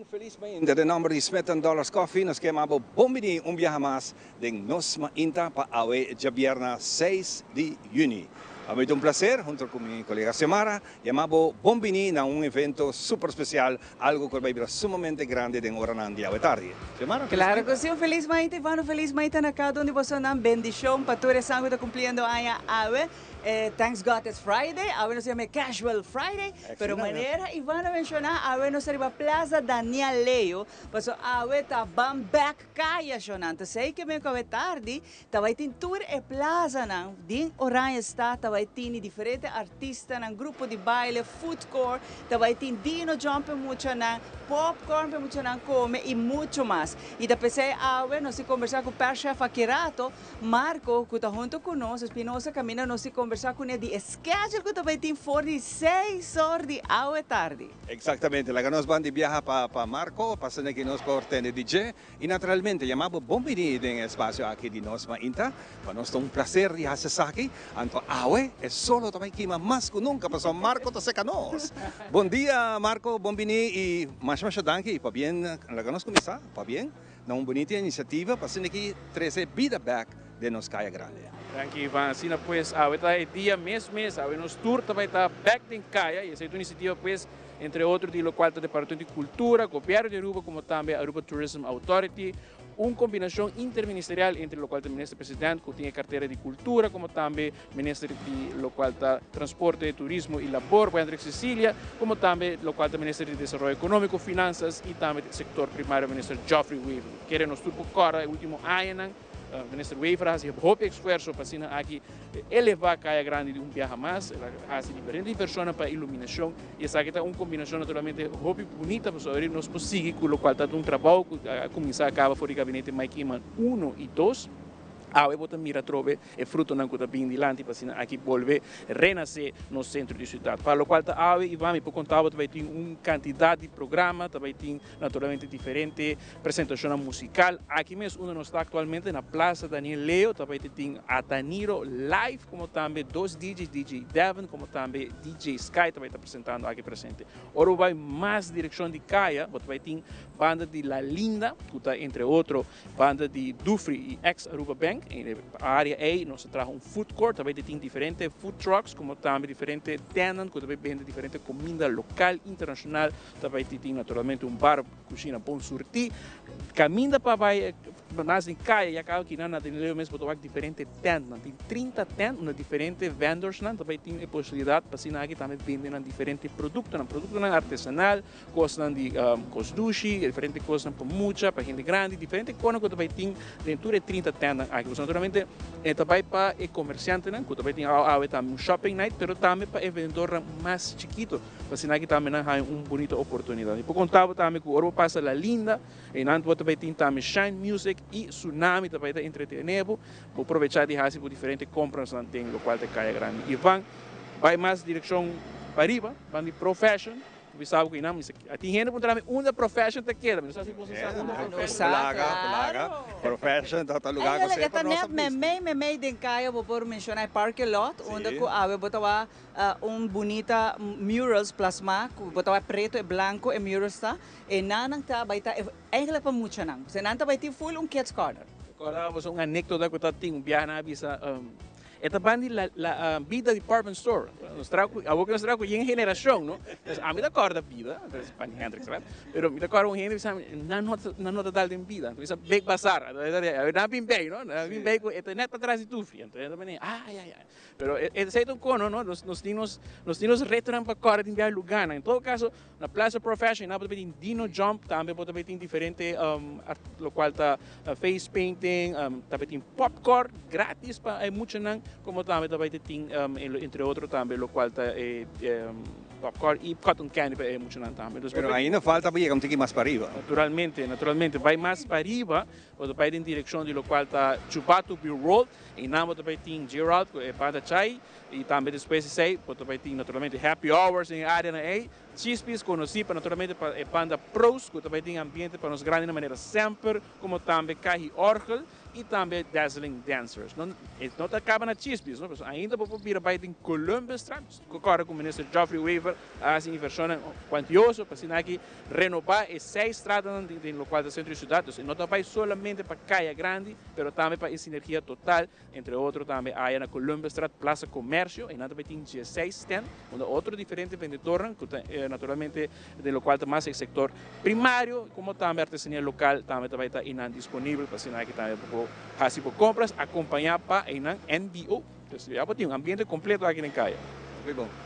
Un feliz mañana de nombre de Smith Dollars Coffee. Nos quemamos bombini un viaje más de Nosma Inta para Awe viernes 6 de junio. Ha sido un placer junto con mi colega Xiomara. Llamamos bombini a un evento súper especial, algo que va a ser sumamente grande en Oranandi Awe tarde. Xiomara, claro que sim, feliz maite, Ivano, feliz maite na cada onde você não bendição, para toda essa que está cumprindo a Awe. Thanks God it's Friday, Awe nos chama Casual Friday, pero maneira Ivano mencionar Awe nos arriba Plaza Daniel Leo, passo Awe tá bam back kaya chonante, sei que me come tarde, tá vai ter tour e plaza não, din Oranha está, tá vai ter diferentes artistas, um grupo de baile, food court, tá vai ter dino jump muito não, popcorn muito não come e muito mais. E da PC Awe nós se conversar com o pé-chefe Akirato, Marco, que está junto conosco, Espinosa Camina, nós se conversar com ele de schedule que vai ter 46 horas de Awe tarde. Exatamente, la que nos van de viaje para Marco, pasando que nos corten de DJ, y naturalmente llamamos bombini en el espacio aquí de Nosma Inta, para nosotros un placer de hacer aquí, anto Awe es solo también que más que nunca, pasó Marco te seca nos. Buen día Marco, bombini y más danke, para bien, la que nos comienza, para bien, una bonita iniciativa, pasando que 13 vida back de nos Caia Grande. Tranqui, Ivan. Assim, pues, a dia mês, a nos tour vai estar back em Caia, e essa é uma iniciativa, pues, entre outros, de qual o Departamento de Cultura, Governo de Aruba, como também a Aruba Tourism Authority, uma combinação interministerial entre o qual o Ministro-Presidente, que tem carteira de Cultura, como também o Ministro de qual Transporte, Turismo e Labor, Hendrik Cecília, como também o qual o Ministro de Desenvolvimento Econômico, Finanças e também do Setor Primário, o Ministro Geoffrey Weaver. Querem nos tour por o último ano, Minister Weaver faz um esforço para aqui elevar a Caia Grande de viaje mais, faz diferentes pessoas para iluminação e essa aqui está uma combinação naturalmente bonita para nós conseguir com o qual está trabalho que começar acaba fora do gabinete mais que 1 e 2. Awe bota mira trove e fruto não cuta bem dilante para aqui volver renascer no centro da cidade. Para o qual a Awe e vamos por contar vai ter quantidade de programa, vai ter naturalmente diferente apresentação musical. Aqui mesmo nós está atualmente na Plaza Daniel Leo, vai ter Ataniro live, como também dois DJs, DJ Devon, como também DJ Sky, vai estar apresentando aqui presente. Ora vai mais direção de Caia, vai ter banda de La Linda, que está entre outros banda de Dufry e ex-Aruba Bank. A área A, nós trazemos food court, também tem diferentes food trucks, como também diferentes tendas, que também vendem diferente comida local, internacional, também tem naturalmente bar, cozinha bom surtir. Caminha para nós em Caia, e acaba que na Daniel mesmo tem diferentes tendas, tem 30 tendas, diferentes vendors, também tem a possibilidade para assinar aqui também vendem diferentes produtos artesanal, coisas de cosdushi, diferentes coisas para mucha, para gente grande, diferentes coisas que também tem dentro de 30 tendas aqui. Naturalmente, também para o comerciante, que também tem um shopping night, mas também para o vendedor mais chiquito, para assinar aqui também há uma bonita oportunidade. Por contar também que o Ouro passa La Linda, e Nantua também tem também Shine Music e Tsunami também está entretenido, para aproveitar de fazer diferentes compras no local de Caia Grande. E vai mais direção para arriba, vai de Profession. Vi sabe que não, mas tem gente que também uma profession te queda, não sei se você sabe Plaga, profession, tá lugar que você tá me de Caia, vou por mencionar Parque Lot, onde que a botava bonita murals plasma, botava preto e branco e murals tá, e nanang tá vai tá eigenlijk para muito não. Você não tá vai ter full kids corner. Agora você anedota que tá tem viagem na visa esta banda la vida department store. Nos trago em geração, não? A mim da cor da vida, Pani Hendrix, right? Pero me da cor gente não nota tal de vida. Então big bazar, não bem bem, não? Bem bem com esta net atrás de tu filho. Então também, ai. Pero esse é um cono, não? Nos temos restaurante para cor de enviar lugar. Em todo caso, na Plaza Profession, na pode ter Dino Jump, também pode ter diferente local tá face painting, também tem popcorn grátis para muito não. Como também tem, entre outros, também, o qual está popcorn e cotton candy para muito também. Pero ainda falta para chegar um pouquinho mais para arriba. Naturalmente, vai mais para arriba, o vai em direção de lo qual está Chupato Beer World, e namo também tem Gerald, Panda Chai, e também depois de sei, também tem naturalmente Happy Hours em área na aí, Chispis, conhecido naturalmente para Panda Pros, que também tem ambiente para nos grandes de maneira sempre, como também Kahi Orgel, e também Dazzling Dancers. Não acaba na Chispis, não? Ainda para vir para em Columbus, concordo com o ministro Geoffrey Weaver, a inversão quantiosa, para assim aqui renovar e 6 estradas no qual da centro de cidade, não vai somente para Caia Grande, mas também para essa energia total, entre outros também há na Columbus Street, Plaza Comércio, e também tem 16 stand, onde outro diferente vendedor, naturalmente, do qual mais é sector primário, como também artesania local, também vai estar disponível, para assim aqui também fazer compras, acompanhar para NBO. Então, já tem um ambiente completo aqui em Caia.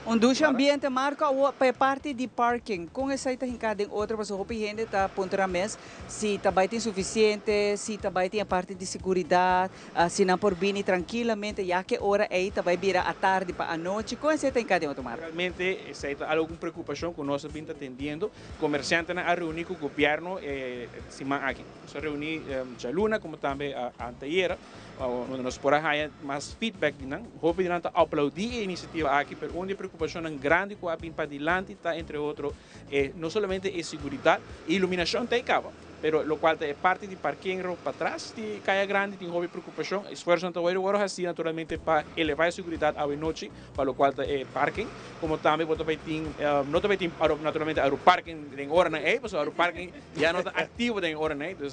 Um dos ambiente marca a parte de parking. Com essa ita hincada em outra pessoa, o gente está pontuando mês se também tem suficiente, se também tem a parte de segurança, se não por vir tranquilamente, já que hora é também vira à tarde para a noite. Com essa ita hincada em outra marca. Realmente, essa é alguma preocupação que nós estamos atendendo. Comerciantes a reunir com o governo, aqui. Nós reunir a Luna, como também a anteira, onde nós podemos ter mais feedback. Hope de não aplaudir a iniciativa aqui, mas uma preocupação grande que vem para adiante está, entre outros, não somente a segurança e iluminação tem cabo, mas o qual é parte de parqueiro para trás de Caia Grande, tem uma preocupação, esforço então agora assim naturalmente para elevar a segurança à noite, para o qual é parking, como também não também tem naturalmente o parking em hora na mas o parking já não está ativo em hora na então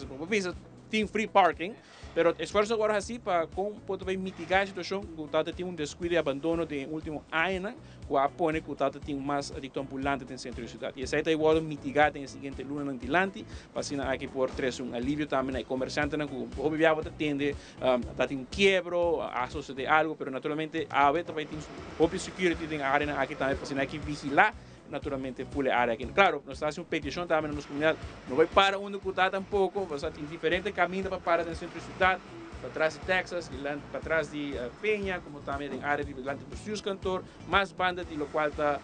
tem free parking. Pero esforço agora assim para poder mitigar a situação que o Tata tem descuido e abandono de último ano, que apone que o Tata tem mais adicto ambulante no centro da cidade. E essa é igual mitigar na seguinte luna adiante, para assim aqui por trazer alívio também ao comerciante, que o obviamente atende, tem um quebro, associa de algo, pero naturalmente a vez também tem o security na área aqui também para assim aqui vigilar naturalmente pula área aqui. Claro, nós estamos uma petição também na nossa comunidade, não vai para onde cuidar tampouco, você tem diferentes caminhos para parar no centro da cidade, para trás de Texas, para trás de Penha, como também em área de delante do Sius Cantor, mais banda de local está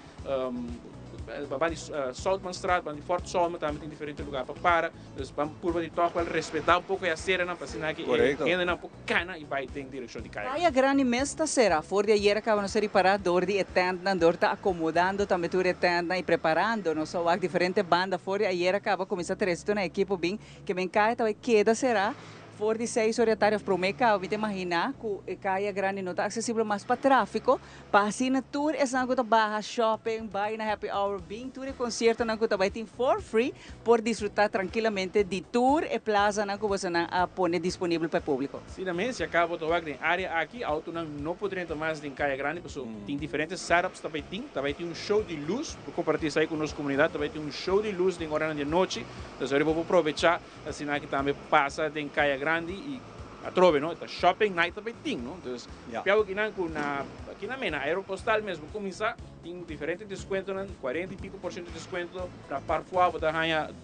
banda de Saltman Street, banda de Fort Saltman, também tem diferentes lugares para parar, então vamos por de toque, respeitar um pouco a cena, para assim que ainda um pouco cana e vai em direção de Caia. Caia Grande mesta será, for de ayer acaba não ser parar, dor de etenda, dor está acomodando, também tu etenda e preparando, não só há diferentes bandas, for de ayer acaba começar a ter na equipe bem, que vem Caia, também queda será, for de 6 horas para o mercado, me imaginar que Caia Grande não está acessível mais para tráfico, para assim na tour, essa não barra shopping, vai na happy hour, bem tour e concerto não que vai ter for free, por desfrutar tranquilamente de tour e plaza não que você não põe disponível para o público. Sim, também se acaba de trabalhar em área aqui, auto não poderia mais em Caia Grande, porque tem diferentes setups, também tem um show de luz, para compartilhar isso aí com a nossa comunidade, também tem um show de luz em horário de noite, então eu vou aproveitar, assim que também passa em Caia Grande e a trove, não? Então, shopping night também tem, não? Então, pego aqui na Mena, aeropostal mesmo, começar, tem diferentes descontos, 40 e pico por cento de desconto, para Parfois, vou dar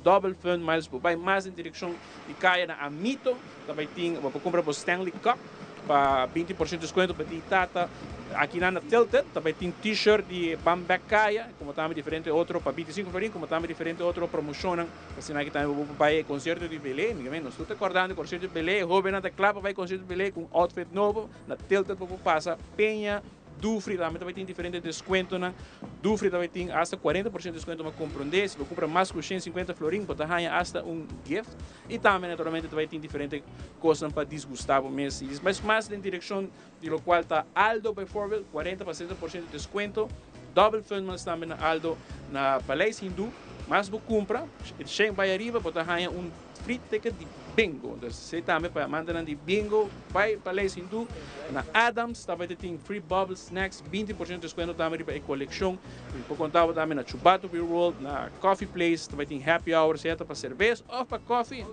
double fund, mas vai mais em direção de Caia na Amito, também tem, vou comprar para Stanley Cup, para 20% de desconto para Tata. Aqui na Tilted também tem t-shirt de Bamback Caia, como também diferente outro para 25 florins, como também diferente outro promocionam. Assim aqui também vai concerto de Belém, não estou acordando concerto de Belém, jovem na club vai concerto de Belém com outfit novo, na Tilted vou passar Penha, Dufry também tem diferente desconto, né? Dufry também tem até 40% de desconto para compreender, se você compra mais que 150 florins, pode ganhar até um gift. E também, naturalmente, também tem diferentes coisas para desgustar o mês. Mas mais em direção de lo qual está Aldo Beforville, 40% de desconto. Double Fundmans também na Aldo, na Palais Hindu. Mas você compra, chega vai arriba, pode ganhar um free ticket de bingo. Então, você também para mandar de bingo, vai para Palais Hindu. Na Adams, também tem free bubble snacks, 20% de desconto também para a coleção. Por contar também na Chupato Beer World, na Coffee Place, também tem happy hour, certo? Para cerveja ou para coffee.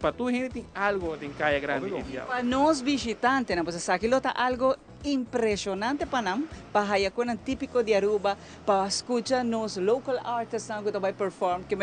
Para tu gente tem algo em Caia Grande. Para nós visitantes, você sabe que está algo impressionante para nós, para a coisa típico de Aruba, para escutar nos local artists que vai perform, que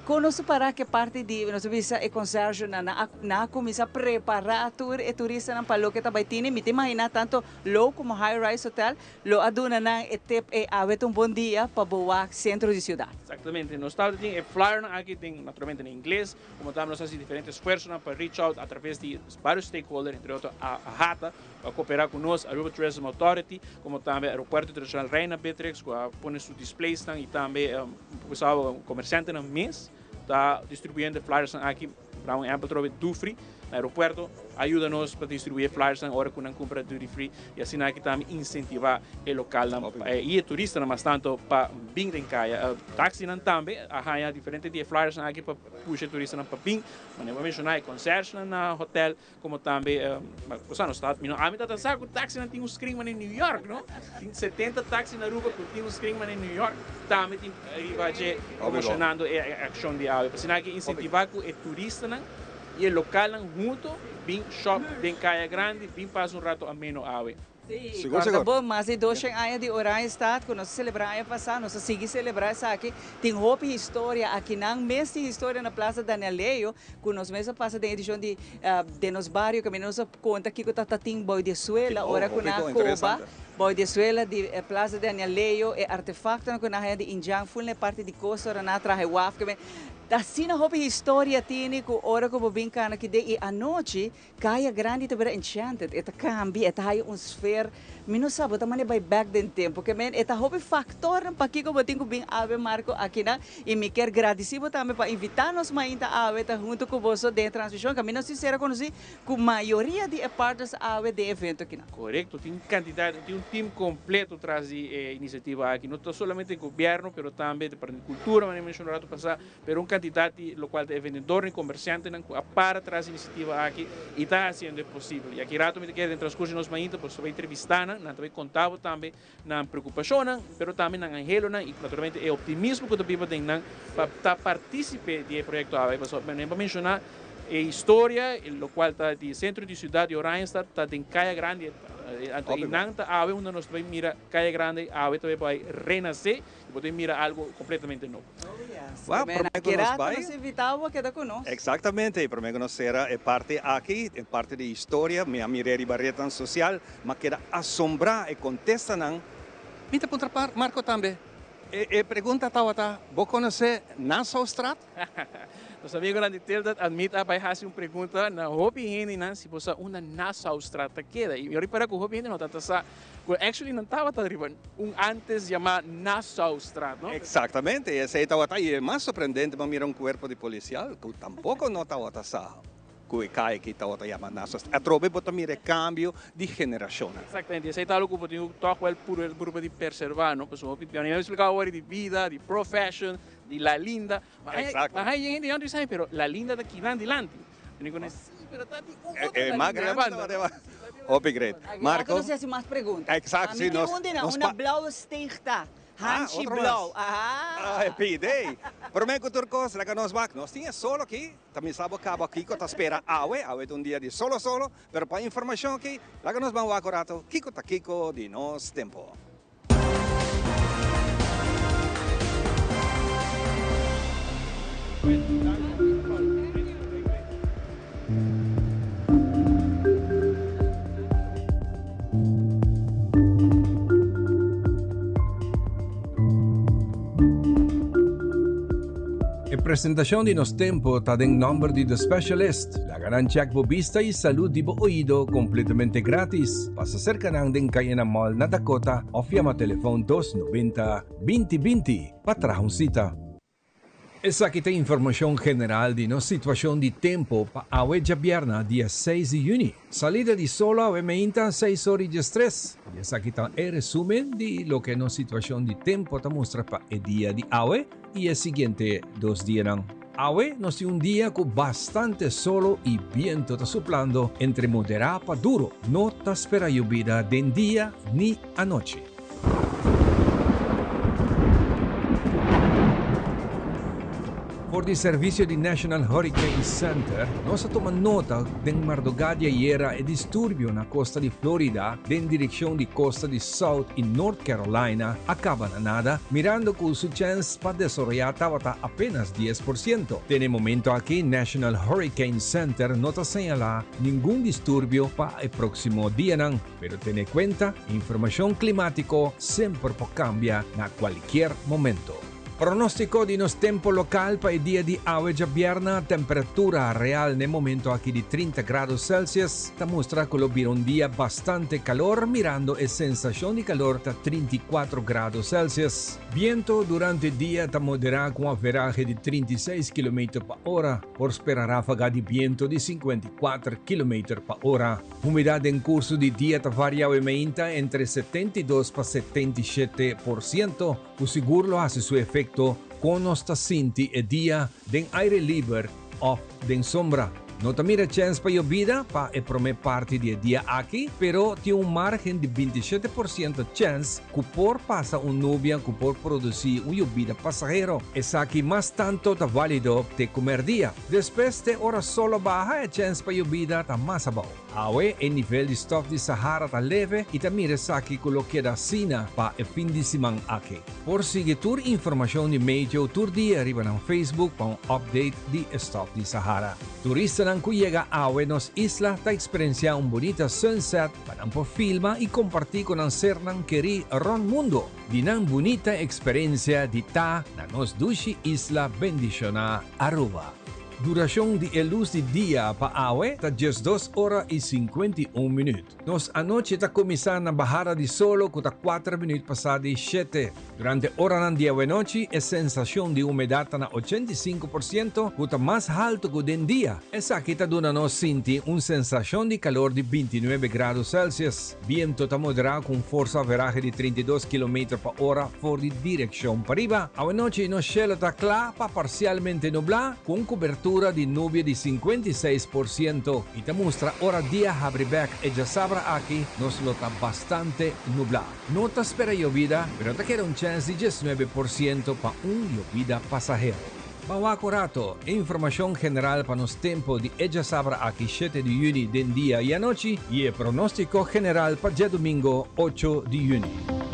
Conosco para que parte de nós visa e conserjo na começa a preparar tour e turista na palo que também tem me imagina tanto low como high rise hotel lo aduna na etep e avet um bom dia para boa centro de cidade. Exatamente, nós estamos tem flyer aqui tem naturalmente em inglês, como também nós fazemos diferentes esforços para reach out através de vários stakeholders, entre outros a HATA, para cooperar conosco, a Aruba Tourism Authority, como também o Aeroporto Internacional Reina Beatrix, que põe seus displays e também o comerciante no mês está distribuindo flyers aqui para um exemplo trove Dufry no aeroporto ajuda-nos para distribuir flyers na hora que não compra duty free e assim aqui também incentivar o local e o turista mas tanto para vir em caia táxi também há diferentes de flyers aqui para puxar turista para vir mas vou mencionar concierge na hotel como também você não está a mim tá saco táxi não tem um screen em New York não tem 70 táxis na Aruba que tem um screen em New York também tem vai promocionando a ação de água assim aqui incentivar o turista e o local junto, bem shop, bem caia grande, bem passa rato ameno água. Sim, corta bom, mas de dois anos de Orange Estado, quando nós celebrar a passar, nós seguimos celebrar isso aqui. Tem roupa e história aqui, não mesmo tem história na Praça Daniel Leio, que nós mesmo passa da edição de nos bairros, que nós conta aqui que está tem boi de suela, ora com a Cuba, boi de suela de Praça Daniel Leio, e artefacto que nós de Injang, foi na parte de costa, ora na traje waf, que assim a roupa e história tem que ora como bem cana que de e a noite caia grande te enchanted, eta cambia, eta hay sfera Mino sabe também vai back den tempo que men eta hobby factor ng pakiko bating ko bing ave Marco aqui na e me quer agradecido também para invitar-nos mainta ave tá junto com você de transmissão que mino sincera conheci com maioria de partes ave de evento aqui na. Correto, tem quantidade, tem time completo traz iniciativa aqui, não somente o governo, pero também de cultura, mas mencionado passar, pero quantidade local de vendedor e comerciante para traz iniciativa aqui e está sendo possível. E aqui rato me quer dentro das coisas nós mainta, pois vai entrevistar não também contava também na preocupação pero também na angelo e naturalmente é optimismo que o people tem para participar do projeto AVE para mencionar a história o qual está de centro de cidade de Orange está em Caia Grande e não está AVE onde nós também mira Caia Grande AVE também vai renascer e podemos mirar algo completamente novo. Nos invitava a quedar conosco. Exatamente, para mim conhecer é parte aqui, é parte da história, minha mirada de barreira social, mas queda assombrar e contesta não. Mita punta Marco também. E pergunta tawata, vou conhecer Nassau Strat? Os amigos lá de Tilda admita vai fazer uma pergunta na hobby hindi na se você uma Nassau Strat queda e eu reparo que o hobby hindi não tá sa actually não estava arriba antes chamado Nassau Strat, não? Exatamente, esse aí tawata e é mais surpreendente para mirar corpo de policial que tampouco não tawata sa que cai que tawata chamado Nassau Strat. Atrobe bota mira cambio de geração. Exatamente, esse aí tá louco porque toca o puro grupo de preservar, não? Pessoal, eu não explicar agora de vida, de profession, de la linda. Mas aí gente não sabe, pero la linda daqui lá delante. Eu não sei, pero tá de mais grande. Obrigado. Marco. Não sei se mais perguntas. Exato, sim. Uma blauwe steeg daar. Hansi blauw. Ah, pidei. Por mim, turcos, lá que nós vamos, nós tínhamos solo aqui, também sabe que aqui que está espera awe um dia de solo, pero para informação aqui, lá que nós vamos agora, Kiko tá Kiko de nosso tempo. Presentación de nos tempo está en nombre de The Specialist, la gran check po vista y salud de po oído completamente gratis. Pasa cerca ng den Cayena Mall na Dakota o llama teléfono 290-2020 para un cita. Esa aquí tem información general de nuestra situación de tempo para awe viernes día 6 de junio. Salida de solo awe meinta 6 horas de estrés. Y esa aquí está el resumen de lo que nuestra situación de tempo te muestra para el día de awe y el siguiente 2 días. Awe nos tiene un día con bastante solo y viento está soplando entre moderado para duro. No te espera lluvia de día ni anoche. For the servizio di National Hurricane Center, nós tomamos nota de madrugada era e disturbio na costa de Florida, em direção de costa de South e North Carolina, acaba na nada, mirando que o chance para desarrollar estava apenas 10%. Tem momento aqui, National Hurricane Center nota señalar nenhum disturbio para o próximo dia, não. Pero ten cuenta, informação climático sempre pode cambiar na qualquer momento. Pronostico di nos tempo local para el día de hoy viernes, temperatura real en el momento aquí de 30 grados Celsius, te muestra que lo vieron un día bastante calor, mirando la sensación de calor de 34 grados Celsius. Viento durante el día te moderará con averaje de 36 km por hora, por esperar ráfaga de viento de 54 km por hora. Humedad en curso de día te varía entre 72 para 77%, o seguro lo hace su efecto con nuestra sinti e dia den aire libre o den sombra. No te mira chance para llovida para la primera parte del día aquí, pero tiene un margen de 27% chance que por pasa un nubia que por producir una llovida pasajero. Es aquí más tanto está válido de comer día. Después de hora solo baja, la chance para llovida está más abajo. Ahora el nivel de stock de Sahara está leve y te mira aquí que lo queda sina para el fin de semana aquí. Por seguir tu información de medio, tu día arriba en Facebook para un update de stock de Sahara. Turista que llega a Buenos Islas ta experiencia un bonita sunset para por filma y compartir con el Cernan Queri Ron Mundo. Dinan bonita experiencia de ta na nos dushi isla bendiciona Aruba. Duración de luz de día para awe está 2 horas y 51 minutos. Nos anoche está comenzando a bajada de solo con 4 minutos pasados de 7. Durante hora del día de noche, la sensación de humedad está 85%, que está más alto que el día. Esa aquí está dando nos sentir una sensación de calor de 29 grados Celsius. Viento está moderado con fuerza averaje de 32 km por hora por dirección para arriba. A la noche nos cielo está claro para parcialmente nublado con cobertura de nube de 56% y te muestra hora día Habribeck y ya sabrá aquí nos lo está bastante nublado. No te espera llovida, pero te queda un chance de 19% para un llovida pasajero. Vamos a corato, información general para los tiempos de ella sabrá aquí 7 de junio del día y anoche y el pronóstico general para el domingo 8 de junio.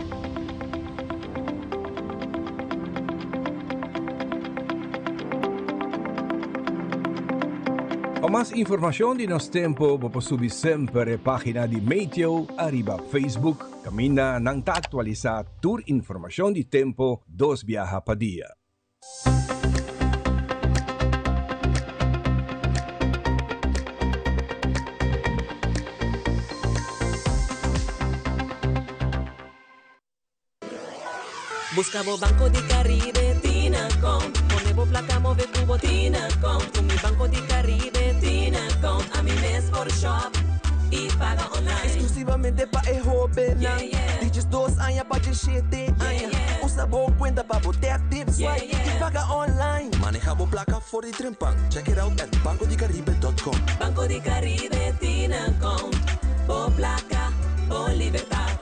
Para más información de nos tiempo, vamos subir siempre la página de Meteo arriba Facebook. Camina nang ta actualizar tu información de tiempo 2 viaja pa día. Buscamos Banco di Caribe, Tinacom. Ponemos placa, move cubo, Tinacom. Con mi Banco di Caribe, Tinacom. A mi mes por shop y paga online. Exclusivamente para el joven. Yeah, yeah. Dices 2 años para el 7 años. Usa boa cuenta para botar tips. Yeah, yeah. Y paga online. Manejamos placa for the Trimpan. Check it out at bancodicaribe.com. Banco di Caribe, Tinacom. Por placa, por libertad.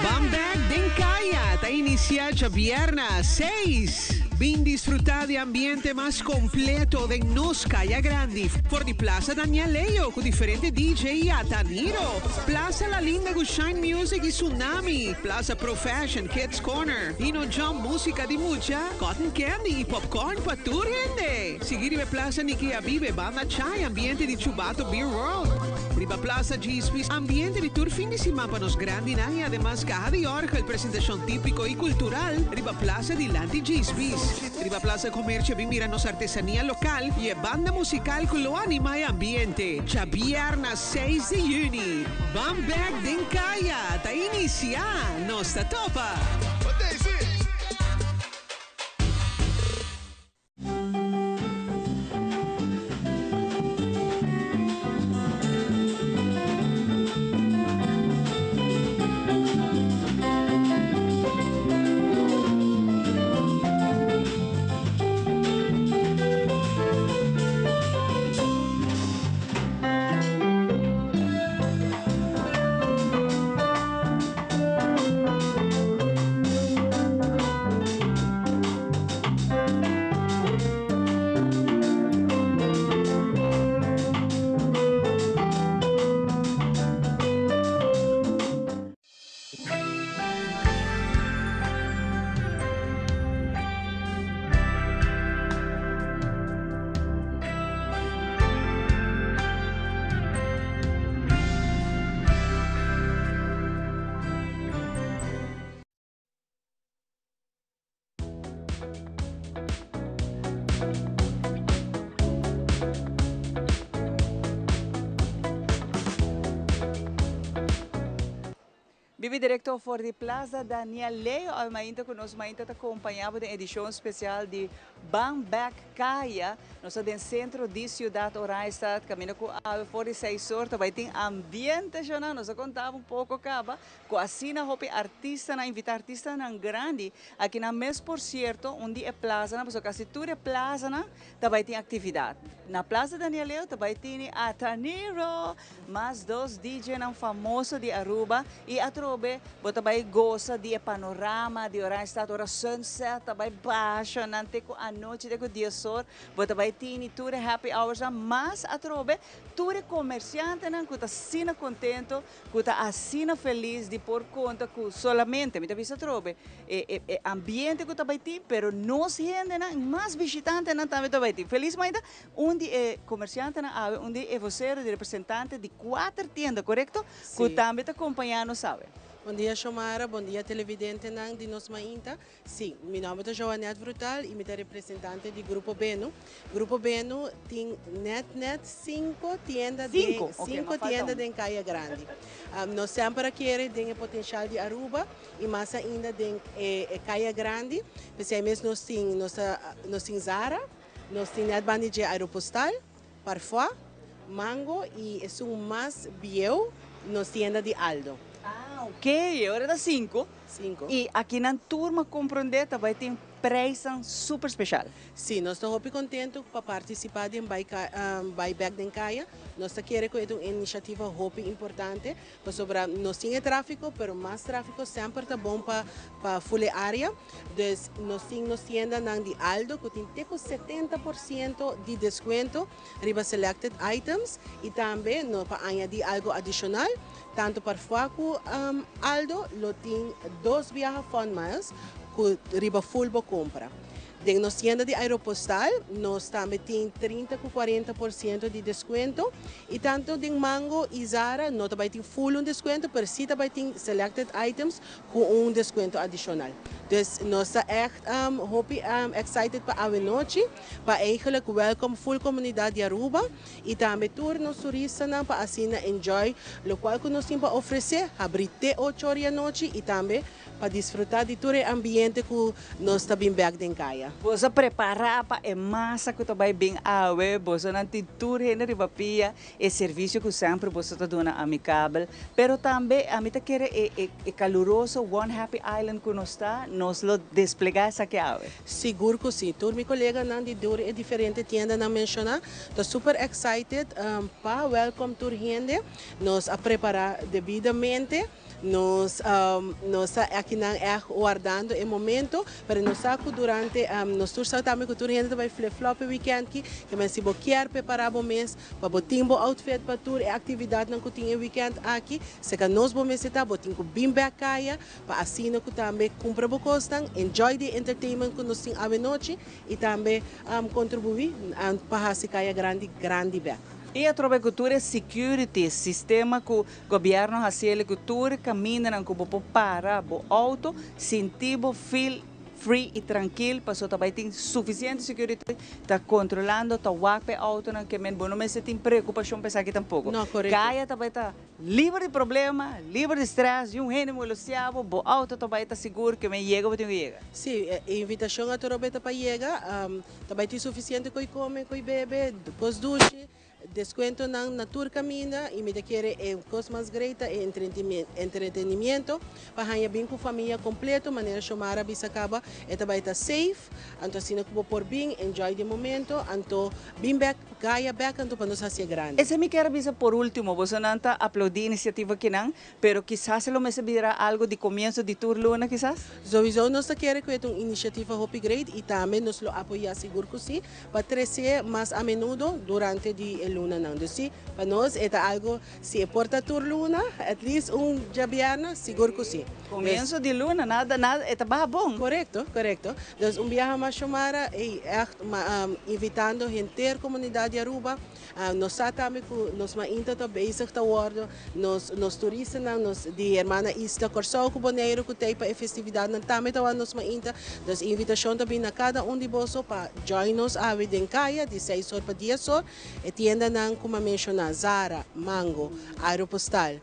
Bamberg din Kaya, ta inicia ya viernes 6. Vin disfrutar de ambiente más completo de Nos Kaya Grande. Por di Plaza Daniel Leo, con diferente DJ y Ataniro. Plaza La Linda con Shine Music y Tsunami. Plaza Pro Fashion Kids Corner. Ino Jump música di mucha, cotton candy y popcorn pa tu rende. Seguir Plaza Nikia Vive, Banda Chai, ambiente di Chubato Beer World. Riba Plaza Gispis, ambiente de tour fin de semana para los grandes y además caja de Orgel, presentación típico y cultural. Riba Plaza de Lanti Gispis. Riba Plaza Comercio, miranos artesanía local y banda musical con lo anima y ambiente. Ya viernes 6 de junio. Bamberg din Kaya, ta inicia, nos ta topa. Vive direto for the Plaza Daniel Leo, ao mainta conosco, mainta está acompanhado da edição especial de Bambek Kaya, nós estamos no centro de Ciudad Orais, caminho com a for the 6 horas, vai ter ambiente já, nós contava um pouco acaba, com a sina hope artista na invitar artista na grande, aqui na mês por certo, onde é plaza, na pessoa que tudo é plaza, na, vai ter atividade. Na Plaza Daniel Leo, vai ter a Taniro, mais dois DJ não famoso de Aruba e a você vai gostar de panorama de Orange Stad, ora sunset, vai baixo, nante com a noite de com dia sol, você vai ter tudo happy hours, mas a trobe tudo comerciante não que tá sina contento, que tá assina feliz de por conta que solamente, me tá vista trobe, ambiente que tá vai ter, pero nos gente não, mais visitante não também tá vai ter. Felizmente, onde é comerciante não, onde é você de representante de 4 tiendas, correto? Que também tá acompanhando, sabe? Bom dia, Xomara. Bom dia, televidente de Nos Mainta. Sim, meu nome é Joanete Brutal e eu sou representante do Grupo Beno. Grupo Beno tem net 5 tiendas de Caia Grande. Nós sempre queremos ter o potencial de Aruba e mais ainda de Caia Grande. Especialmente nós temos Zara, nós temos Netband de Aeropostal, Parfois, Mango e é o mais bio, nós tienda de Aldo. Ok, agora dá 5. 5. E aqui na turma compreender vai ter preço super especial. Sim, nós estamos muito contentes para participar de Buyback de Caia. Nós queremos que é uma iniciativa muito importante, para nós temos tráfego, mas mais tráfego sempre é bom para full área. Então, nós temos tiendas de Aldo, que tem 70% de desconto riba selected items e também para añadir algo adicional, tanto para Fuaco Aldo, lo tem 2 viajes Fun Miles, que riba full bo compra. De nos tienda de Aeropostal, nós também temos 30% a 40% de desconto. E tanto de Mango e Zara, nós também temos full desconto, mas sim também temos selected items com desconto adicional. Dus nós estamos excited para a noite, para eigenlijk welcome full comunidade de Aruba e também todos os turistas para assim enjoy, o qual que nós temos para oferecer, abrir até 8 horas da noite e também para desfrutar de todo o ambiente que nós estamos back em Caia. Você preparar para a massa que vai bem awe, você não tem tudo na ribapia, é serviço que sempre você está dando amigável, pero também a mim quer é caloroso One Happy Island que nós está, nós lo desplegar essa que awe. Seguro que sim, todos meus colegas não de dor é diferente tienda não mencionar, estou super excited para welcome tour gente, nós a preparar devidamente. Nós aqui não é guardando o momento para nós saco durante nós tours também que tour gente vai flip-flop weekend que mas se quer preparar o mês para botar um outfit para tour é atividade não que tem weekend aqui se que nós vamos estar botar com bem Caia para assim que também compra o costan enjoy the entertainment que nós tem a noite e também contribuir para a Caia grande back. E a cultura security, sistema que o governo faz, a cultura caminha na como para o auto, sentir feel free e tranquilo, para só também tem suficiente security, está controlando, está walk auto, que men bom, não se tem preocupação pensar que tampouco. Não, correto. Caia também está livre de problema, livre de stress, e gênero luciavo, o auto também está seguro que men chega, vai chega. Sim, a invitação a toda para chegar, também tem suficiente que come, que bebe, depois duche. Descuento na tour caminha e me quer coisa mais greita é entretenimento para ganhar bem com a família completo maneira chamar a bisa acaba é também tá safe então assim que por bem enjoy de momento então bem back Gaia back então para nós ser grande. Esse me quer bisa por último você não está aplaudir iniciativa que não, pero quizás se lo me servirá algo de comienzo de tour luna quizás. Sowieso nós quer que é uma iniciativa hope great e também nós lo apoiar seguro que sim para crescer mais a menudo durante de luna não. Então, para nós é algo, se é porta tour luna, at least jabiana, seguro que sim. Começo de luna, nada, é bom. Correto. Então, viagem mais chamada é invitando a inteira comunidade de Aruba. Nós também, nós ainda estamos bezig te worden, nós turistas, nós de Hermana Isla Corsau, Boneiro, que tem para a festividade, também nós ainda, então, invitação também a cada de bolso para join nos a Caia, de 6 horas para 10 horas, e tienda como mencionar, Zara, Mango, Aeropostal,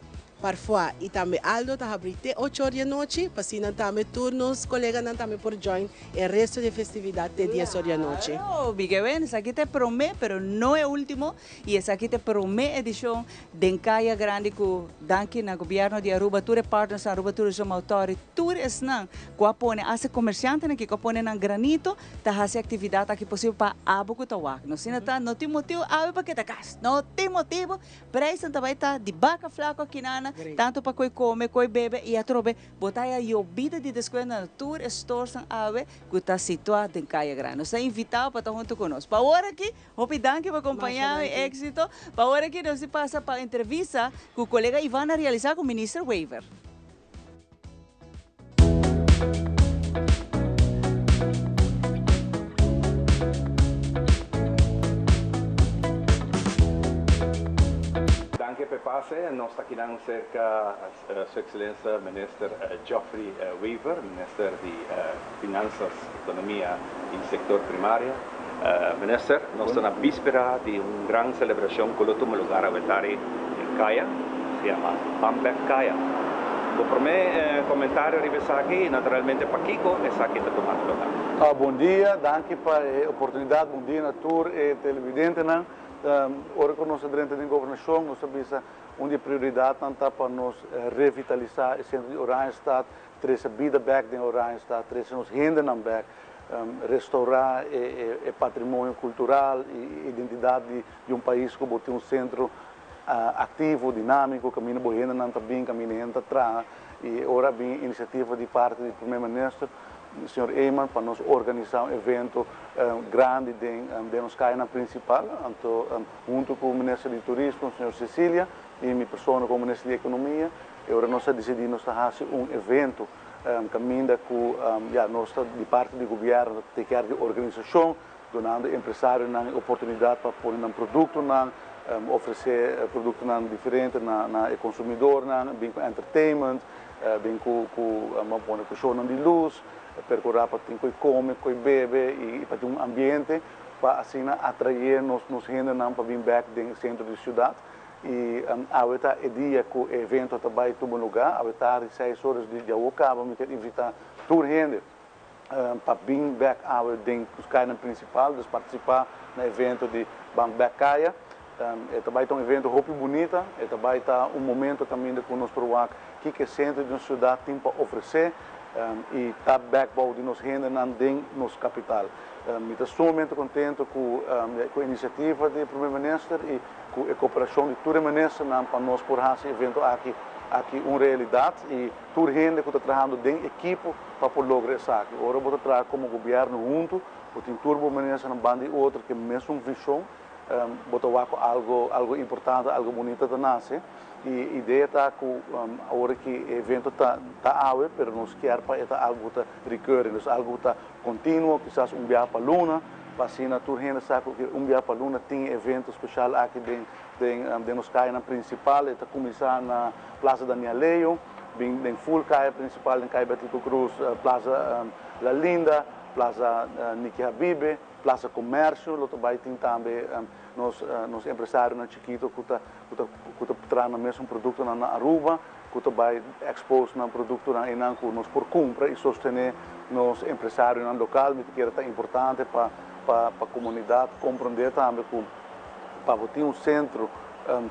parfois e também Aldo tá abrindo 8 horas da noite, para assim também turnos colegas não também por join o resto de festividade de 10 horas da noite. Claro, Big Ben, esa aquí te promete, pero no es último, y esa aquí te promete edición de Encaya Grande que danke na gobierno de Aruba, Tour Partners Aruba Tourism Authority, Tour es nan, que pone, hace comerciante que pone nan granito, ta hace actividade aqui possível para abo que tawak. No sina ta, no tem motivo, abo para que ta cas, no tem motivo, preço também tá de baca flaco aqui nana, tanto para coi come, coi bebe e a trobe, botar a vida de desconto na Tour Stores san ave que está situado em Caia Grande. Nos é invitado para estar junto conosco. Para agora aqui, hope danke para acompanhar o êxito. Para agora aqui, nós passa para a entrevista que o colega Ivan a realizar com o ministro Wever. Danke per passe, nós está aqui cerca Sua Excelência Minister Geoffrey Wever, Minister de Finanças, Economia e Sector Primário. Minister, nós estamos na víspera de uma grande celebração que o lugar a vetare em Caia, se chama Bambek Caia. O primeiro comentário rivesa aqui, naturalmente para Kiko, é aqui está tomando lugar. Bom dia, danke pela oportunidade, bom dia na tour e televidente. Ora que nós dentro da governação, nós sabemos onde a prioridade está para nós revitalizar o centro de Oranjestad, trazer a vida back em Oranjestad, trazer nos hinderen back, restaurar o patrimônio cultural e identidade de país que tem centro ativo, dinâmico, caminho bohena não está bem, caminho entra atrás e ora bem iniciativa de parte do primeiro-ministro, o senhor Eyman, para nós organizar um evento grande de nos caia na principal, junto com o ministro de Turismo, o senhor Cecília, e minha pessoa como ministro de Economia, e agora nós decidimos fazer um evento caminho com nós de parte do governo, de organização, dando empresários a oportunidade para pôr um produto, oferecer produto diferente na consumidor, bem com entertainment, bem com show de luz, percorrer para ter come, bebe e para ter um ambiente para assim atrair nos gente para vir back no centro da cidade. E agora é dia que o evento também toma lugar, à tarde 6 horas de dia acaba, me quero invitar toda gente para vir back agora dentro do caia principal, de participar no evento de Bambek Caia. Também é um evento roupa bonita, e também está um momento também que nós provamos que o centro da cidade tem para oferecer e está backbone de nos gente dentro nos capital. Estou extremamente contente com a iniciativa do primeiro-ministro e com a cooperação de todo o ministro para nós por esse evento aqui uma realidade e toda a gente que está trabalhando dentro da equipe para poder lograr isso aqui. Agora vou trabalhar como governo junto, porque tem todo o ministro na banda e outro que mesmo visão, botar algo importante, algo bonito da nasce. E a ideia está que agora que o evento está água, mas nós queremos para algo recurrente, algo contínuo, quizás viagem para a Luna, para assim a toda a gente sabe que viagem para a Luna tem evento especial aqui dentro nos caia principal, está começar na Plaza Daniel Leio, bem full caia principal, em Caia Betito Cruz, Plaza La Linda, Plaza Niki Habibe, Plaza Comércio, lá também tem também nos empresários na Chiquito que trazem mesmo produto na Aruba, que também expôs no produto na Inanco nos por compra e sostener nos empresários no local, que é importante para a comunidade compreender também que para ter um centro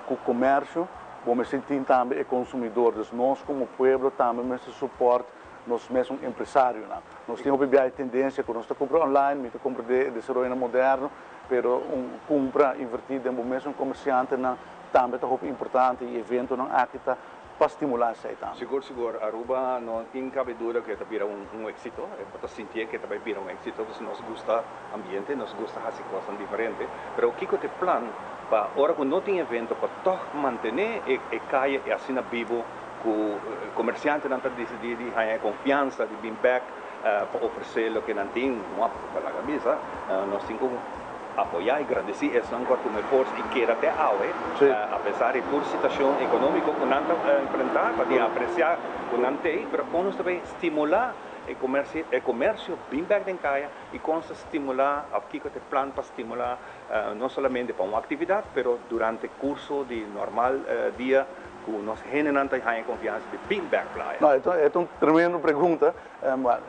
com comércio, vamos sentir também o consumidor, nós como povo também esse suporte nos mesmos empresários. Nós temos a tendência que nós compramos online, nós compramos de desenvolvimento moderno, mas compra invertida no mesmo comerciante também é importante e evento aqui para estimular isso também. Seguro, Aruba não tem dúvida que vai um êxito, para sentir que vai vir um êxito, porque nós gosta do ambiente, nós gosta de fazer coisas diferentes, mas o que é o plano para agora que não tem evento para manter a caia e assim vivo, que o comerciante não está decidindo ter confiança de vir back para oferecer o que não tem, não para a camisa, nós temos apoiar e agradecer esse como esforço e que até agora, apesar de toda a situação econômica que nós enfrentamos, para apreciar o que nós temos, mas com nós também estimular o comércio bem back em Caia e com isso estimular, aqui que tem plano para estimular não somente para uma atividade, mas durante o curso de normal dia nos generan também confiança de bem back playa. Não, então é uma tremenda pergunta.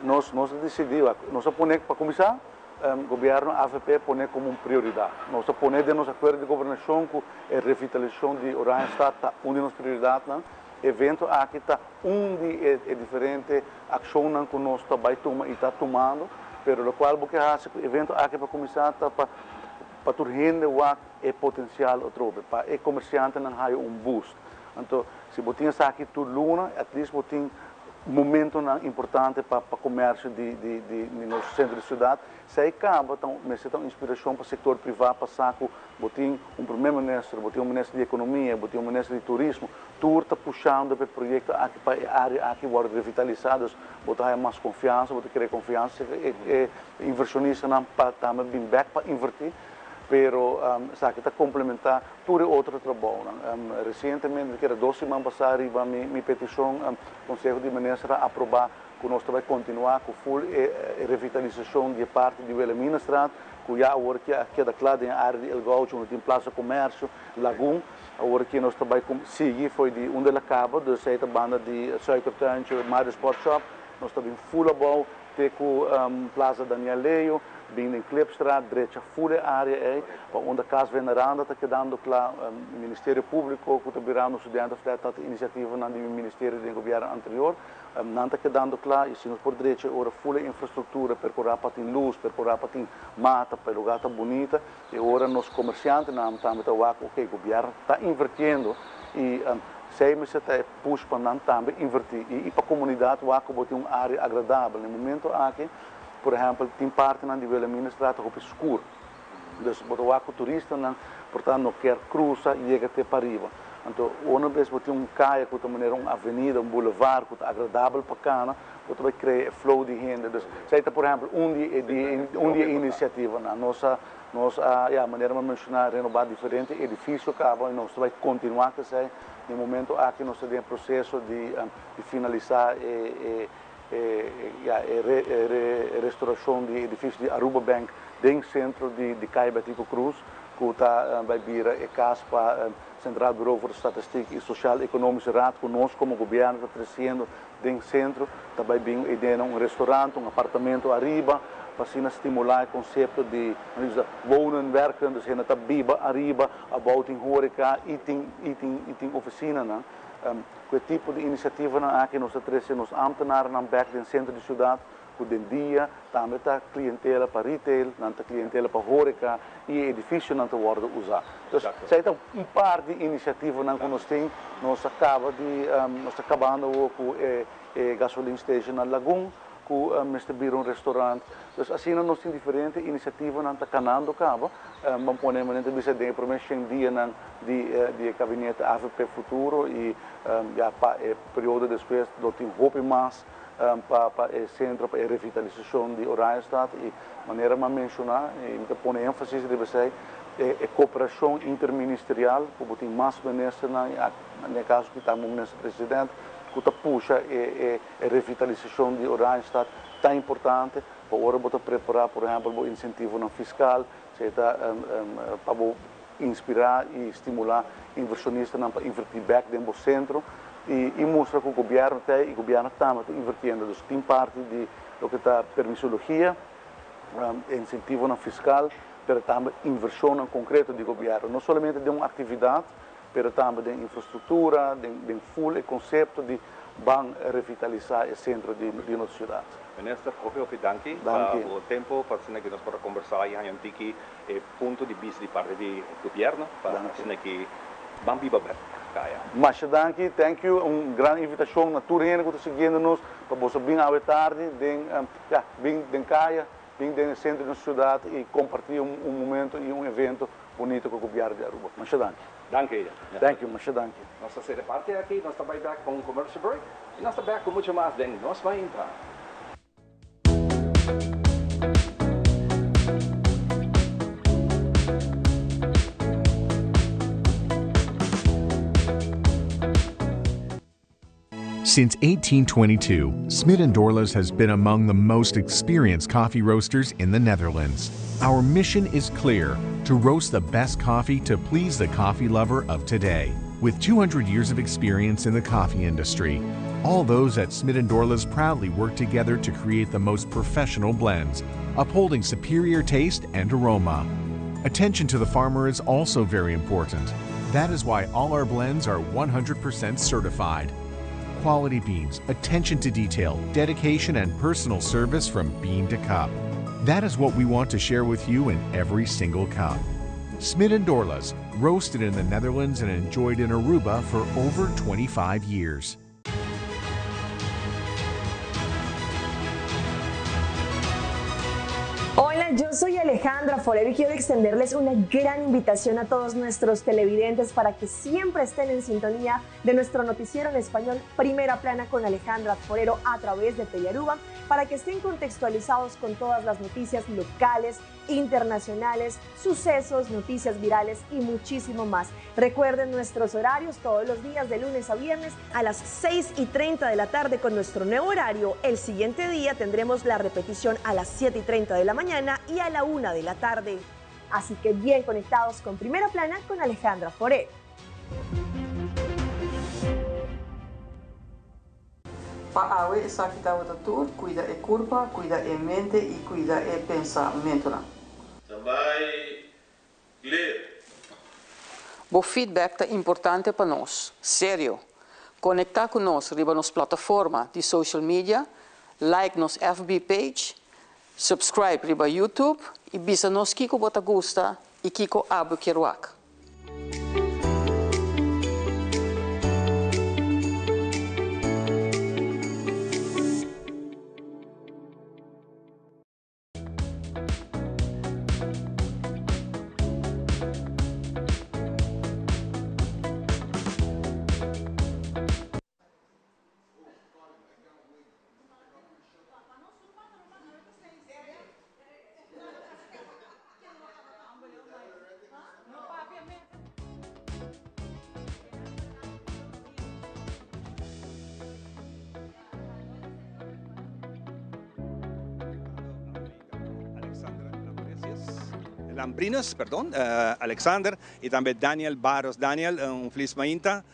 Nós decidimos, nós põe para começar, o governo AVP põe como uma prioridade. Nós põe de nosso acordo de governação com a revitalização de Orange está uma das prioridades. Evento aqui está onde é diferente ação que nós está tomando, pero o qual porque o evento aqui para começar está para turhende o potencial outro, para o comerciante não há boost. Então, se você aqui tudo luna, at least você momento importante para o comércio de nosso centro de cidade. Se acaba, então, mas é uma inspiração para o setor privado, para saco, você primeiro-ministro, você ministro de economia, você ministro de turismo, tudo está puxando para o projeto aqui para a área aqui agora revitalizadas, você tem mais confiança, você quer confiança, inversionista não para também bem back para invertir. Pero sabe está complementar todo outro trabalho. Recentemente, que era 2 semanas passadas, minha petição, o Conselho de Ministros aprovar que nós vai continuar com full revitalização de parte de Wilhelmina Straat, que já agora que da claro em área de El Gaucho, onde tem Praça Comércio, Lagoon, agora que nós vai seguir foi de onde ela acaba, de essa banda de Suikertuintje, Mare Sport Shop, nós também full about, tem com Plaza Daniel Leio, bem em Klepstraat, direita full área onde a casa veneranda está quedando lá o Ministério Público, que está no estudante está iniciativa do Ministério do Governo anterior, não está quedando lá e se nós por direita ora full infraestrutura, percorrer para ter luz, percorrer para ter mata, para lugar tá bonita e ora nos comerciantes não estamos ok, o governo está invertendo e se está push para não também invertir e para a comunidade o que botar uma área agradável no momento aqui. Por exemplo, tem parte de Wilhelmina Straat que é escuro. Então, o turista, portanto, não quer cruzar e chega até para arriba. Então, uma vez que tem caia, que tem uma avenida, boulevard, que é agradável para cá, você vai criar flow de gente. Então, seja, por exemplo, onde é iniciativa. A maneira de mencionar, renovar diferente edifício, acaba, e nós vamos continuar a ser, no momento aqui, nós temos um processo de finalizar restauração de edifício de Aruba Bank dentro do centro de Caia Batico Cruz, que está vai vir a casa para Central Bureau for Estatística e Social Econômica Raad, que nós como governo está crescendo dentro do centro, também bem ideia um restaurante, um apartamento arriba, para estimular o conceito de wonen, werken, dus gente está viva arriba, about em horeca e tem oficina, né? Que tipo de iniciativa aqui nós trazemos ambtenaren aan back no centro de cidade, que de dia também está clientela para retail, não está clientela para horeca e edifício não está worden usado. Então, é um par de iniciativas que nós temos, nós acabando com a gasoline station na Lagoon, com o restaurante. Então, assim nós temos diferentes iniciativas que estão canando cabo, vamos pôr em bisa de promessa dia de gabinete AVP futuro e já para o período depois nós temos hope mais para o centro para a revitalização de Oranjestad e maneira de mencionar e me pôr ênfase de você é cooperação interministerial, que tem mais ministros no caso que está o ministro presidente que puxa a revitalização de Oranjestad tão importante para agora botar preparar por exemplo o incentivo fiscal para inspirar e estimular inversionistas para investir back dentro do centro e mostrar que o governo tem e o governo está invertindo. Então, tem parte de lo que está permissologia, incentivo fiscal, mas também inversão em concreto do governo. Não somente de uma atividade, mas também de infraestrutura, de full conceito de revitalizar o centro de nossa cidade. Minister, proprio danke o tempo para que nós podemos conversar e antiki ponto de vista de parte do governo para que vamos viver bem. Mas danke, thank you, grande invitação a toda gente que está seguindo-nos para você vir à tarde, vir em Caia, vir no centro da cidade e compartilhar momento e evento bonito com o governo de Aruba. Mas danke. Danke. Thank you, mas danke. Nossa série parte aqui, nós estamos back com commercial break e nós estamos back com muito mais dentro. Nós vamos entrar. Since 1822, Smit & Dorlus has been among the most experienced coffee roasters in the Netherlands. Our mission is clear: to roast the best coffee to please the coffee lover of today. With 200 years of experience in the coffee industry, all those at Smith & Dorla's proudly work together to create the most professional blends, upholding superior taste and aroma. Attention to the farmer is also very important. That is why all our blends are 100% certified. Quality beans, attention to detail, dedication, and personal service from bean to cup. That is what we want to share with you in every single cup. Smith & Dorla's, roasted in the Netherlands and enjoyed in Aruba for over 25 years. Hola, yo soy Alejandra Forero y quiero extenderles una gran invitación a todos nuestros televidentes para que siempre estén en sintonía de nuestro noticiero en español Primera Plana con Alejandra Forero a través de Telearuba, para que estén contextualizados con todas las noticias locales, internacionales, sucesos, noticias virales y muchísimo más. Recuerden nuestros horarios todos los días de lunes a viernes a las 6:30 de la tarde con nuestro nuevo horario. El siguiente día tendremos la repetición a las 7:30 de la mañana y a la 1 de la tarde. Así que bien conectados con Primera Plana con Alejandra Forero. Para awe esa kita wata tur, cuida e curva, cuida e mente e cuida e pensamento. Também ler. O feedback é importante para nós, sério. Conectar com nós riba nos plataforma de social media, like nos FB page, subscribe riba YouTube e bisa nos kiko bota gusta e kiko abu kiruak. Lambrinos, perdão, Alexander e também Daniel Barros. Daniel, feliz mainta.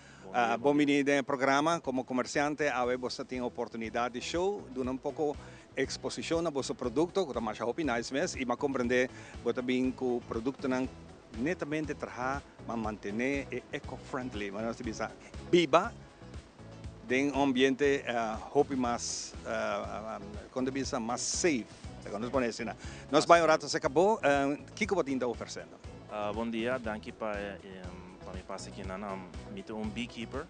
Bom vindo no programa. Como comerciante, você tem a oportunidade de show, de pouco exposição a vosso produto, que é mais nice mesmo, e compreender você bem que o produto não netamente trabalha, mas manter eco-friendly, mas nós temos viva, em ambiente mais, quando bisa mais safe. Nós vamos orar, se acabou. O que você está oferecendo? Bom dia, danke para me passar aqui na sou beekeeper.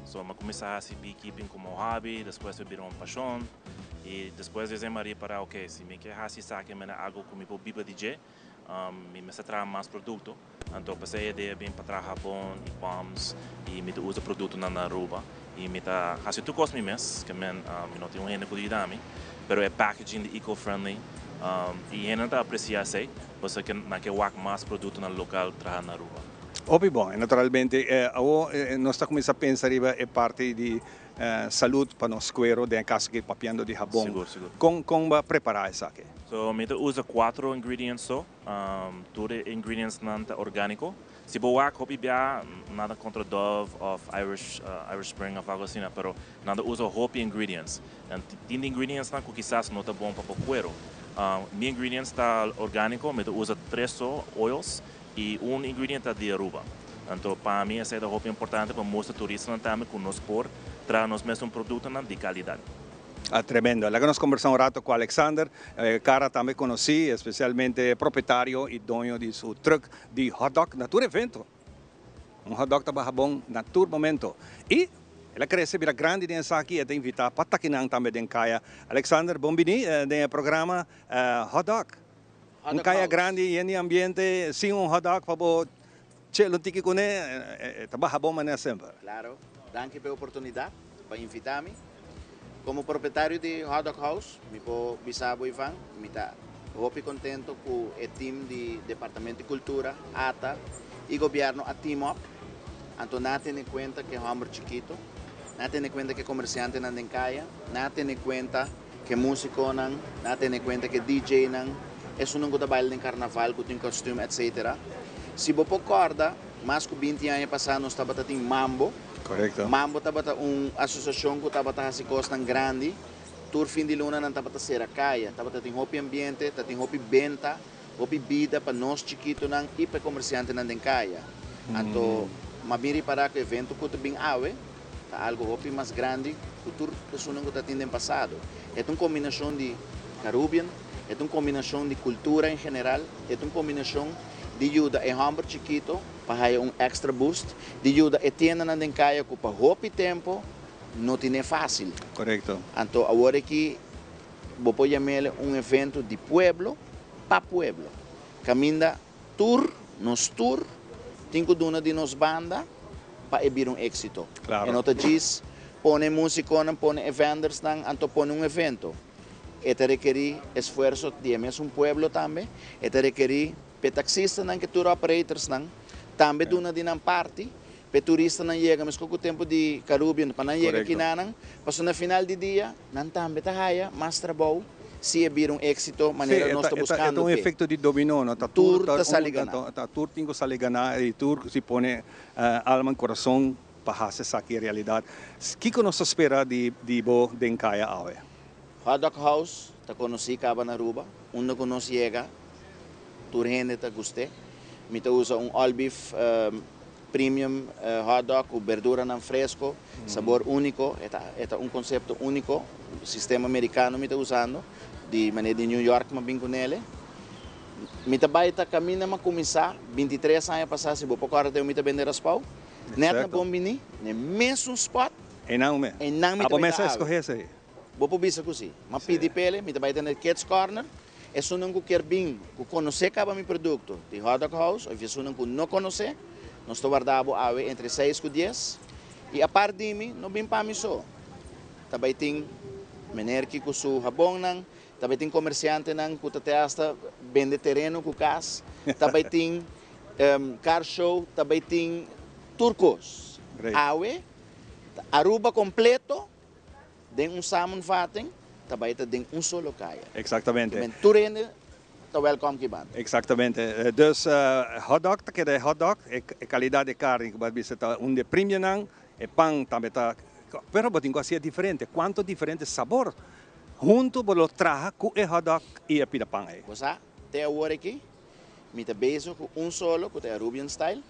So, eu comecei a fazer beekeeping como hobby, depois eu virou uma paixão. E depois eu me para, ok, se me quer fazer isso aqui, eu hago como biba DJ, me trago mais produto. Então, passei a ideia bem para trabalhar bom e bombs, e me uso produto na Aruba. E me faço tudo com mesmo, que eu não tenho ainda com o pero é packaging eco-friendly e ainda está apreciado você que não quer mais produto no local trabalhar na rua. Óbvio, bom, naturalmente, nós estamos começando a pensar é parte de saúde para nós quero de caso que papiando de jabón. Seguro. Como vai preparar isso aqui? So, me usa 4 ingredients tudo ingredients não orgânico. Se boa copy bia nada contra Dove of Irish Spring of algo assim, pero nada usa hopi ingredients. And tin ingredients na quizás não tá bom para cuero. Mi ingredients tá orgânico, me usa 3 oils e ingredient de Aruba. Então para mim essa é hopi importante para mostrar turistas também que nós por trazer mesmo produto de qualidade. Tremendo. Lá que nós conversamos rato com o Alexander, cara também conheci, especialmente proprietário e dono de seu truck de hot dog na todo evento. Hot dog estava bom na todo momento. E ela cresce, vira grande nessa aqui, e te invitar para Taquinang também em Kaya. Alexander, bom vindo no programa Hot Dog. Kaya grande e no ambiente, sem hot dog, para você não tiki kune, estava bom mas sempre. Claro, danke pela oportunidade para invitar-me. Como proprietário de Hot Dog House, me po bisabo Ivan, me está muito contento com o time de Departamento de Cultura, ATA e governo a team up. Então, não tem em conta que é um hambre chiquito, não tem em conta que comerciante não tem caia, não tem em conta que músico não tem em conta que DJ não, é só não gosta baile de carnaval, com um costume, etc. Se você concorda, mais de 20 anos passados, nós estávamos em Mambo. Correcto. Mambo estava uma associação que estava a costa grande. Tur fim de luna não estava a ser a caia. Estava em hopi ambiente, estava em hopi venta, hopi vida para nós chiquitos e para comerciantes na caia. Então, mabiri para que o evento que bem awe, algo hopi mais grande, que tur pessoas que está tendo passado. É uma combinação de Caribbean, é uma combinação de cultura em geral, é uma combinação de ajuda em Hamburg chiquito para extra boost, de ajuda e tienda na caia que para hopi tempo não é fácil. Correcto. Então, agora que vou chamar evento de pueblo para pueblo. Caminda nos tour, cinco duna de nos banda para abrir éxito. Claro. E nota diz, põe música, põe eventos, então põe evento. Este requer esforço de mesmo pueblo também. Este requer taxistas que tour operators também duna de parte. Para turistas não chega, mas com o tempo de Caribbean, para não chegar aqui não, mas no final do dia, não também está mais trabalho, se abrir éxito, maneira nós estamos buscando. É um efeito de dominó, não? Tour está saligana. Tour tem saligana e tour se põe alma e coração para fazer essa realidade. O que nós espera de bo den kaya awe? Hot Dog House, está conhecido cá na Aruba, onde nós chega, tour gente está gostando, me usa all beef premium hot dog com verdura não fresco, sabor único, é um conceito único, o sistema americano me está usando, de maneira de New York, mas bem com ele. Me vai estar caminhando a começar, 23 anos passados, se vou para o eu me vender as pau, net na bombini, no mesmo spot, e não me. E não me a começar a escolher isso aí. Vou para o bicho assim, mas pedi para ele, me vai ter Kids Corner, é só não quer bem, conhecer cada meu produto, de Hot Dog House, ou se não não conhecer, nós estamos guardando entre 6 e 10. E a parte de mim, não vem para mim só. Também tem menor que com o rabão, também tem comerciante que está vende terreno com casa, também tem car show, também tem turcos. Awe, Aruba completo, tem samenvatting, também tem solo caia. Exatamente. Turende, welcome kiban. Exatamente. Dus hot dog, que é hot dog, é qualidade de carne, que vai ser de premium nang, e pão também tá. Pero botinho assim é diferente. Quanto diferente sabor. Junto bolo traja com o hot dog e a pida pão aí. Você tem agora aqui, me tá beijo com solo, com o Rubian style,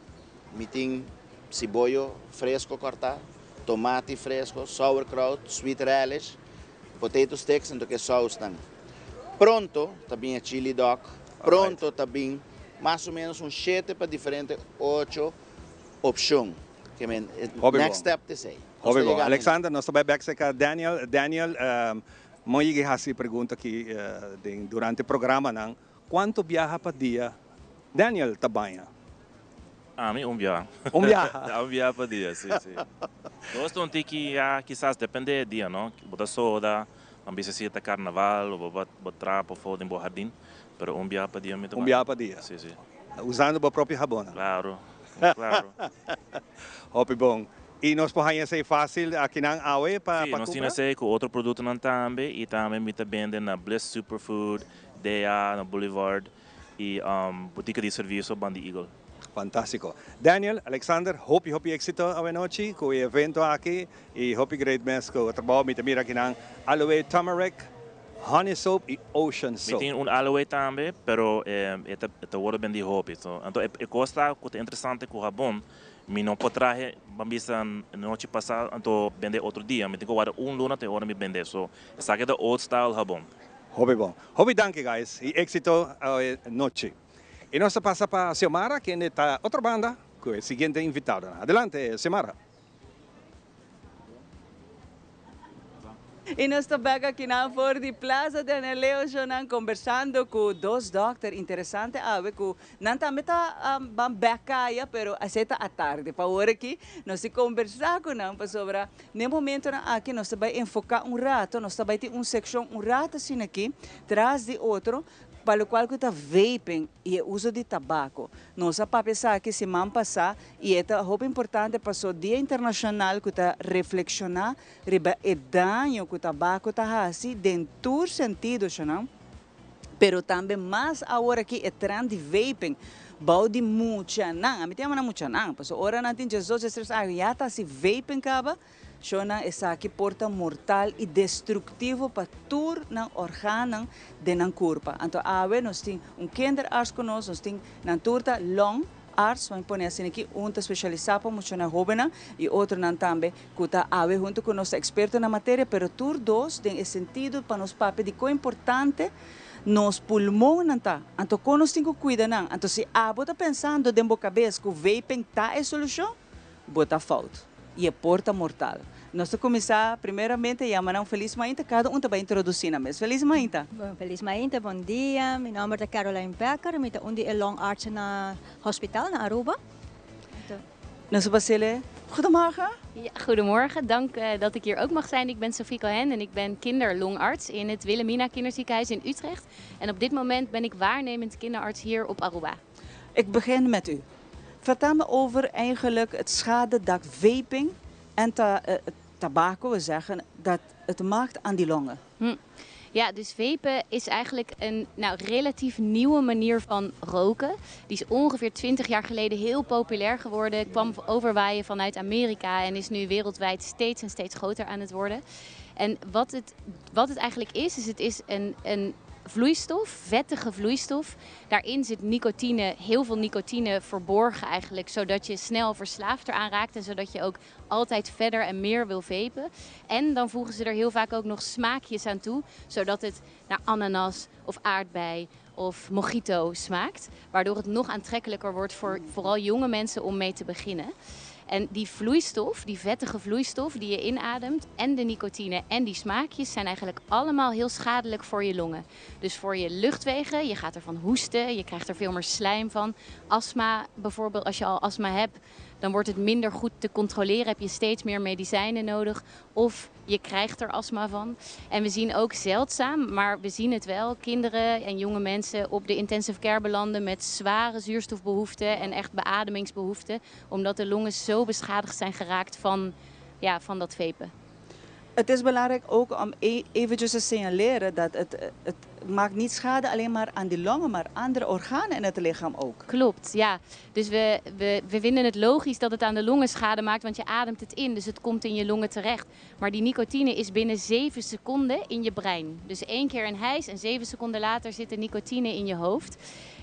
me tem cebola fresco cortado, tomate fresco, sauerkraut, sweet relish, potato sticks, então que sauce nang. Pronto, também é chili dog. Pronto, também mais ou menos 7 para diferentes 8 opções. Next step to say. Alexander, nós estamos back com Daniel. Daniel, moi hasi pergunta aqui durante o programa nang quanto viaja para dia? Daniel trabalha. Mim viaja. Viaja para dia, sim. Nós estamos aqui, quizás depende do dia, não? Bota soda. Ambisita carnaval, ou botar para fora em bom jardim, mas viaja para dia mesmo. Viaja para dia. Sim. Usando o próprio rabona. Claro. Hope bom. E nós podemos ser fácil aqui na Awe para comprar? Sim, nós temos com outro produto também, e também me vende na Bliss Superfood, DA, na Boulevard, e botica de serviço Bandy Eagle. Fantástico. Daniel, Alexander, hope éxito a noite com o evento aqui e hope great mess com o trabalho me mira aqui na Aloe Turmeric, Honey Soap e Ocean Soap. Tem Aloe também, pero é agora bem de hope. Então, é coisa que é interessante com o rabão, me não pode trazer, bambisa noite passada, então vender outro dia, me tem que guardar luna até hora me vender. So, essa aqui é old style rabão. Hope bom. Hope danke guys e éxito a noite. E nós passa para a Xiomara, que está outra banda, com o seguinte invitado. Adelante, Xiomara. E nós estamos aqui na Ford Plaza de Leo Jonan conversando com dois doutores interessantes, que não também está bacana, pero aceita à tarde. Para agora aqui, nós conversar com eles sobre, no momento aqui, nós vamos enfocar rato, nós vamos ter uma seção rato assim aqui, atrás de outro, para o qual está vaping e o uso de tabaco. Nós para pensar que semana passada, e é muito importante para o Dia Internacional que está reflexionar sobre o dano que o tabaco está fazendo dentro do sentido, não? Pero também mais agora que é trend de vaping, bouw die mucha nang. Amit yaman na mucha nang. Paso ora natin Jesus Jesus yata si vaping kaba. Shona esa que porta mortal e destrutivo para tur ng organen de ng kurpa. Anto awe nos ting kinderarts konos nos ting ng turta long arts, vamos poner assim aqui, tá especializado muito na jovem e outro não também, que está awe junto com nosso experto na matéria, pero tur dos tem esse sentido para nos papel de quão importante nos pulmões não tá. Anto com nós tem que cuidar não. Anto se tá pensando dentro da cabeça que o vaping tá é solução, bota falta. E é porta mortal. Nós vamos começar, primeiramente, chamando Feliz Mainta. Cada vai introduzir na mesa. Feliz Mainta. Bom, Feliz Mainta, bom dia. Mijn naam is Caroline Becker. Ik ben een long arts na hospitaal in Aruba. Nós Basile, goedemorgen. Ja, goedemorgen, dank dat ik hier ook mag zijn. Ik ben Sophie Cohen en ik ben kinderlongarts in het Wilhelmina Kinderziekenhuis in Utrecht. En op dit moment ben ik waarnemend kinderarts hier op Aruba. Ik begin met u. Vertel me over eigenlijk het schade dat vaping en tabako, we zeggen, dat het maakt aan die longen. Ja, dus vapen is eigenlijk een relatief nieuwe manier van roken. Die is ongeveer 20 jaar geleden heel populair geworden. Kwam overwaaien vanuit Amerika en is nu wereldwijd steeds en steeds groter aan het worden. En wat het eigenlijk is het is een vloeistof, vettige vloeistof. Daarin zit nicotine, heel veel nicotine verborgen eigenlijk, zodat je snel verslaafd eraan raakt en zodat je ook altijd verder en meer wil vapen. En dan voegen ze er heel vaak ook nog smaakjes aan toe, zodat het naar ananas of aardbei of mojito smaakt, waardoor het nog aantrekkelijker wordt voor vooral jonge mensen om mee te beginnen. En die vloeistof, die vettige vloeistof die je inademt en de nicotine en die smaakjes zijn eigenlijk allemaal heel schadelijk voor je longen. Dus voor je luchtwegen, je gaat ervan hoesten, je krijgt er veel meer slijm van. Astma bijvoorbeeld, als je al astma hebt, dan wordt het minder goed te controleren, heb je steeds meer medicijnen nodig of je krijgt er astma van. En we zien ook zeldzaam, maar we zien het wel, kinderen en jonge mensen op de intensive care belanden met zware zuurstofbehoeften en echt beademingsbehoeften, omdat de longen zo beschadigd zijn geraakt van dat vapen. Het is belangrijk ook om eventjes te signaleren dat het maakt niet schade alleen maar aan die longen, maar andere organen in het lichaam ook. Klopt, ja. Dus we vinden het logisch dat het aan de longen schade maakt, want je ademt het in, dus het komt in je longen terecht. Maar die nicotine is binnen 7 seconden in je brein. Dus 1 keer een hijs en 7 seconden later zit de nicotine in je hoofd.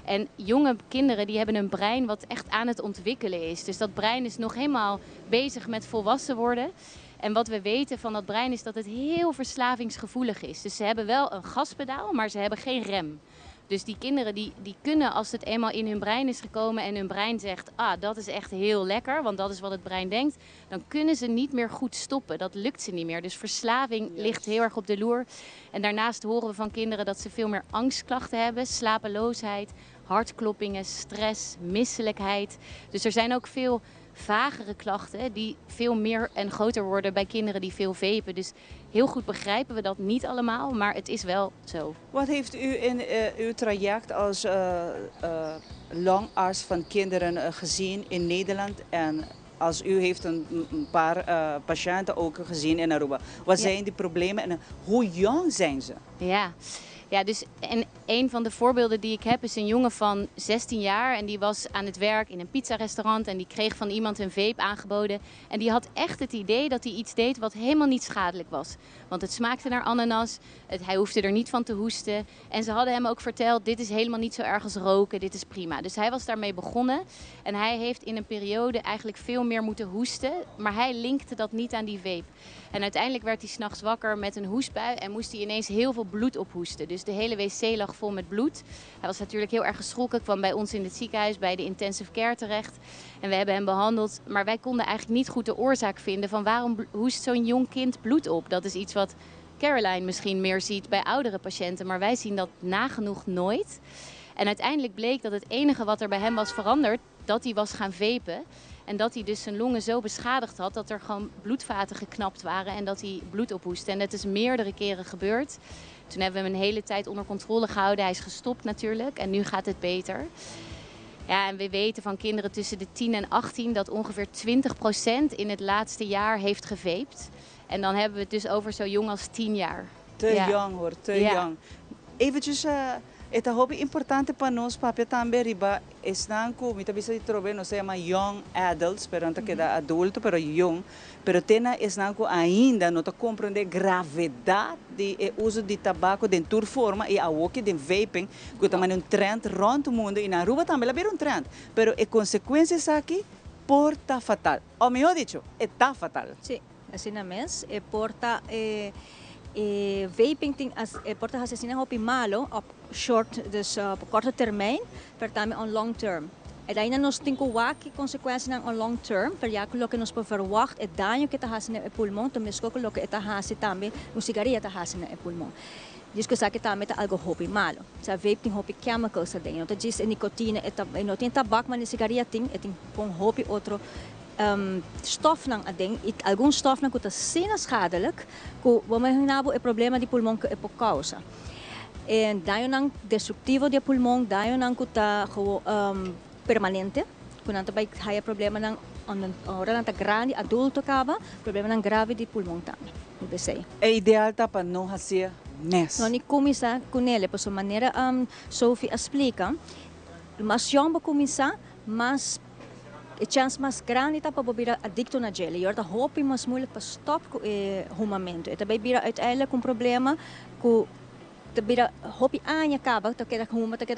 En jonge kinderen die hebben een brein wat echt aan het ontwikkelen is. Dus dat brein is nog helemaal bezig met volwassen worden. En wat we weten van dat brein is dat het heel verslavingsgevoelig is. Dus ze hebben wel een gaspedaal, maar ze hebben geen rem. Dus die kinderen die kunnen, als het eenmaal in hun brein is gekomen en hun brein zegt, dat is echt heel lekker, want dat is wat het brein denkt, dan kunnen ze niet meer goed stoppen. Dat lukt ze niet meer. Dus verslaving ligt heel erg op de loer. En daarnaast horen we van kinderen dat ze veel meer angstklachten hebben, slapeloosheid, hartkloppingen, stress, misselijkheid. Dus er zijn ook veel vagere klachten die veel meer en groter worden bij kinderen die veel vapen. Dus heel goed begrijpen we dat niet allemaal, maar het is wel zo. Wat heeft u in uw traject als longarts van kinderen gezien in Nederland en als u heeft een paar patiënten ook gezien in Aruba? Wat zijn die problemen en hoe jong zijn ze? Ja, dus een van de voorbeelden die ik heb is een jongen van 16 jaar. En die was aan het werk in een pizzarestaurant en die kreeg van iemand een vape aangeboden. En die had echt het idee dat hij iets deed wat helemaal niet schadelijk was. Want het smaakte naar ananas, hij hoefde er niet van te hoesten. En ze hadden hem ook verteld, dit is helemaal niet zo erg als roken, dit is prima. Dus hij was daarmee begonnen en hij heeft in een periode eigenlijk veel meer moeten hoesten. Maar hij linkte dat niet aan die vape. En uiteindelijk werd hij 's nachts wakker met een hoestbui en moest hij ineens heel veel bloed ophoesten. Dus de hele wc lag vol met bloed. Hij was natuurlijk heel erg geschrokken, kwam bij ons in het ziekenhuis, bij de intensive care terecht. En we hebben hem behandeld, maar wij konden eigenlijk niet goed de oorzaak vinden van waarom hoest zo'n jong kind bloed op. Dat is iets wat Caroline misschien meer ziet bij oudere patiënten, maar wij zien dat nagenoeg nooit. En uiteindelijk bleek dat het enige wat er bij hem was veranderd, dat hij was gaan vapen. En dat hij dus zijn longen zo beschadigd had dat er gewoon bloedvaten geknapt waren en dat hij bloed ophoestte. En dat is meerdere keren gebeurd. Toen hebben we hem een hele tijd onder controle gehouden. Hij is gestopt natuurlijk en nu gaat het beter. Ja, en we weten van kinderen tussen de 10 en 18 dat ongeveer 20% in het laatste jaar heeft gevaped. En dan hebben we het dus over zo jong als 10 jaar. Te jong hoor, te jong. Eventjes Esta hobby importante para nós, papel também, riba, estão com, muitas vezes não se chama young adults, pero não queda adulto, pero young, pero tena estão com ainda, não compreender gravidade do uso de tabaco de toda forma e a walk de vaping, que também é trend rond o mundo, e na Aruba também é um trend, pero as consequências aqui, porta fatal. Ou melhor dicho, está fatal. Sim, assim mesmo, porta... vaping porta assassina hopi malo op short, dus op korte termijn, per também on long term. En ainda nós temos que consequências on long term, per já que nós podemos verwacht, het daño que está fazendo no pulmão, também que lo que está fazendo também, um cigarrillo está fazendo no pulmão. Diz que sabe também é algo hopi malo. Sa vape tem hopi chemicals dentro. Então diz nicotina, não tem tabaco, mas cigarrillo tem com hopi outro stof nang ading, algum stof nang kuta sina schadelijk, ku wamahinabo e problema di pulmão que é por causa. En dayo nang destructivo di pulmão, dayo nang kuta permanente, kunanta bay haya problema nang ora nang grande adulto kaba, problema nang grave di pulmão também. É ideal para não fazer nes. Não ni começar com ele, por sua maneira Sophie explica, mas jong começar, mas a chance mais grande está para virar adicto na gel. E agora hoop mais moeilijk para stop com o momento. E também vira uiteindelijk problema com vira hoop aan je kaba, dat keda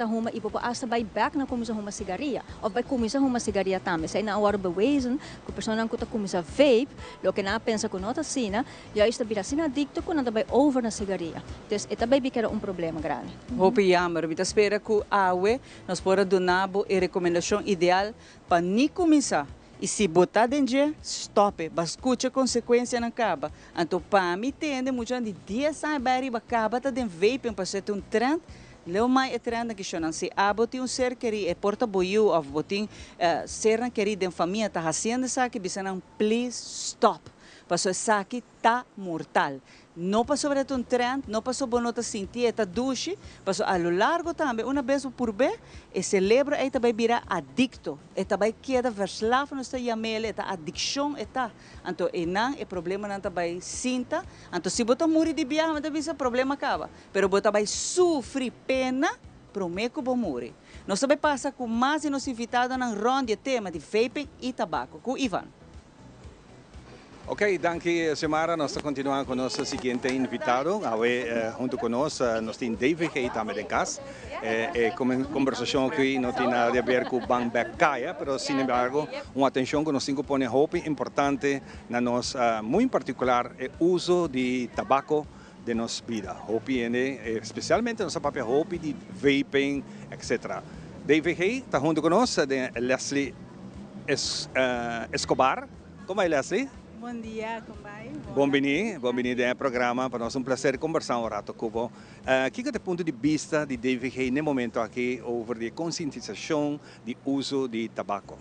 huma e bobo asta bij back na começa huma cigarrilha. Of bij começa huma cigarrilha também. Zij na hora bewezen que persoon que começa vape, lo que na pensa com outra sina, juist vira sina adicto quando bij over na cigarrilha. Dus e também bicara problema grande. Hoop jammer, we espera que awe nós pode donar a recomendação ideal para nem começar. E se botar dentro, stop, escuta a consequência na caba. Então, para mim, entende muito de 10 anos, a caba está dentro vaping, para ser um trend. Leo mais é trend que chama se abotin ser queri é porta boiu ou botin ser na queri dentro família está fazendo isso aqui, bisa não please stop. Passou isso aqui tá mortal. Não passou sobre um trend, não passou bonota sentir esta duche, passou a lo largo também, uma vez por vez, e celebra e também vira adicto, e também queda verslaafd, nós chamamos esta adicção, eta. Então, não é problema não também sinta, então se botar morrer de biama, também esse problema acaba, pero botar vai sofrer pena, prometo que morrer. Nós também passa com mais e nos invitados na ronda de tema de vaping e tabaco, com Ivan. Ok, danke Semara. Nós continuamos com o nosso seguinte invitado. Junto conosco, nós temos DVG também em casa. Conversação aqui não tem nada a ver com Bang Back Kaya, mas, sin embargo, uma atenção que nós temos que pôr importante na nossa, muito particular, o uso de tabaco de nossa vida. Especialmente nossa própria hobby de vaping, etc. DVG está junto conosco, Leslie Escobar. Como é, Leslie? Bom dia, como vai? Bom-vindo ao programa. Para nós é um prazer conversar um rato com você. Que é o ponto de vista de DVG no momento aqui sobre a conscientização do uso de tabaco?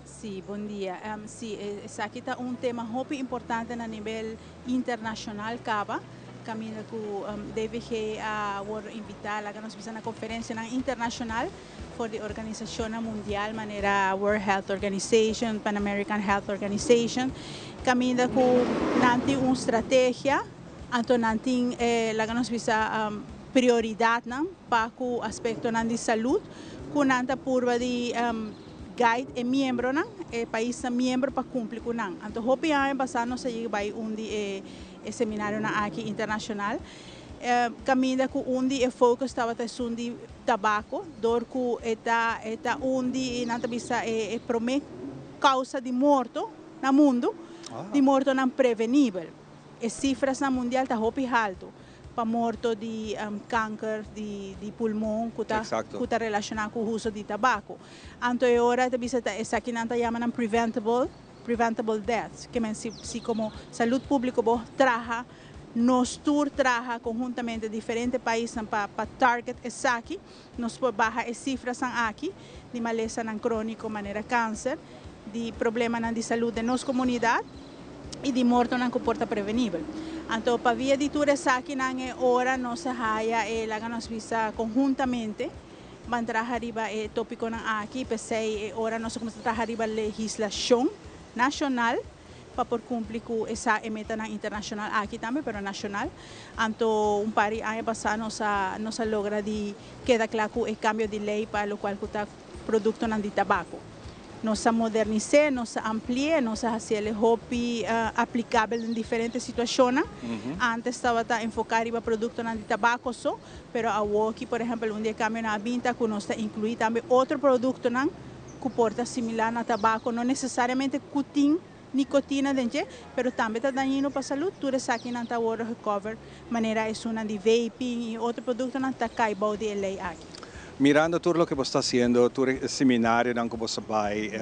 Sim, bom dia. Sim, esse aqui é um tema muito importante a nível internacional, caba. Caminho que o DVG a invitar a nós na conferência internacional for the Organização Mundial, maneira World Health Organization, Pan American Health Organization. Caminho que nanti uma estratégia, então nanti nós visa prioridade para o aspecto de saúde, que nanta purva de guide e membro país membro para cumprir com nan. Então hope ya passar nós aí vai seminário aqui internacional. Caminho que onde o foco estava no de tabaco, dor que está onde nanta bisa promete causa de morto no mundo, de morto não prevenível. As cifras na mundial está hopi alto para morto de câncer de pulmão que está relacionado com o uso de tabaco. Então agora essa aqui não chamam preventable deaths, que se como saúde pública trabalha, nós trabalha conjuntamente diferentes países para target essa aqui, nós baixar as cifras aqui de maleza crônico, maneira câncer, de problema de saúde de nossa comunidade e de morte não comporta prevenível. Então, para via de tudo isso aqui, hora nós nós visa conjuntamente, vamos trabalhar o tópico aqui, pensei, hora nós começamos a trabalhar a legislação nacional, para por cumprir com essa meta internacional aqui também, pero nacional. Então, par de anos passados, nós logra de queda claro o cambio de lei para o qual está produto de tabaco. Nós modernizamos, nós ampliamos, nós fazemos hobby aplicável em diferentes situações. Antes estava enfocado em produto de tabaco só, pero aqui, por exemplo, dia cambio na vinta, que nós incluímos também outro produto que porta similar a tabaco, não necessariamente cutim nicotina dentro, pero também está dañino para a saúde. Tudo isso aqui não está recover, maneira é uma de vaping e outro produto não está caibado de lei aqui. Mirando tudo o que você está fazendo, tudo seminário que você vai,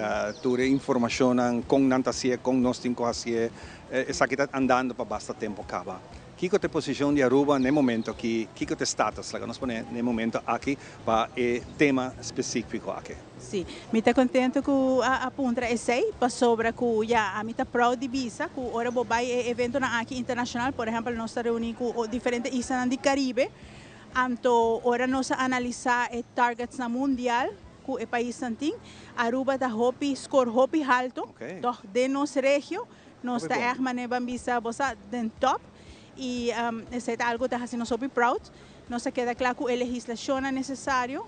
tudo informação com nantasia, com nós temos que está aqui andando para bastante tempo acaba. Que é a posição de Aruba no momento que é o status que nós põe no momento aqui para o tema específico aqui? Sim, me está contente com a punta esse para sobre que já a me está proud de visa que ora vai evento na aqui internacional, por exemplo, nós está reunindo com diferentes ilhas do Caribe. Então, ora nós analisar targets na mundial com o país santim. Aruba está score hopi alto, então de nossa região, nós está erma bambisa bossa den top e esse é algo que está fazendo super proud. Nós queda claro que a legislação é necessário.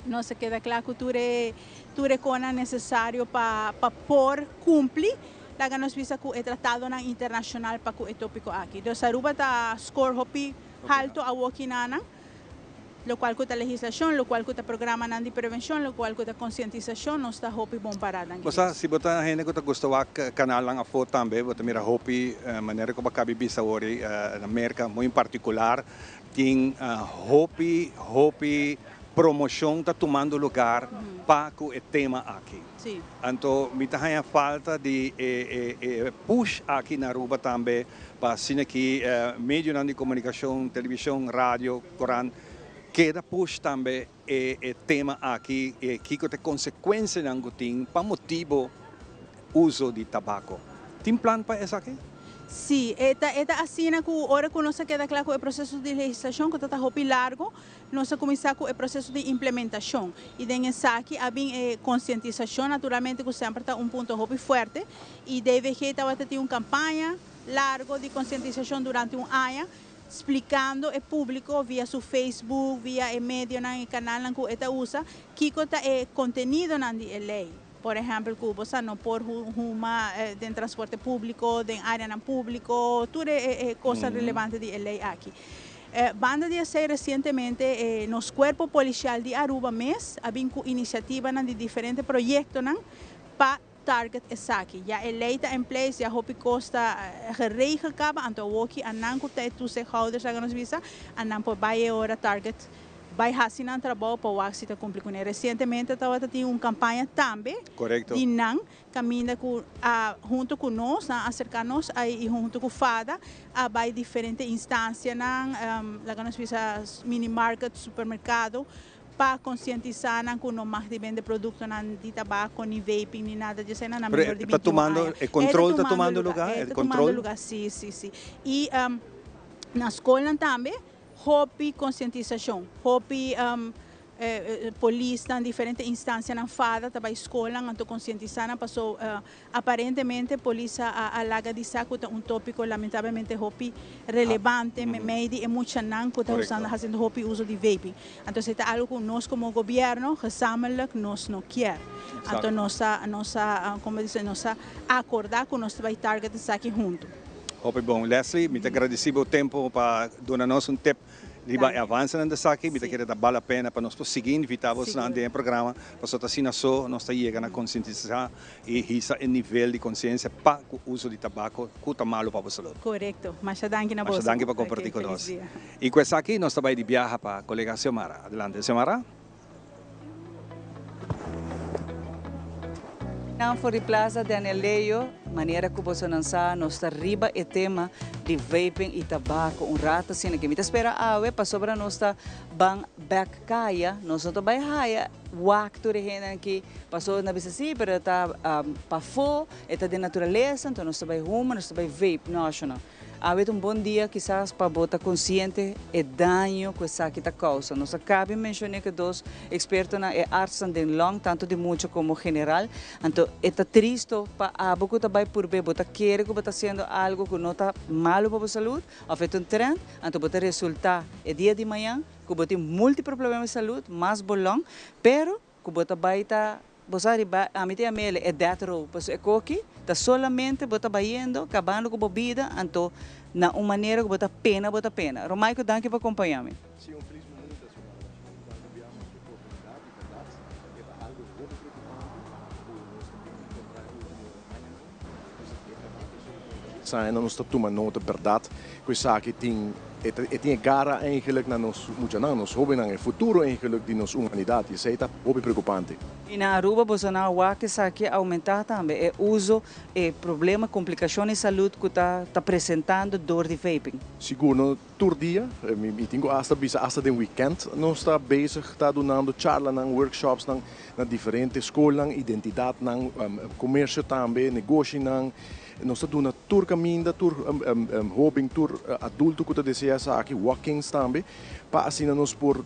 Nós queda claro que tudo é necessário para por cumprir. Laga nos visa que é tratado na internacional para o tópico aqui. Então, Aruba está score hopi alto a wakinana, lo qual que a legislação, lo qual que a programa de prevenção, lo qual que a conscientização, nós está hopi bom parada. Basta, se botar a gente que gosta de canal lang a foto também, botar mira hopi, maneira como cabe bisa ori na América, muito particular, tem hopi promoção está tomando lugar para o tema aqui. Sim. Então, me está a falta de push aqui na Aruba também para assim que meios de comunicação, televisão, rádio, coran, queda push também tema aqui que tem consequências não tem para motivo uso de tabaco. Tem plano para isso aqui? Sim, esta assina que hora que nós queda claro com o processo de legislação que está hopi largo, nós começar com o processo de implementação e dentro aqui há bem conscientização, naturalmente que sempre está ponto hopi forte e deve que estava ter uma campanha largo de conscientização durante ano, explicando ao público via seu Facebook, via o meio e canal que está usa, que é conteúdo na lei. Por exemplo, que você não por uma de transporte público, de área não público, tudo é coisa relevante de lei aqui. Banda de ser recentemente nos corpo policial de Aruba mês, havia iniciativa de diferentes projetos para target aqui. Já a lei está em place, já hopi costa geregeld acaba, então aqui anang que tem tu stakeholders já nos visa, anang por vai hora target. Vai assinar trabalho para o Axi está cumprir com ele. Recentemente estava tendo uma campanha também. Correto. De NAN, caminha junto com nós, acercar-nos e junto com o FADA, vai diferentes instâncias, lá nós fizemos mini market, supermercado, para conscientizar que não mais de vender produtos de tabaco, nem vaping, nem nada disso, na menor de 21 anos. O controle está tomando lugar? Está tomando lugar, sim. E na escola também, hopi conscientização, hopi polícia, diferentes instâncias na FADA, também escola, então conscientizar, passou aparentemente polícia a larga de saco é tópico lamentavelmente hopi relevante, meio e muita não que está usando fazendo hopi uso de vaping. Então é algo que nós como governo, gesamelijk, nós não quer. Então nós como diz, nós acordar que nós vai target aqui junto. Hopi bom, Leslie, me agradeci o tempo para dar-nos tip de avançar nessa aqui, me queria dar bala pena para nós seguir invitados no programa, para só assim nós chegamos a conscientizar e isso é nível de consciência para o uso de tabaco que está malo para a saúde. Correto, mas danke na bolsa. Mas danke para compartilhar conosco. E com essa aqui nós também de viajar para a colega Xiomara. Adelante, Xiomara. Não for de Plaza de Aneleio, maneira que você não sabe, nós está riba o tema de vaping e tabaco, rato assim, que me espera para sobre nós está back kaya, nós não vai haya, wak tu rehena que passou na bisa si, pero está para fo, está de natureza, então nós vai rumo, nós vai vape national. haver um bom dia quizás para botar consciente e dano que essa que causa. Nós acabamos de mencionar que dois expertos na artes de long, tanto de muito como general. Então, é triste para a boca também por ver, botar querer que botar sendo algo que não está malo para a saúde, ou feito trend, então botar resultar é dia de manhã, que botar múltiplos problemas de saúde, mais bolão, pero que botar baita Bosari a mim é death row, pois é coque, tá solamente bota baindo, acabando com bebida, então na uma maneira que bota pena. Romaico, danke para acompanhar-me. Sim, feliz momento da senhora. Quando viemos a oportunidade, verdade, é algo muito preocupante. Nós estamos tomando nota, verdade, que isso aqui tem cara eigenlijk na nos hobby na futuro eigenlijk de nossa humanidade. Isso é hobby preocupante. E na Aruba, Bolsonaro, que isso aqui aumentar também é uso e problema, complicações de saúde que está apresentando dor de vaping. Seguro, todo dia, eu tenho hasta de weekend, nós está bezig, está dando charla, workshops na diferentes escolas, identidade, comércio também, negócio, nós estamos dando tour caminho, tour hobby, tour adulto que deseja aqui, walkings também, para assim nós por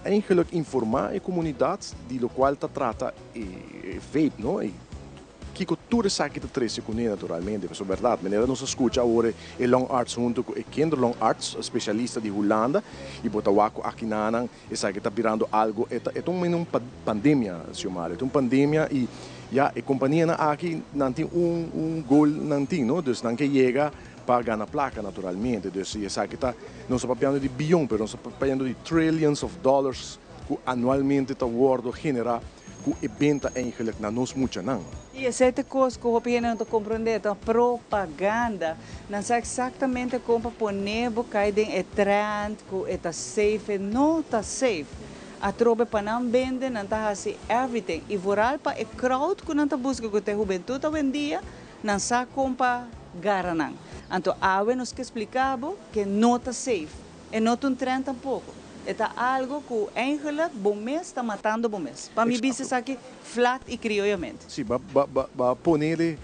eigenlijk informar a comunidade de lo qual trata vape, não? Que tudo isso aqui está com ele naturalmente, é verdade. Maneira nós escuta agora o Long Arts junto com o Kinder Long Arts, especialista de Holanda, e botawaco aqui na isso aqui está virando algo, é uma pandemia, senhor, é uma pandemia e a companhia aqui não tem goal, não tem, não? Dus não que chega para ganhar placa naturalmente, dus isso aqui está, não estamos falando de bilhão, mas nós estamos falando de trillions of dollars que anualmente está wordo generar que evento eigenlijk na nós muito não. E essa coisa que o opinião não compreende, a propaganda, não sabe exatamente como poner cai em trend, que está safe, não está safe. A tropa para não vender, não está assim everything. E voral para o crowd que não está buscando que a juventude hoje em dia, não sabe como para garanar. Então, nós que explicamos que não está safe. E não está um trend tampouco. É algo que eigenlijk bom mês está matando bom mês. Para mim, isso aqui flat e criollamente. Sim, para poner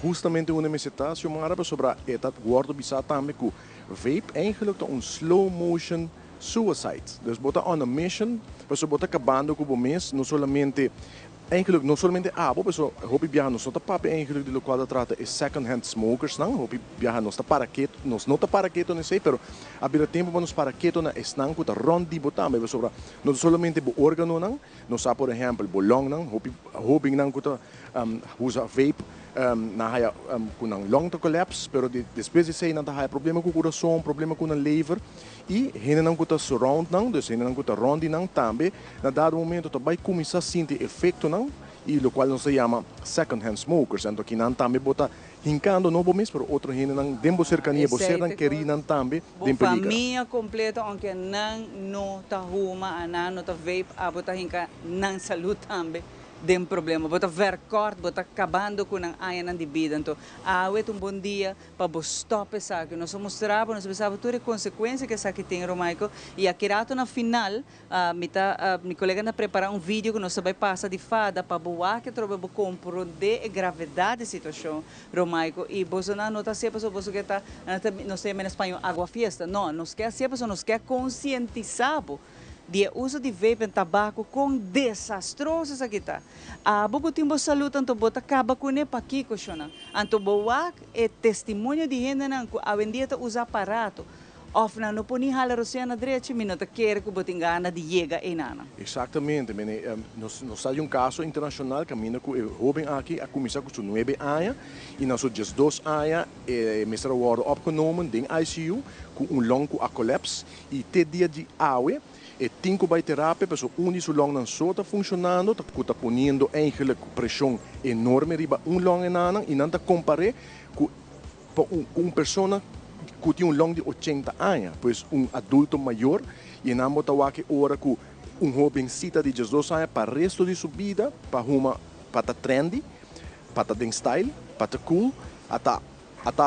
justamente uma necessidade, sobre esta guarda bisa também que vape eigenlijk é slow motion suicide. Dus bota on a mission, mas bota acabando com o mês, não somente eigenlijk não somente mas hopi viajar nós não papi eigenlijk de lo qual trata é second hand smokers não, hopi viajar nós paraqueto, nós não paraqueto não sei, pero abrir tempo para nós paraqueto na esnan que tá rondi botar, mas sobre não somente o órgano não, nós por exemplo bolong não, hopi não que tá usa vape na haya com long to collapse, pero depois de sei não tá haya problema com o coração, problema com o liver e rena não que surround não, dus rena não que rondi não também, na dado momento tá vai começar a sentir efeito não, e o qual não se chama second hand smokers, então que não também bota hincando novo mês, pero outro rena não dembo cercania, você não queria não também, dem perigo. Família completa, onde não tá ruma, não tá vape, bota hinca não saúde também. Tem problema, bota verkort, bota acabando com a área de vida. Então, é bom dia para você stop isso aqui. Nós mostramos, nós pensamos todas as consequências que isso aqui tem, Romaico. E aqui na final, meu colega está preparando vídeo que nós vai passar de fada para boa que trouxe para compreender a gravidade da situação, Romaico. E você não está sempre só você que está, nós temos em espanhol, água fiesta. Não, nós quer sempre, nós quer conscientizar de uso de vape e tabaco com desastrosos aqui tá. Bobo timbo saúde tanto bota acaba com ne pa aqui coxona. Anto boa é testemunho de gente não a vendia usa aparato. Of na no poni hala rosiana direita minuto quer que botin gana de chega e nana. Exatamente, nós sai caso internacional caminha com o jovem aqui a começar com 9 anos e nós só 2 anos mestre worden opgenomen em ICU com long a collapse e te dia de awe e 5 bij terapia, pessoa so long não só está funcionando, está ponendo eigenlijk pressão enorme riba long enana e não está comparé com pessoa que tem long de 80 anos, pois adulto maior e não botar que hora com jovencita de 12 anos para o resto de sua vida, para uma para trendy, para den style, para cool, até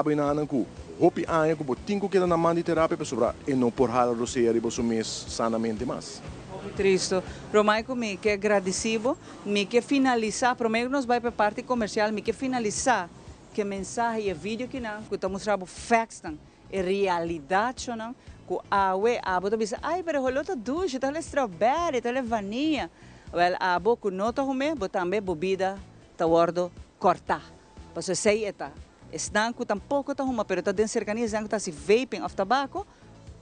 bem na com hopi aia que botinho que na mão de terapia pessoa e não por ralo você arriba o mês sanamente mais. Muito triste. Romaico, me que agradecido, me que finalizar, primeiro nós vai para a parte comercial, me que finalizar que mensagem e vídeo que não, que estamos mostrando facts não, realidade não com awe abo to bisa ai pero holoto doce tá strawberry tá vanilla well abo com nota hume botambe bebida tá wordo cortar paso sei eta estanco tampouco tá uma pero tá den cercania zango tá se vaping of tabaco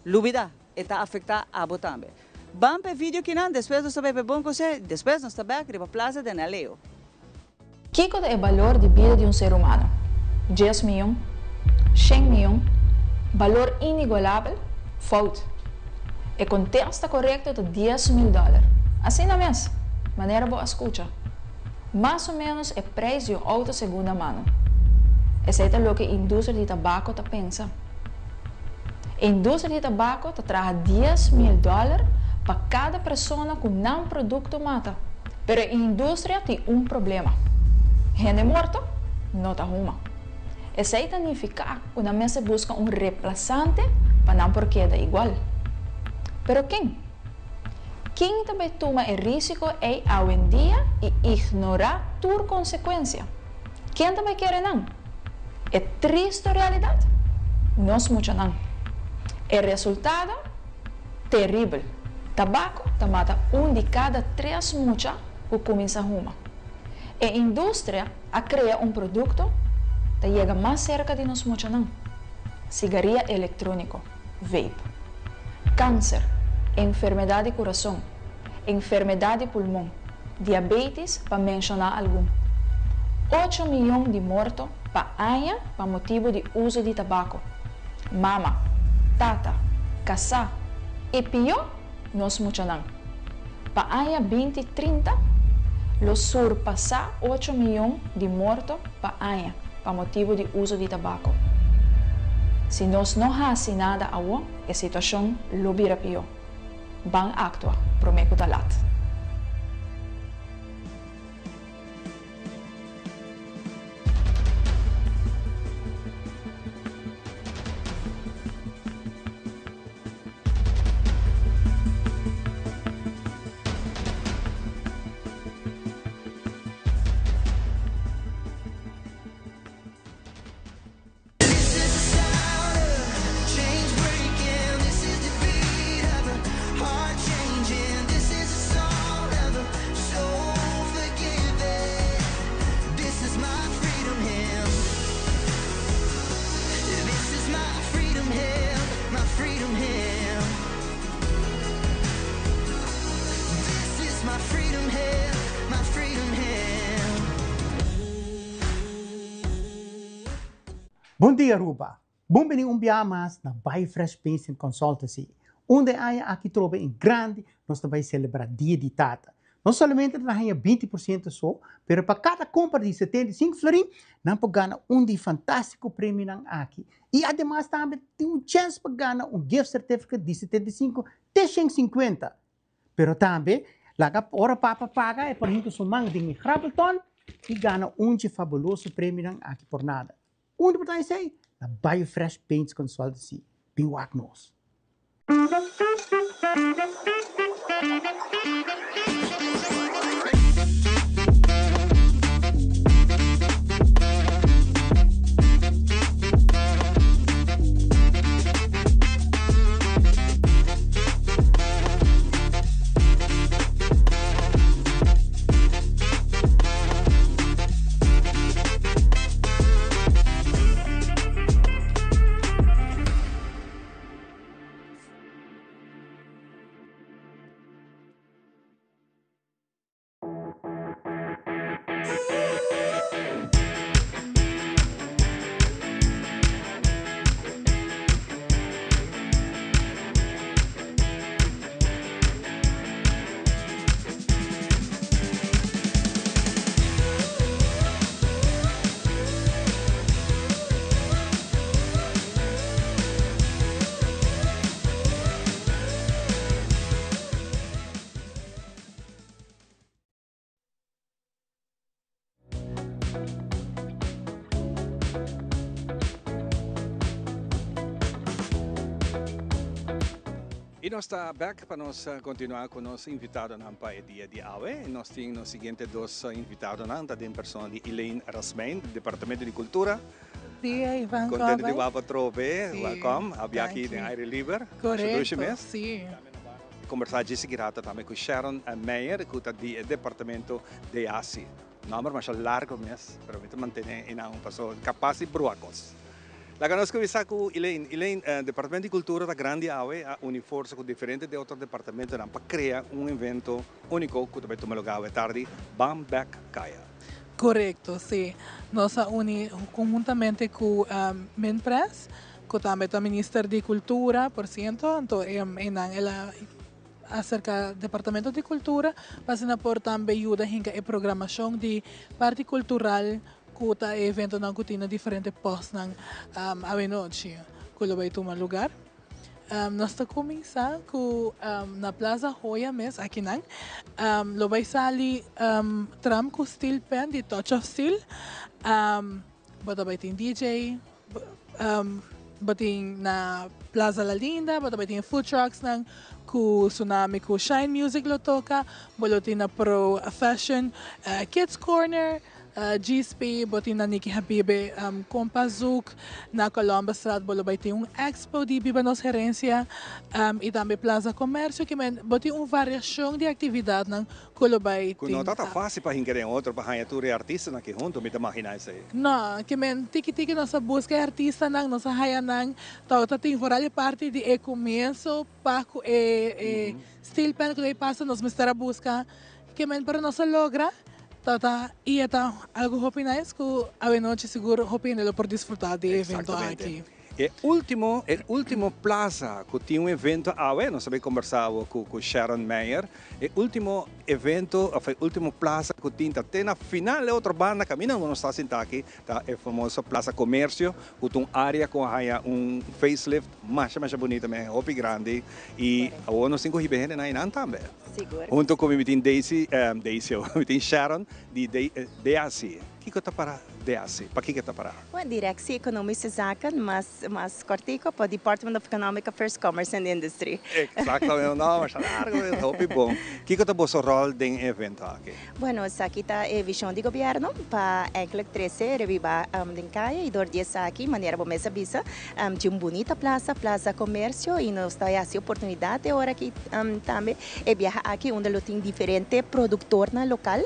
lubida eta afecta abo tambe bampe vídeo que não depois nós sabe bom coisa depois nós tá back de plaza de Naleo. Kiko é o valor de vida de um ser humano 10 milhões 100 milhões valor inigualável fout e contexto está correto de $10.000 assim na mesma maneira boa escuta mais ou menos é preço de auto segunda mão esse é o que a indústria de tabaco está pensa a indústria de tabaco está traz $10.000 para cada pessoa com não produto mata pero a indústria tem problema gente morto não está uma esse significa que a mesa busca reemplazante para não porque é igual. Pero quem? Quem também toma o risco é hoje em dia e ignorar toda consequência. Quem também quer não? É triste realidade? Não muito não. O resultado? Terrível. Tabaco mata de cada 3 mucha que começa a fumar. A indústria cria produto que chega mais cerca de nós muito não. Cigarrillo eletrônico, vape, câncer, enfermidade de coração, enfermidade de pulmão, diabetes, para mencionar algum. 8 milhões de mortos para ano para motivo de uso de tabaco. Mama, tata, casar e pior, nós muito não. Para ano 2030, los surpassar 8 milhões de mortos para ano para motivo de uso de tabaco. Se nós não fazemos nada agora, a situação lo virá pior. Vamos actuar, prometo talat. Bom dia, Aruba. Bem-vindo um dia mais na Biofresh Paints and Consultancy, onde aqui trobe em grande, nós também celebrar Dia de Tata. Não somente nós ganha 20% só, mas para cada compra de 75 florins, nós ganhamos de fantástico prêmio aqui. E, ademais, também tem chance para ganhar gift certificate de 75 até 150. Mas também, a hora para pagar é para a gente somar de Grabelton e ganhar de fabuloso prêmio aqui por nada. Onde você sei? Na Biofresh Paints Consultancy. Biwak nos. E nós estamos back para nós continuar com o nosso invitado na dia de hoje. Nós temos os seguintes dois invitados, também pessoa de Elaine Rasmein, do Departamento de Cultura. dia, Ivan. Contente di Wapa Trope. Sì, Welcome. Abbiamo aqui danke. em Aire Libre. Corretto, sì. Conversar girata também com Sharon Meyer, que está do departamento de ASI. Número mais largo mesmo, para manter em um passo capaz de bruacos. La conosco visa com Elaine, Departamento de Cultura da Grande Aue, a uniforça com diferente de outros departamentos para criar evento único que também toma lugar à tarde, Bam Back Kaya. Correcto, sim. Nós uni conjuntamente com a Minpress, com também o Ministério de Cultura, por cento, então ela acerca do Departamento de Cultura, passando por também ajuda a programação de parte cultural kuta evento ng kutina diferente post ng avenochi kulo bay tuma lugar nós começa com na Plaza Hoya mes aqui nang lo bay sali tram com steel pen de Touch of Steel bota bay tin DJ bating na Plaza La Linda bota bay tin food trucks nang ku Tsunami ku Shine Music lo toka bolotin na pro fashion kids corner GSP, botin na Nikki Habibe, Compazuk, na Columbus Strat, bolobay tem expo de Bibanos Herência, e também Plaza Comércio, que botin variação de atividade ng kulobay tem. Não tá fácil para hingar outro, para hanhar tudo artista na que junto, me imaginar isso aí. Não, que tiki nossa busca artista nang, nossa hanhar nang, tem várias parte de começo, paco steel pen que passa, nos mistério busca, que para nossa logra. E então, algo hopi nice que a noite seguro hopi nele por desfrutar de evento aqui. O último plaza que tinha evento, nós também conversava com Sharon Meyer, o último evento, o último plaza que tinha até na final de outra banda, caminhando nós está sentado aqui, tá, é famoso Plaza Comércio, com uma área com facelift, mais bonita, hopi grande, e agora nós temos que ir na Inan também. Seguro. Junto com o Daisy, Sharon, de DAC. O que está para DAC? Para que está para? O Direcção Econômica Zaken, mas cortico para o Department of Economic Affairs, Commerce and Industry. Exatamente, não, mas largo, é bom. O que está o seu rol do evento aqui? Bueno, aqui está a visão de governo para a 13 reviva de Kaya e 10 aqui, maneira como essa visa, de uma bonita plaza comércio e nós temos essa oportunidade agora aqui também é viajar aqui onde tem diferente produtor na local,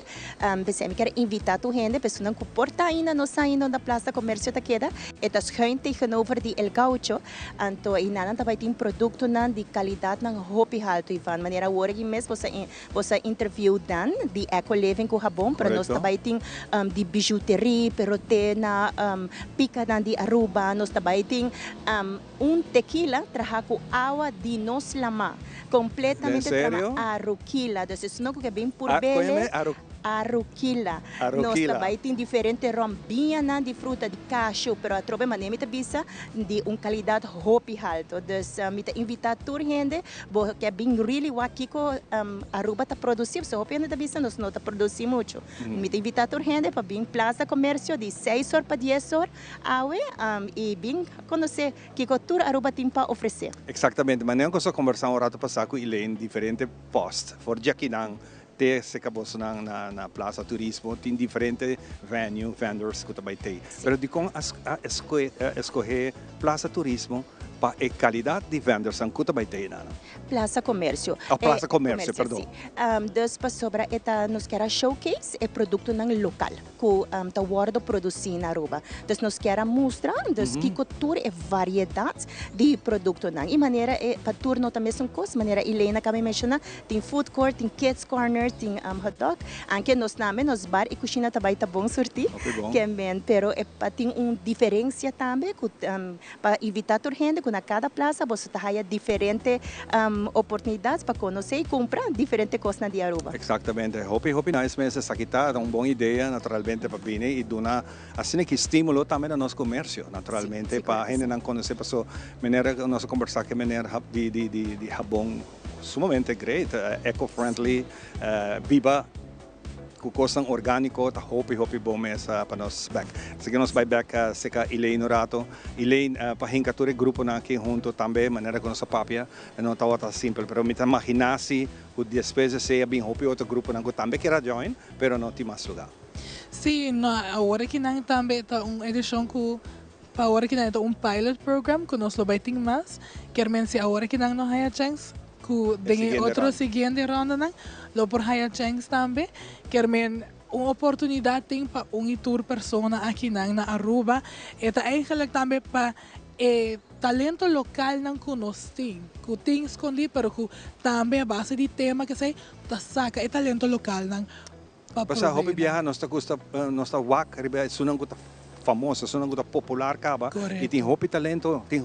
pensei que invitar a gente, pessoas que porta ainda não saindo da Plaza Comércio da queda, eta schuin tegenover die El Gaucho, então e nada também tem produto de qualidade ng hopi alto Ivan, maneira agora que mesmo você interview dan de eco living com Habon, para nós também tem de bijouterie, pero tem na pica de Aruba, nós também tem tequila traja com água de nos lama, completamente arroquila, então isso não é bem por bele. Arroquila. Nós também tem diferente rombinha de fruta de cashew, pero a trobe maneira me bisa de qualidade hopi alto. Então, me invitar toda gente, porque é bem really wakiko Aruba tá produzindo, so hopi da bisa nós não tá produzindo muito. Me invitar toda gente para bem Plaza Comércio de 6 horas para 10 horas, e bem conhecer que cultura Aruba tem para oferecer. Exatamente, mas nem que só conversar rato passar com ele em diferente post, for Jaquinang. Se acabou na Plaza Turismo, tem diferentes vendors que também tem. Mas de como escolher Plaza Turismo para a qualidade de vendors que também tem, não? Plaza Comércio. Plaza Comércio, perdão. Depois sobre esta nos quer showcase é produto ng local que tá guardo produzir na Aruba. Então nós quer mostrar que cultura é variedade de produto nang. E maneira é para turno também são coisas, maneira Helena kami menciona, tem food court, tem kids corner, tem hot dog. Anche nós namin nos bar e cozinha também tá bom sortir. Pero é para tem diferença também para evitar a gente na cada plaza você tem diferentes oportunidades para conhecer e comprar diferentes coisas de Aruba. Exatamente. Hopi nice mesmo essa aqui tá uma boa ideia naturalmente para vir e dar assim que estímulo também no nosso comércio naturalmente para a gente não conhecer para maneira nós conversar que maneira de Habon sumamente great, eco-friendly, viva com coisa orgânico, tá hopi bom mesa para nós back. Sige nós vai back se ka Elaine rato. Elaine para hinkature grupo na aqui junto também, maneira com nossa papia, não tá outra simples, pero me imaginasi que depois seja bem hopi outro grupo na que também quer join, pero não tem mais lugar. Sim, agora que não também tá edição que pa ahora que nito un pilot program que nos lo baiting más, que si ahora que nang no haya chance, que den otro siguiente ronda nang, lo por haya chance también, que uma oportunidade tem para tour persona aqui na Aruba. Eta eigenlijk também para talento local não conosco, que tem escondido, pero que também a base de tema que sei, tá saca é talento local não. Basta hobby viajar, nós tá wak, riba sunang ko famosa, sunang ko popular kaba. E tem hobby talento que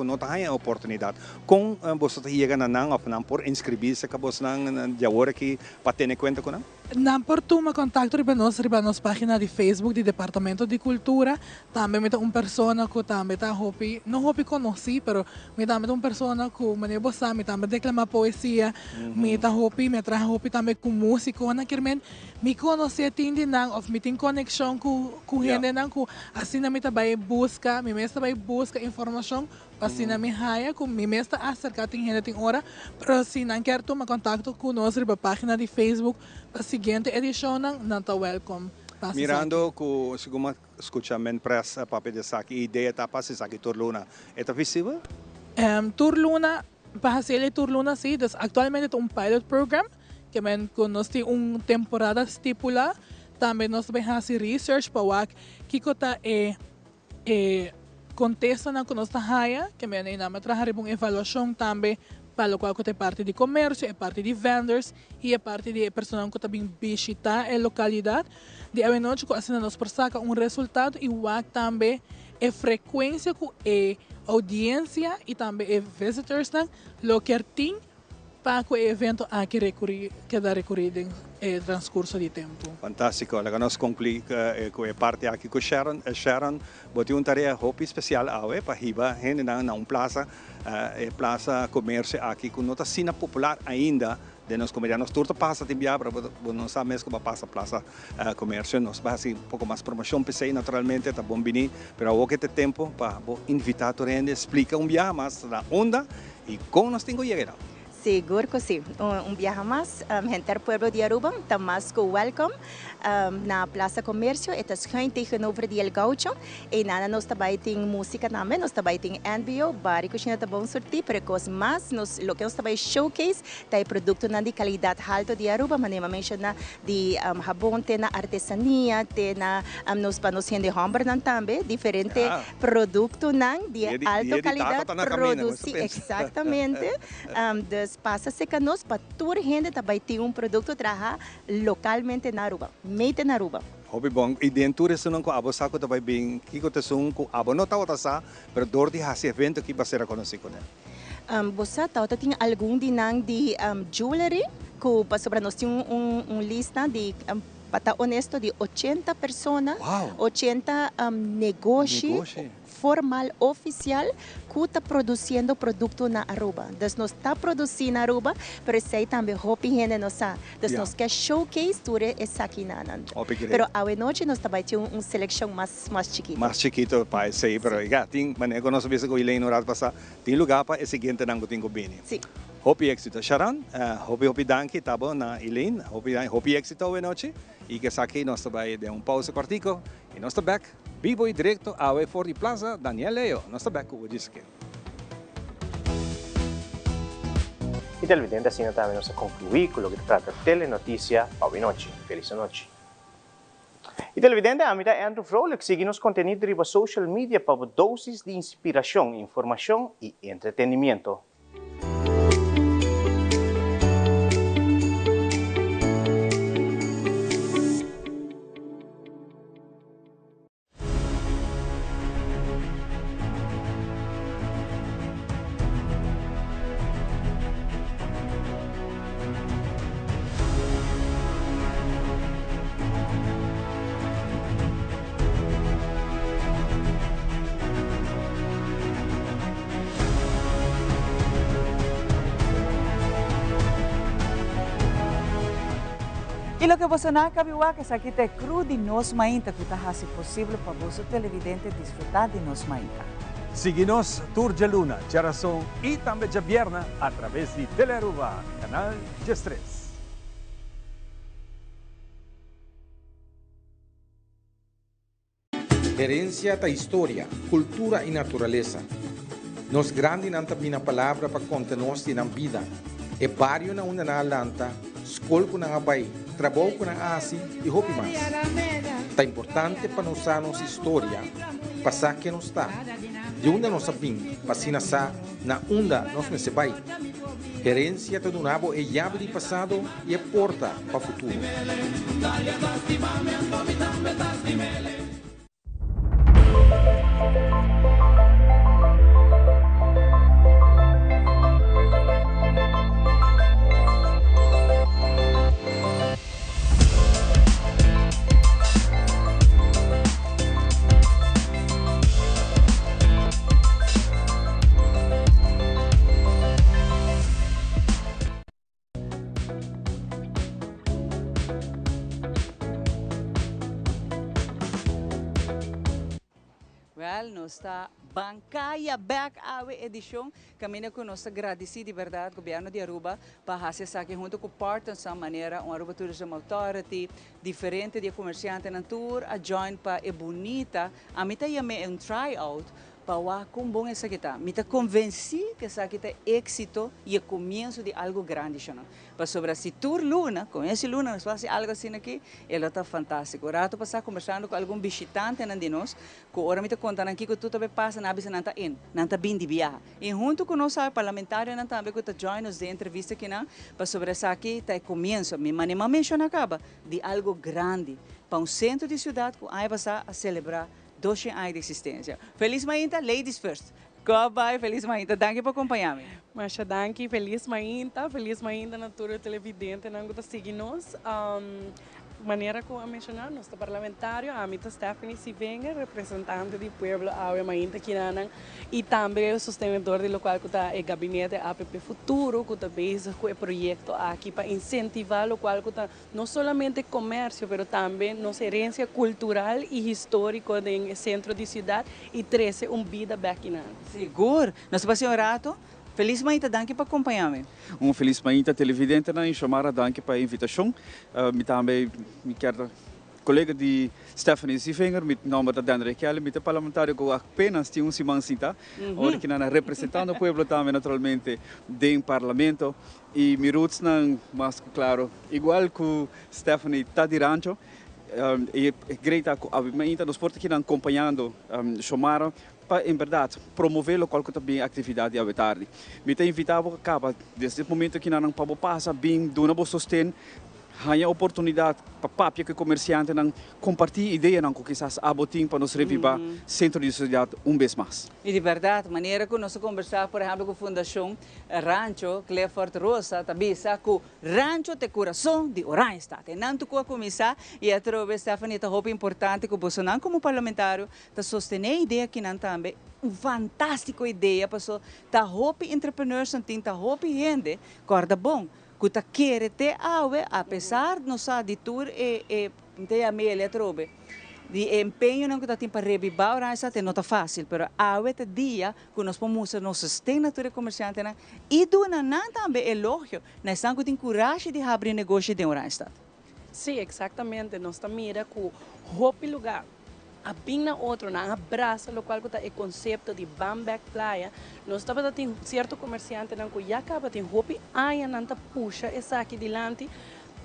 não tem a oportunidade. Com você chega na nang of não por inscrever-se que você não já agora que para ter conta com não. Não por tu me contacto riba nos página de Facebook do Departamento de Cultura, também me uma pessoa que também tá hobby, não hobby conheci, pero me também uma pessoa que me bossa, me também declama poesia, me tá hobby, me traz hobby também com música, na que me conhece tindi nang of me tem conexão com gente nang que assim me também busca, me mesmo também busca informação assim na minha raia, com me mesmo acercar tem gente tem hora, pero se não quer tu me contacto com nós riba página de Facebook. A seguinte edição não está welcome. Mirando que segundo escutamos pressa para de saque ideia tá para saque Turluna, é visível? Turluna, para fazer Turluna sim, dus atualmente é pilot program que nós temos uma temporada estipulada, também nós vamos fazer research para que está contesta na que nós está raia, que nós trazer uma avaliação também para o qual é parte de comércio, é parte de vendors e é parte de pessoas que também visitar a localidade. De a noite, assim nós persaca resultado e o também é frequência com a audiência e também visitors lo que tem para que o evento aqui queda recorrido em transcurso de tempo. Fantástico, agora nós concluímos com a parte aqui com Sharon, botou uma tarefa hobby especial para riba, gente na plaza comércio aqui com nota sina popular ainda de nós comediantes tudo passa de viajar para nós sabemos como passa plaza comércio nós vamos um pouco mais promoção pensei naturalmente tá bom bem, pero ao que ter tempo para invitar a gente explica viagem mais da onda e como nós temos que chegar. Seguro que sim. Viaje mais, gente do pueblo de Aruba, está mais que welcome na Plaza Comércio, é schuin tegenover die El Gaucho, e nada nós também tem música também, nós também tem NBO, bari que está bom sortir, para que mais nós, lo que nós também showcase, tem produto de qualidade alta de Aruba, mas nem mencionar de jabón, tem na artesania, tem na nós para nós gente hamburger também, diferente produto de alta qualidade produzir, exatamente. Passa-se que nós, para toda a gente, também tem produto trabalhar localmente na Aruba, made na Aruba. Hobby bom, e dentro disso não com abo saco também bem, que o tesão com abo não tá outra sa, pero dor de esse evento que vai ser conhecido né. Você tem algum de jewelry que para nós tem lista de para honesto de 80 pessoas, 80 negócios formal oficial que está produzindo produto na Aruba. Então, nós está produzindo na Aruba, mas sei também hobby gente não sabe. Então, nós quer showcase tudo isso aqui na Nanda. Pero à noite nós também temos uma seleção mais chiquita. Mais chiquito para sei, pero já tem maneira nós vemos que o Elaine no passar tem lugar para esse seguinte não tem bem. Sim. Hobby éxito, Sharon. Hobby danke, tá bom na Elaine. Hobby éxito hoje noite. E que aqui nós também de pausa cortico e nós estamos back. Vivo e direto ao for de Plaza Daniel Leo. Nós estamos back com o disco. E televidente, assim também nós concluímos com o que trata telenotícia para hoje noite. Feliz noite. E televidente, a mim é Andrew Froelich. Siga-nos conteúdo riba social media para doses de inspiração, informação e entretenimento. E lo que você não acabou que aqui te cru de nós mainta que está fazendo possível para você televidente desfrutar de nós mainta. Siga-nos Tour de Luna, Geração e também de Vierna através de Telearuba, canal G3. herencia da história, cultura e natureza. Nós grande não também a palavra para contar-nos na vida. É barrio na una na Alanta, escola com na Abai, trabalho com na Asi e roupa mais. É importante para nós a nossa história, passar que nós está. De onde nós sabemos, passina sa na onda nós não se vai. Herência do nabo é chave de passado e é porta para o futuro. Nossa Bancaya Back Awe edição caminha com nossa agradecida de verdade governo de Aruba para fazer isso aqui junto com o Porto de maneira Aruba Tourism Authority diferente de comerciante na tour a join para é bonita a mim também tryout para com bom essa aqui tá me convenci que essa aqui é êxito e é começo de algo grande chama para sobre esse tour Luna conhece Luna nós faz algo assim aqui ela está fantástico rato passar conversando com algum visitante na de nós que ora me contando aqui que tudo também passa na bisa nanta nanta bem de viagem e junto com nós parlamentário nanta também que tá join nos de entrevista aqui na para sobre essa aqui tá começo me manima menciona acaba de algo grande para um centro de cidade que aí passar a celebrar 12 anos de existência. Feliz Mainta, ladies first. Goodbye, Feliz Mainta. Danke por acompanhar-me. Masha, danke. Feliz Mainta na tour televidente. Nango da seguir-nos. Maneira como a mencionar, nosso parlamentário, a Amita Stephanie Sivenga, representante do Pueblo Awe Mainta Kinanan, e também o sustenedor do local que está o gabinete APP Futuro, que está basado com o projeto aqui para incentivar o qual está não somente comércio, mas também nossa herência cultural e histórica no centro da cidade e trazer vida back in. Seguro. Nós passamos um rato. Feliz Mainta, danke por acompanhar-me. Feliz Mainta televidente na chamara, danke pela invitação. Me também me quero colega de Stephanie Sivenger, me nome da Dandre Kelly, me parlamentário que apenas tinha semana cinta, onde que nós representando o povo também naturalmente do parlamento e me roots não, mas claro, igual que Stephanie está de rancho. E greita a nos porta que não acompanhando chamara para em verdade promover o qual que também atividade à tarde. Me tem invitado acaba desde o momento que não pode passar bem do novo sustento hanya oportunidade para papia que comerciante não compartilhar ideia não com quizás abotim para nos revivar centro de cidade vez mais. E de verdade, maneira que nós conversar, por exemplo, com a Fundação Rancho Clifford Rosa, também sabe que Rancho tem coração de Oranjestad. E não tu começar e a trover Stephanie tá roupa importante que você não como parlamentário tá sostener a ideia que não também fantástica ideia para so tá roupa entrepreneurs não tem tá roupa gente corda bom que tá querer ter awe apesar de nossa de tour tem a meia trobe de empenho não que tá tem para revivar ora essa não tá fácil pero awe te dia que nós pomos nos sustenta natura comerciante na e do não também elogio nós estamos com coragem de abrir negócio de Oranjestad. Sim, exatamente nós tá mira com roupa lugar a pina outro na abraça o qual está o conceito de Bamback Playa nós estava tem certo comerciante não que já acaba tem roupa aí não tá puxa essa aqui delante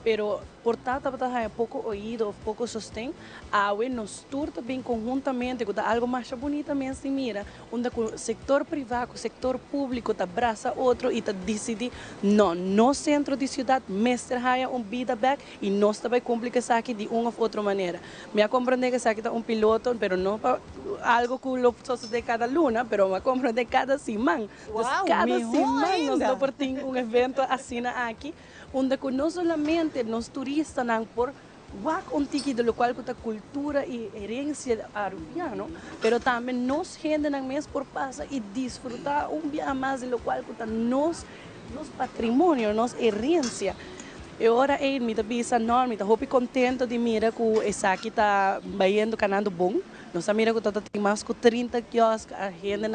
pero portanto está pouco ouído pouco sostém awe nos tour também conjuntamente que algo mais bonito mesmo se mira onde o setor privado o setor público tá abraça outro e tá decide não no centro de cidade mestre haya vida back e nós também complica isso aqui de uma ou outra maneira me compreender que isso aqui tá piloto pero não para algo que lo sucede cada luna pero me compreender cada semana cada semana nós não tem evento assim aqui onde não somente nos turistas não por um tiki do qual a cultura e herência arubiano, pero também nos gente não mesmo por passar e desfrutar dia mais do qual nos patrimônio, nos herência. E ora me tá bisa enorme, tá hope contento de mira que essa aqui tá baiando canando bom. Nós mira que tem mais de 30 quiosques, a gente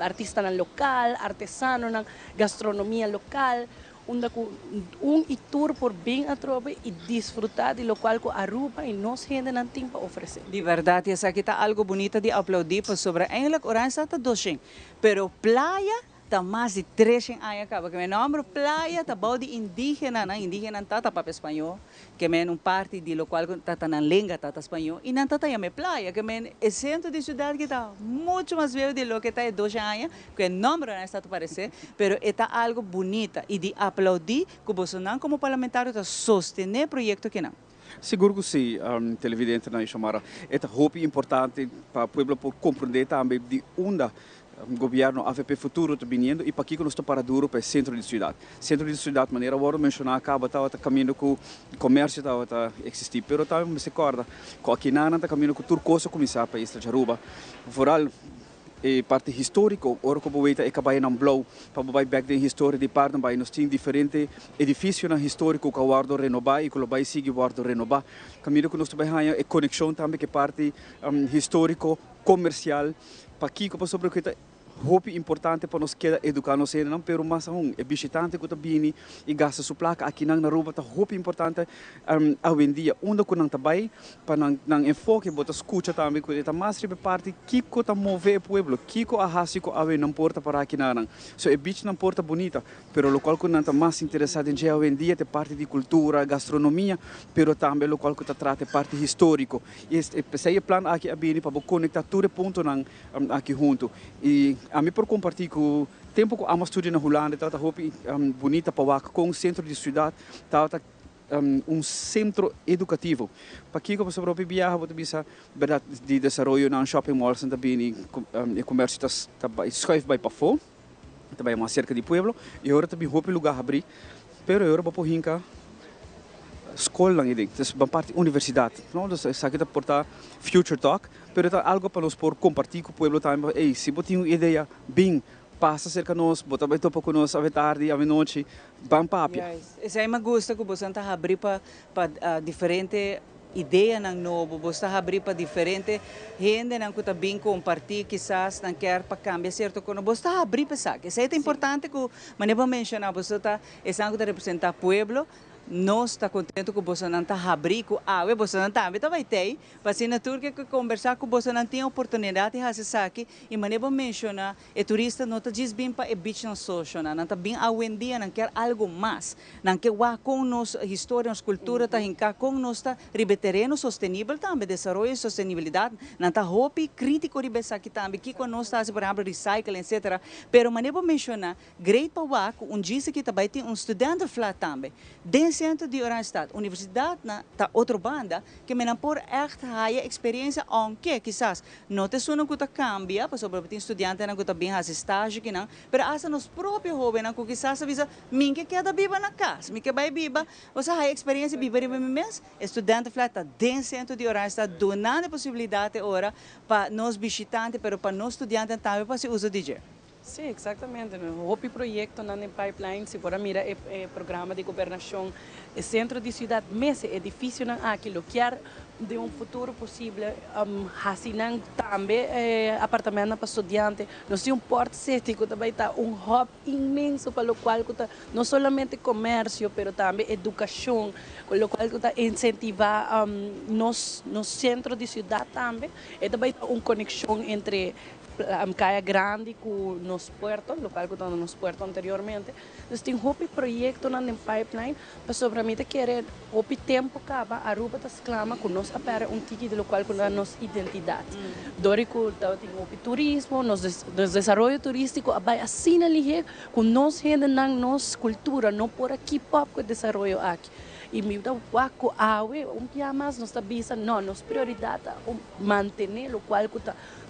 artista local, artesano, gastronomia local. un tour por bem a trobe e desfrutar de lo qual Aruba e nós gente não tem para oferecer. De verdade, essa aqui está algo bonito de aplaudir sobre eigenlijk Orange está 200, pero playa está mais de 300 anos acaba. Que meu nome playa está bom de indígena, né? Indígena está para espanhol, que é um parte de lo qual está na língua está espanhol e não está também playa, que é centro de cidade que está muito mais velho de lo que está 200 anos, que o nome não está a aparecer, pero está algo bonito e de aplaudir que Bolsonaro como parlamentário está sostener projeto que não. Seguro que sim, televidente na chamara. É muito importante para o povo compreender também de onde o governo AVP futuro está vindo e para que nós estamos para duro para o centro de cidade. Centro de cidade, maneira agora mencionar acaba tá caminho com o comércio tá existir, pero também me recorda que aqui na tá caminho com turcoso começar para Isla de Aruba. Foral e parte histórico, ora que boita é cabai na blow, para bobai back den história de parte vai nós tem diferente edifício na histórico que guardo renovar e que vai seguir guardo renovar. Caminho que nós também é conexão também que parte histórico comercial para aqui que sobre que hope importante para nós que educar nós não pero mas é visitante que está vindo e gasta sua placa aqui na Aruba tá hope importante a vendia onde que não tá bem para não enfoque bota escuta também que está mais ribe parte que tá mover o povo que a hasico a não porta para aqui na so é beach não porta bonita pero local que não tá mais interessado em a vendia é parte de cultura gastronomia pero também local que tá trata parte histórico e esse é plano aqui a vir para conectar tudo ponto aqui junto e a mim por compartilhar com o tempo que eu estudo na Holanda, está bonita para com o centro de cidade, está centro educativo. Para que eu sobre o viajar, vou bisa verdade de desenvolvimento na shopping malls também e comércio está escreve vai para fora, também mais cerca de pueblo e agora também hope lugar abrir, pero agora para por hinca escola lang iding, dus een parte universidade. Não, dus essa aqui portar future talk, pero tá algo para nós por compartilhar com o povo também. Ei, se você tem uma ideia bem, passa cerca de nós, bota bem topo com nós, à tarde, à noite, bam papia. Essa aí me gusta que você está abrir para diferente ideia ng novo, você abrir para diferente gente não que está bem compartilhar, quizás não quer para cambiar certo quando você abrir para saque. Isso é importante que maneira mencionar, você está representar o povo. Nós estamos contentes que você não está abrindo a água, você não está vai ter, mas na Turquia que conversar com você não tem oportunidade de fazer isso aqui e maneira mencionar, o turista não está bem para o beach não social, não está bem a dia, não quer algo mais, não quer com nossa história, nossa cultura, está hincar com nossa terreno sustentável também, desenvolvimento e sustentabilidade, não está hope crítico de isso aqui também, que quando nós estamos por exemplo recycling, etc. Pero maneira mencionar, great para dia que também tem estudante flat também. Centro de Orange Stad, universidade na ta outra banda que me não por echt haja experiência onde quizás não te suena que cambia, por exemplo, tem estudante na que bem faz estágio que não, pero asa nos próprios jovens na que quizás avisa mim que queda viva na casa, mim que vai viva, você haja experiência viver em mês, estudante flata dentro Centro de Orange Stad donando possibilidade ora para nós visitantes, pero para nós estudantes também para se uso DJ. Sim, exatamente. O projeto na pipeline, se for mira o programa de governação, o centro de cidade, mas é difícil aqui, lo quer de futuro possível, assim também apartamento para estudante, nós temos porto cético, também está hub imenso para o qual não somente comércio, mas também educação, com o qual está incentivar no centro de cidade também, e também uma conexão entre Caia Grande com nos puertos, local que estão nos puertos anteriormente. Nós temos um projeto na pipeline para sobramente querer o tempo acaba a Aruba está exclama que nós apare tique de local com a nossa identidade. Dorico tem o turismo, nos desenvolvimento turístico, vai assim ali com nós gente na nossa cultura, não por aqui pop que desenvolvimento aqui. E me dá o awe, dia mais nós tabisa, não, nossa prioridade é manter o qual que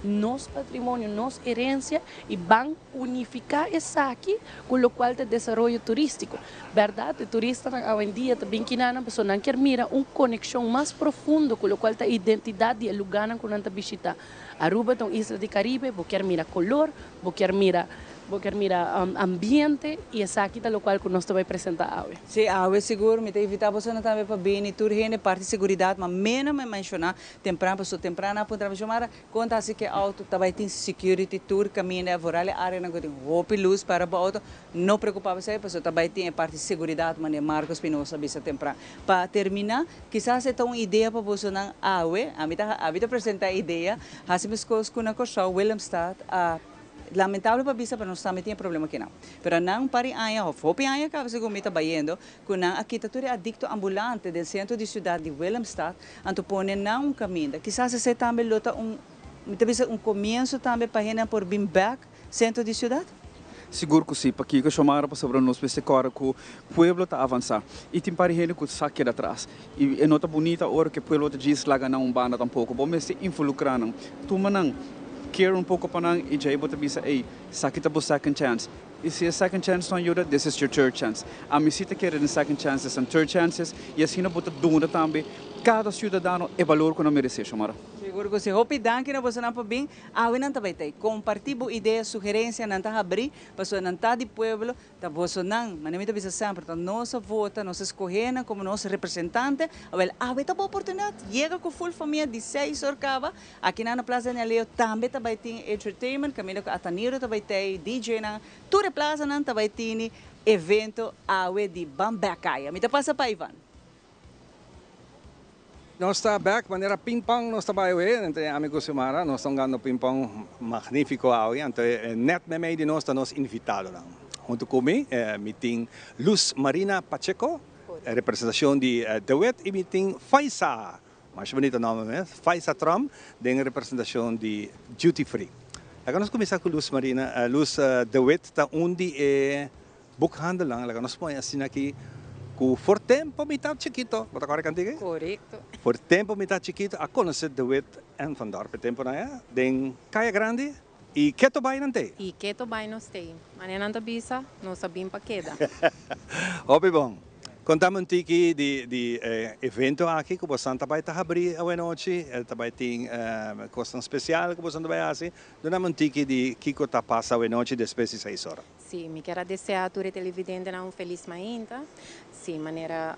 nosso patrimônio, nossa herência e vão unificar isso aqui com o qual é desenvolvimento turístico. Verdade, o turista hoje em dia também que não pessoa não quer mirar uma conexão mais profunda com o qual é a identidade do lugar que não está visitando. Aruba é uma isla do Caribe, vou quer mirar color, vou quer mirar porque mira, ambiente e essa aqui tá local que nós também apresentar hoje. Sim, hoje seguro, me tem invitar você também para vir e tudo gente parte de segurança, mas menos me mencionar temprano, pessoa temprana para trabalhar chamar conta assim que auto também tem security tour caminho a vorar a área na que tem roupa e luz para o auto, não preocupar você, pessoa também tem parte de segurança, mas Marcos Pinoza bisa temprano. Para terminar, quizás você tem uma ideia para você não hoje, a mim tá apresentar ideia, assim as coisas que na costa Willemstad lamentável para bisa para nós também tinha problema aqui não. Pero não pare aí, hope aí que você comita bayendo, que não aqui tá tudo adicto ambulante do centro de cidade de Willemstad, anto pone não caminho. Quizás você também lota começo também para ir por Bimback, centro de cidade. Seguro que sim, porque que chamara para sobre nós para agora que o pueblo está avançar e tem para gente que saque de atrás e é nota bonita hora que o pueblo te diz lá não banda tampouco, bom mas se involucrar não, tu manang care um pouco para não e já é bota bisa ei saque tá second chance. E se a second chance não ajuda, this is your third chance. A mim se te quer em second chances and third chances e assim não bota dúvida também. Cada cidadão é valor que não merece chamar. Seguro que se hope danke na você não para bem, awe não também tem. Compartilhe ideia, sugerência, não tá abrir, para não tá de pueblo, tá você não, mas não me avisa sempre, então nossa vota, nossa escolhena como nosso representante, awe tá boa oportunidade, chega com full família de 6 horas cava, aqui na Plaza de Leo também também tem entertainment, caminho com Ataniro também tem DJ na, toda plaza não também tem evento awe de Bambacaia. Me tá passa para Ivan. Nós estamos back, maneira ping-pong, nós estamos aí, entre amigos Sumara, nós estamos ganhando ping-pong magnífico aí, então net me meio de nós estamos invitados lá. Junto comigo, me tem Luz Marina Pacheco, representação de Duet, e me tem Faisa, mais bonito nome mesmo, Faisa Trump, de representação de Duty Free. Agora nós começamos com Luz Marina, Luz Duet, está onde é bookhandel lang, agora nós põe assim aqui, por tempo mitad chiquito, bota corre cantiga? Correcto. Por tempo mitad chiquito, a conhecer de wet en vandaar per tempo na ya, den Kaya Grande e keto bay nante. E keto bay nos tem. Manena nanta bisa, no sabim pa queda. Opi bom. Contamos um tiki de evento aqui que você também está abrindo a noite, também tem coisa especial que você vai fazer. Donamos um tiki de Kiko está passando a noite depois de 6 horas. Sim, me quero desejar a toda televidente um feliz mainta. Sim, maneira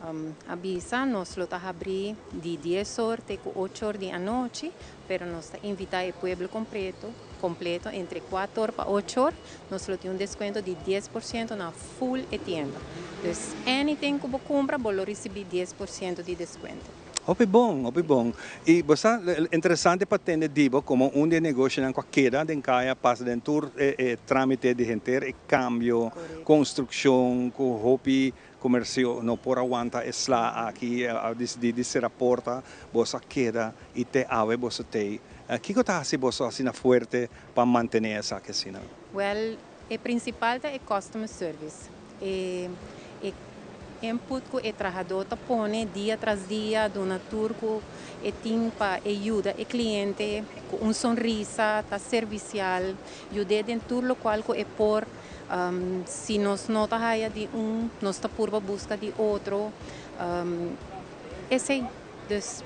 avisa, nós lo tá abrir de 10 horas até 8 horas da noite, pero nós invitar o pueblo completo entre 4 horas para 8 horas, nós temos desconto de 10% na full tienda. Então, anything que você compra, você recebe 10% de desconto. Opi bom. E você interessante para ter dibo como negócio na qualquer den kaya passa dentro trâmite de gente e cambio, construção, com hopi comércio não por aguanta esla aqui de se reporta você queda e te ave você tem que está assim você assim forte para manter essa questão. Well, o principal é customer service. Input que o trabalhador põe dia tras dia, dona turco, e tem para ajudar o cliente com sonrisa, tá servicial, ajuda em tudo o qual é por se nós não tá de nós está por busca de outro, esse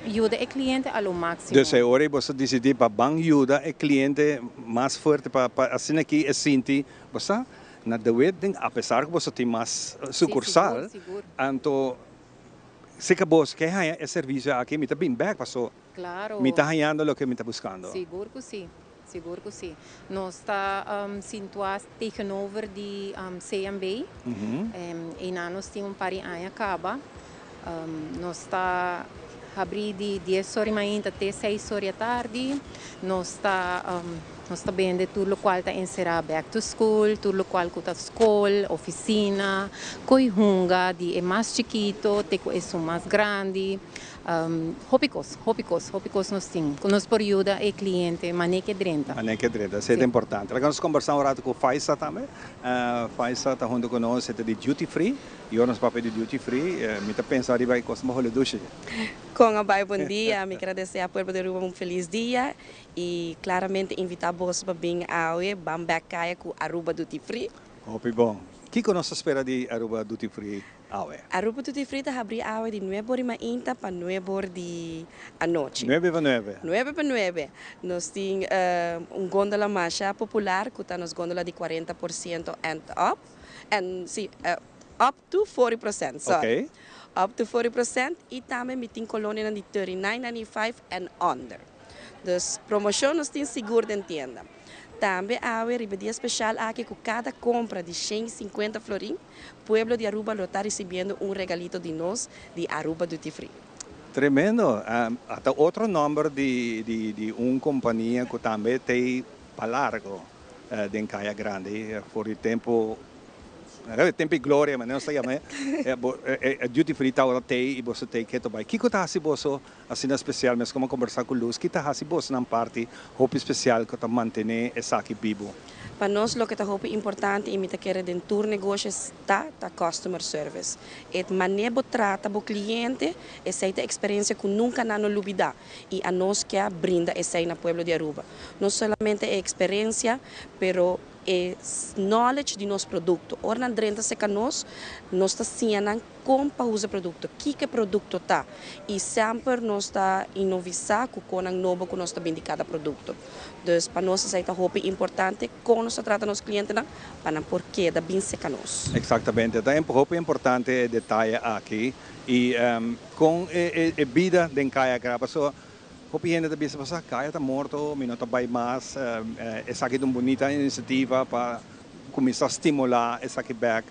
ajuda o cliente ao máximo. Então, agora você decidir para ajudar o cliente mais forte para assim aqui é sentir, você na Duet, apesar que você tem mais sucursal, então se que você quer esse serviço aqui, me está bem back, passou. Claro. Me está ganhando o que me está buscando. Seguro que sim. Nós está situados tegenover de CMB, e nós temos para aí acaba. Nós está abrir de 10 horas da manhã até 6 horas da tarde. Nós está vendo tudo o qual está encerrado back to school, tudo o qual está escola, oficina, coihunga, de é mais chiquito, te é mais grande. Hopicos nós temos. Nós por ajuda o cliente, maneque drenta. Isso é importante. Nós conversamos agora com o Faisa também. Faisa está junto conosco, é de Duty Free. E eu, nos papéis de Duty Free, me está pensando que vai costar uma ducha. Com a bom dia, me quero desejar ao povo de Aruba feliz dia e claramente invitar vocês para vir ao Bambacaia com Aruba Duty Free. Bom. O que você espera de Aruba Duty Free? Awe. Aruba Tutti Free abre awe de 9h para 9h da noite. 9 para 9. 9 para 9. Nós temos gondola mais popular, que está nos gondola de 40% and up. And, sim, up to 40%. Sorry. Ok. Up to 40%. E também tem colônia de 39,95 and under. Dus promoção nós temos seguro de tienda. Também há um dia especial aqui com cada compra de 150 florim, o pueblo de Aruba está recebendo regalito de nós de Aruba Duty Free. Tremendo. Até outro número de uma companhia que também tem para largo de Caia Grande. Por o tempo e glória, mas não sei duty free tá tem e você tem que tomar. Que tá se você assim especial, mas como conversar com Luz, que tá se você na parte hope especial que tá manter essa aqui vivo. Para nós o que tá hope importante e mita querer den tour negócios tá customer service. Et maneira trata o cliente essa é a experiência que nunca não olvidar e a nós que brinda essa na pueblo de Aruba. Não somente a experiência, pero knowledge de nosso produto. Ora, dentro se nós está ensinando como usar o produto, que produto tá. E sempre nós está inovar com o novo que nós está vendendo cada produto. Então, para nós é importante como nós trata nos clientes, para porquê da bem se nós. Exatamente. É importante detalhe aqui e com a vida de Caia Grande. Hoop je dat bisa pasar kaya está morto, minuto vai mais, essa aqui é uma bonita iniciativa para começar a estimular essa aqui back,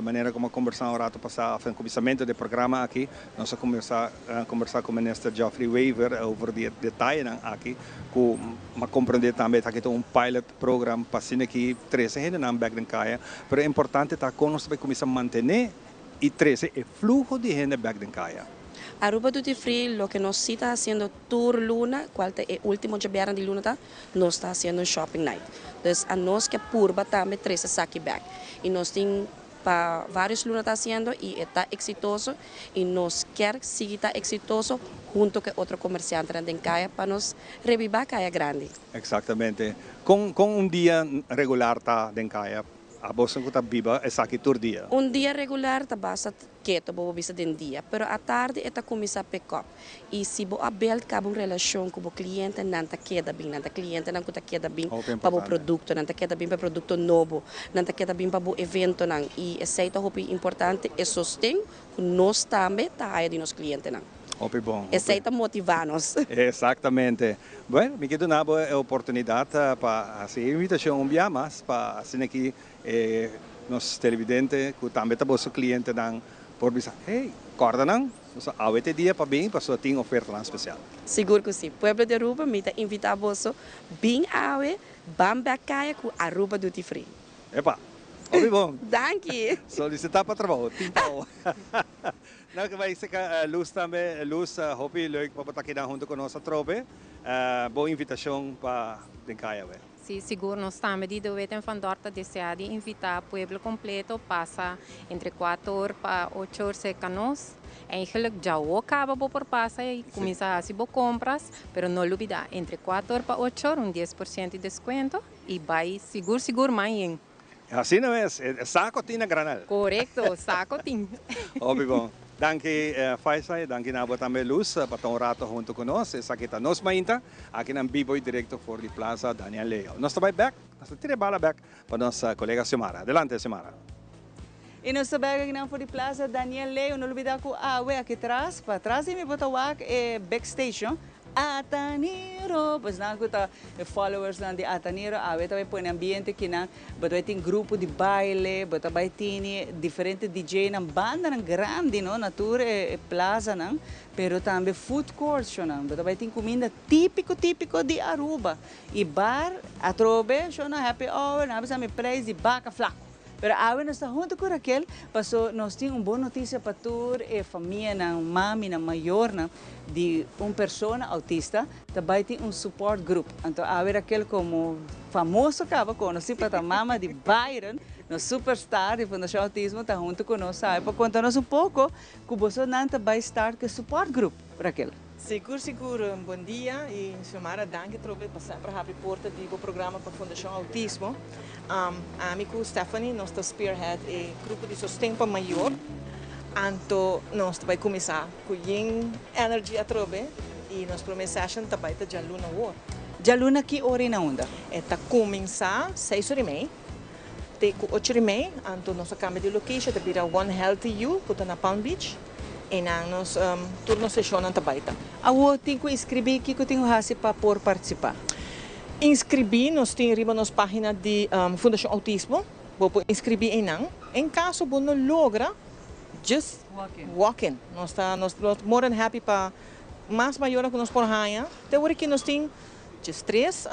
maneira como conversamos um rato passado, o começamento do programa aqui, nós começar a conversar com o ministro Geoffrey Weaver sobre o detalhe aqui, com uma compreender também que tem pilot program para sino que 13 gente não back em Caia, mas é importante tá com nós vai começar a manter e 13 o fluxo de gente back em Caia. Aruba Duty Free, lo que nos está haciendo tour luna, cual es el último viernes de luna, nos está haciendo un shopping night. Entonces, a nos que purba también 13 saki back. Y nos tiene para varios lunas está haciendo y está exitoso y nos quiere seguir exitoso junto con otro comerciante en Caia para nos revivir Caia Grande. Exactamente. Con un día regular está en Caia. A bolsa que está viva é aqui todo dia. Dia regular tá basta quieto, bobo bisa den dia, pero à tarde está começar a pick up. E se bo abel cabo uma relação com o cliente, não tá queda bem, não tá cliente não tá queda bem para o produto, não tá queda bem para produto novo, não tá queda bem para o evento não. E esse é o importante é sustém que nós também tá aí de nos clientes não. Bom. Esse é motivar-nos. Exatamente. Bueno, me quedo na boa oportunidade para fazer invitação dia mais para assim que nos televidentes que também tá nosso cliente não por dizer, hey, corda não, só awete dia para bem para só tem oferta lá especial. Seguro que sim. Pueblo de Aruba me tá invitar você bem awe, bamba caia com Aruba Duty Free. Epa. Bom. Danke. Solicitar para trabalho. Não que vai ser Luz também, Luz, hope leuk para estar aqui junto com nossa tropa. Boa invitação para Caia. Sim, seguro nós também de weten van dorta desear de invitar o pueblo completo passa entre 4 horas para 8 horas se canos. Eigenlijk já acaba por passa e começa a fazer compras, pero não olvidar entre 4 horas para 8 horas 10% de desconto e vai seguro mais. Assim não é, saco tinha granal. Correto, saco tinha. Óbvio bom. Danke Faisal, danke na também Luz para estar um rato junto conosco. Essa aqui está nos mainta, aqui na Biboy direto for the Plaza Daniel Leo. Nós estamos back, nós estamos bala back para nossa colega Xiomara. Adelante Xiomara. E nós estamos aqui na for the Plaza Daniel Leo, não olvidar que aqui atrás, para trás e me botar o backstage, Ataniro, pois não que tá followers lá de Ataniro, também põe ambiente que não, mas tem grupo de baile, mas também tem diferente DJ na banda grande, não, natura plaza não, pero também food courts não, mas também tem comida típico de Aruba e bar, a trobe, não happy hour, não precisa me preço de vaca flaco. Pero agora nós estamos junto com Raquel, passou nós temos uma boa notícia para toda a família, na mami, na maior, de uma pessoa autista, também tem support group. Então, agora Raquel como famoso acaba conhecido para a mama de Byron, no superstar de Fundação Autismo, está junto conosco, para contar-nos pouco que você não vai estar com o support group, Raquel. Seguro. Bom dia e Xiomara, danke trobe para sempre abrir porta do programa para a Fundação Autismo. Amigo Stephanie, nós estamos spearhead e grupo de sustento maior. Anto nós vai começar com energy a trobe e nós promessa session também tá já luna war. Já luna que hora na onda? É tá começar 6h30. Te com 8h30, anto nossa cama de location tá vira One Healthy You, que tá na Palm Beach. E na nos turno session na também tá. Awo tem que inscrever que tenho hasi para por participar. Inscrever nós tem riba nos página de Fundação Autismo. Vou inscrever em caso você não logra, just walk in. Nós more than happy para mais maior que nós por hanha. Tem hora que nós tem just 3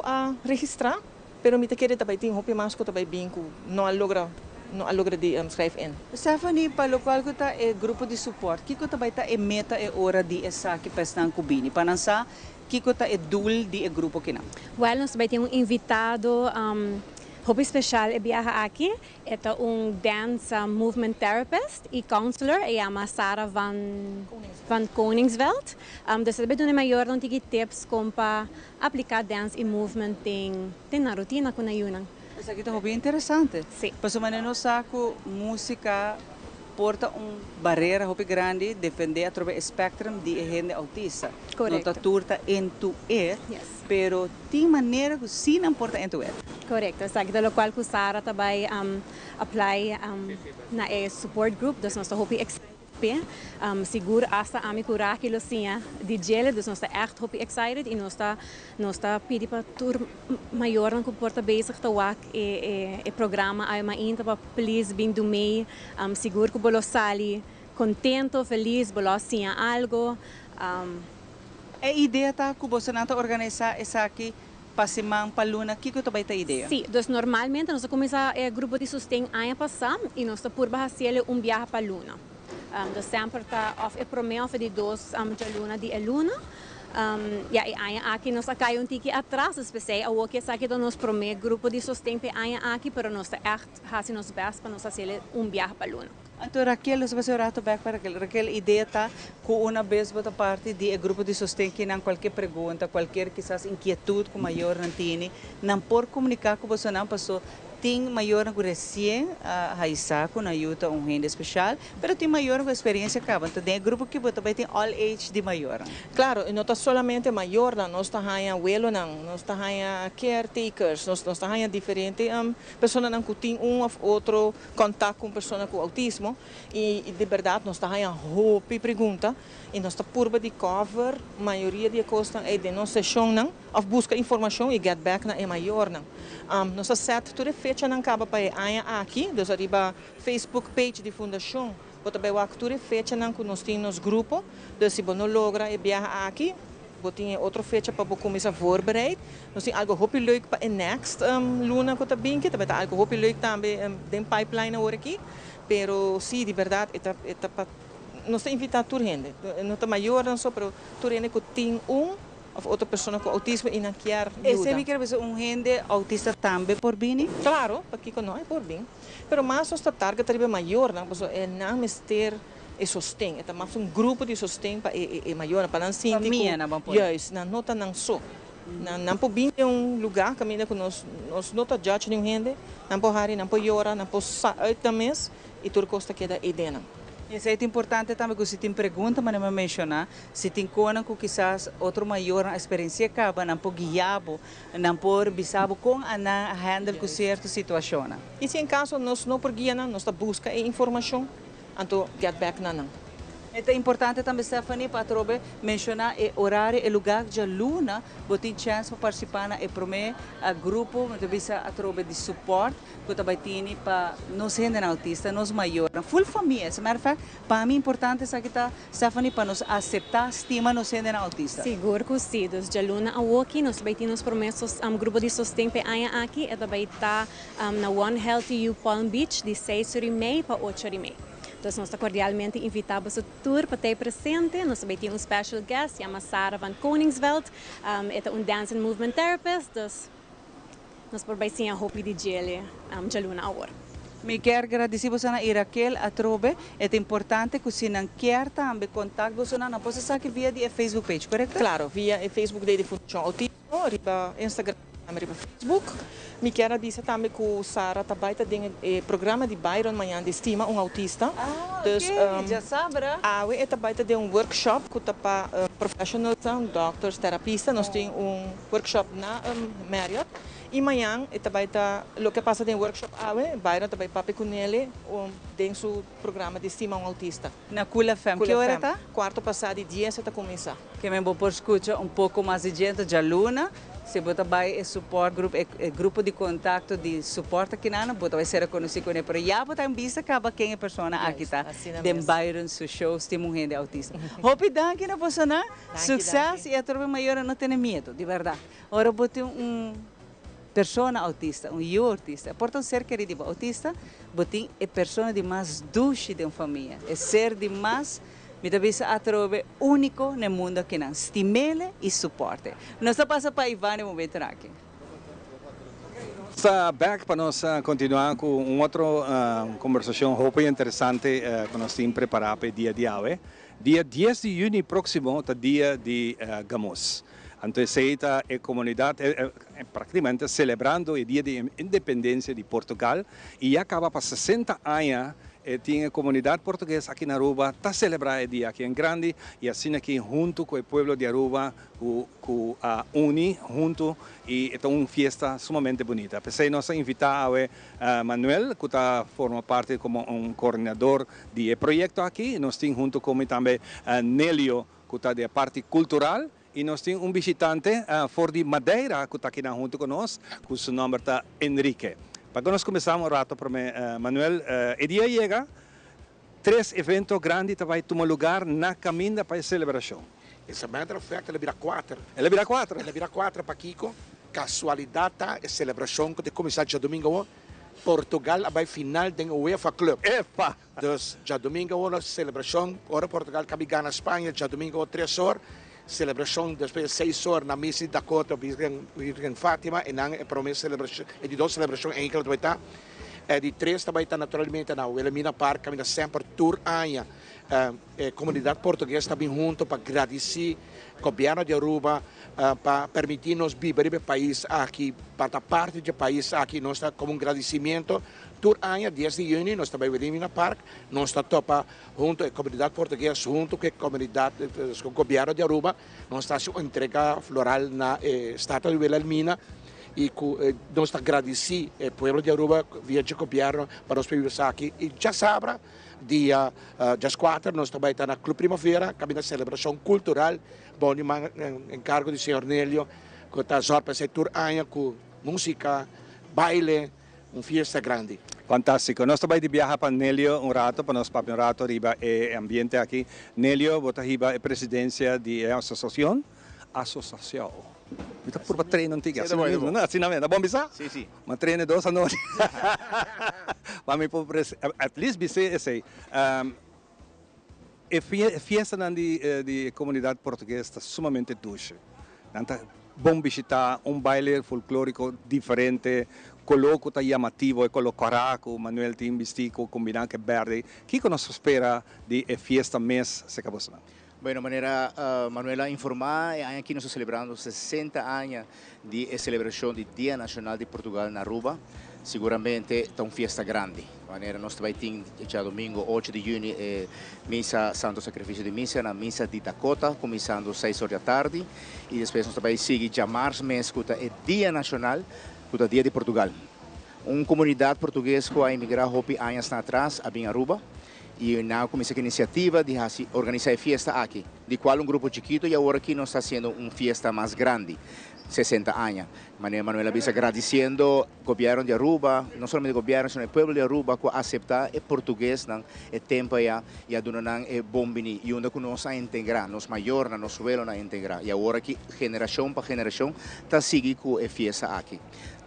a registrar, pero me te querer também tem hopi mais que também bem que não logra de schrijven in. Stephanie, para o qual está é grupo de suporte, que também está é meta é hora de essa que pestan kubini, para lançar que está é dul de grupo que não. Well, nós também temos um hobby especial viaja aqui, é dance movement therapist e counselor, é a Sarah van Koningsveld. Dus we doen maior não tem tips como para aplicar dance e movement na rotina com a Yunang. Isso aqui é bem interessante. Sim. Para o maneiro saco música porta barreira muito grande defender a través do espectro de gente autista. Correto. Não turta into it, pero tem maneira que sim não porta into it. Correto. Sabe do qual que Sara também apply na support group, dus nós hopi seguro hasta a mi curar que lo sinha de gele, dus nós echt hopi excited e nós pedi para tour maior não comporta bezig te wak e programa aí ma inta para please bem do mei seguro que bolo sali contento feliz bolo sinha algo A ideia tá que você não organizar essa aqui Pasimang Paluna, que tu vai ter ideia? Sim, dus normalmente nós começamos grupo de sustento ano passado e nós por fazer viagem para Luna. Dus sempre está promessa de 2 de Luna de Luna. E aqui nós caímos tiki atrás, especial o que aqui nós promete grupo de sustento aqui, pero nós echt fazendo nos best para nós fazer viagem para Luna. Então, Raquel, você vai orar back para Raquel. Raquel, a ideia está que uma vez você parte de grupo de sustento que não qualquer pergunta, qualquer quizás inquietude que maior não tem, não por comunicar com você não passou. Tem maior na recém a com ajuda gente especial, mas tem maior com experiência cá. Então tem grupo que também tem all age de maior. Claro, e não está solamente maior, nós está aí abuelo, nós está aí caretakers, nós está aí diferente pessoas que têm ou outro contato com pessoas com autismo e de verdade nós está aí a roupa e pergunta e nós está purba de cover, maioria de coisas é de nossa sessão não, ou busca informação e get back na é maior não. Nós set tudo fecha não acaba para aqui, dus arriba Facebook page de fundação, bota bem o tudo fecha não que nós temos nos grupo, dus se não logra e viaja aqui, botinha outra fecha para começar a voorbereid. Nós temos algo hopi leuk para next luna que tá bem que também tá algo hopi leuk também den pipeline agora aqui, pero sim de verdade eta para nós invitar toda gente, não tá maior não só, pero toda gente que tem of outra pessoa com autismo e não quer ajuda. Esse me quer dizer gente autista também por bem? Claro, aqui não é por bem. Pero mais nossa target é maior, não, é não mister e sostém, é mais grupo de sostém para é maior, para não sentir família, não vamos yes, não nota não só. Não pode vir lugar que nós não tá judge nenhum gente, não pode hari, não pode llorar, não pode sair da mesa e tudo costa que é ideia. Isso é importante também que se tem pergunta, mas não mencionar, se tem coisa que quizás outro maior na experiência acaba, não pode guiar, não pode bisabo com a handle com certa situação. E se em caso nós não por guiar, nós busca informação, então get back na não. É importante também, Stephanie, para mencionar o horário e lugar de Luna, você tem chance para participar no primeiro grupo, de suporte, que também tem para nós gente autista, nós maiores, full família. As a matter of fact, para mim é importante, Stephanie, para nos aceitar, estima nós gente autista. Seguro que sim. De Luna a aqui, nós também temos promessas, grupo de sustento aqui, e também está na One Healthy You Palm Beach, de 6h30 para 8h30. Então, nós cordialmente invitamos a tour para estar presente. Nós também temos special guest, chama Sarah van Koningsveld. É dance and movement therapist. Então, nós por bem sim a hopi de gele de Luna agora. Me quero agradecer você na Raquel a trobe. É importante que se não quer também contato você não pode saber via de Facebook page, correto? Claro, via Facebook de Fundação Autismo, riba Instagram no Facebook. Me quero dizer também que o Sara também tem programa de Byron manhã de estima autista. Dus, já sabe. A também tem workshop que tá para profissionals, doctors, terapistas. Nós temos workshop na Marriott. E amanhã também o que passa em workshop Byron também papi com ele tem seu programa de estima autista. Na Kula FM, que hora tá? Quarto passado de 10 está começar. Que me vou por escutar pouco mais de gente de aluna. Se você vai é support group, grupo de contato de suporte aqui na você vai ser conhecido com ele. Pero já você tem visto acaba quem é a pessoa aqui tá. De Byron su show estima gente autista. Hope danke na você na sucesso e a tropa maior não tem medo, de verdade. Ora você pessoa autista, eu autista. Portanto, ser querido autista, você é pessoa de mais dulce de uma família. É ser de mais me devisa a trobe único no mundo que não estimule e suporte. Nós passamos para Ivan no momento aqui. Está back para nós continuar com outra conversação muito interessante que nós temos preparado para o dia de hoje. Dia 10 de junho próximo é o dia de Gamos. Então, esta é a comunidade praticamente celebrando o dia de independência de Portugal e acaba para 60 anos. Tem a comunidade portuguesa aqui na Aruba, está celebrando o dia aqui em grande e assim aqui junto com o povo de Aruba, com a uni junto e é uma festa sumamente bonita. Pensei nós invitar a Manuel, que forma parte como coordenador do projeto aqui, nós temos junto com também Nélio, que está da parte cultural. E nós temos visitante de Madeira, que está aqui junto conosco, que o seu nome é Enrique. Para nós começarmos um rato para Manuel, o dia chega, 3 eventos grandes vão tomar lugar na caminho para a celebração. Essa matter of fact, ela vira 4. Ela vira 4? Ela vira 4 para Kiko. Casualidade, a celebração que começar já domingo, Portugal vai final da UEFA Club. Epa! Então, já domingo, a celebração, ora Portugal cabe na Espanha, já domingo, 3 horas. Celebração depois 6 horas na missa de Dakota, Virgem Fátima, e não é promessa celebração, e de 2 celebrações em que ela vai estar. De 3 também está naturalmente na Wilhelmina Park, caminha sempre tour año. A comunidade portuguesa também junto para agradecer o governo de Aruba para permitir-nos viver no país aqui, para parte do país aqui, nós está como agradecimento. Tour año, 10 de junho, nós também vamos na Park, nós está topa junto a comunidade portuguesa, junto com a comunidade, com o governo de Aruba, nós está uma entrega floral na estátua de Wilhelmina e nós está agradecer ao povo de Aruba, via o governo, para nós viver aqui. E já sabe, dia 4, nós também estamos na Clube Primavera, que é uma celebração cultural, bom, encargo do senhor Nélio, que está só para esse tour año com música, baile, uma festa grande. Fantástico. Nós também de viajar para Nélio rato, para nós para rato riba o ambiente aqui. Nélio, você riba a presidência da associação. Associação. Está por treino antiga. Assim mesmo, não? Assim mesmo. Bom bisa? Sim, sim. Mas treino 2 a noite. Para mim, at least bisa esse. A festa de comunidade portuguesa está sumamente doce. Bom visitar baile folclórico diferente, coloco tá chamativo e coloco Manuel tem vestido combinado com verde. Que nos espera de festa mês se acabou semana? Bueno, maneira Manuela informar, aqui nós estamos celebrando 60 anos de celebração do Dia Nacional de Portugal na Aruba. Seguramente é uma festa grande. Maneira nós também temos já domingo 8 de junho missa Santo Sacrifício de Missa na missa de Dakota, começando 6 horas da tarde, e depois nós também seguimos já março mês que é Dia Nacional, que é Dia de Portugal. Uma comunidade portuguesa que a emigrar anos atrás a Aruba. E na comecei a iniciativa de organizar a festa aqui, de qual grupo chiquito e agora aqui nós está sendo uma festa mais grande, 60 anos. Manuela Bisa agradecendo o governo de Aruba, não somente o governo, mas o povo de Aruba que aceita o português, o tempo e a dona bombini e onde nós a integrar, nós maior, nós velho a integrar. E agora aqui geração para geração está seguindo com a festa aqui.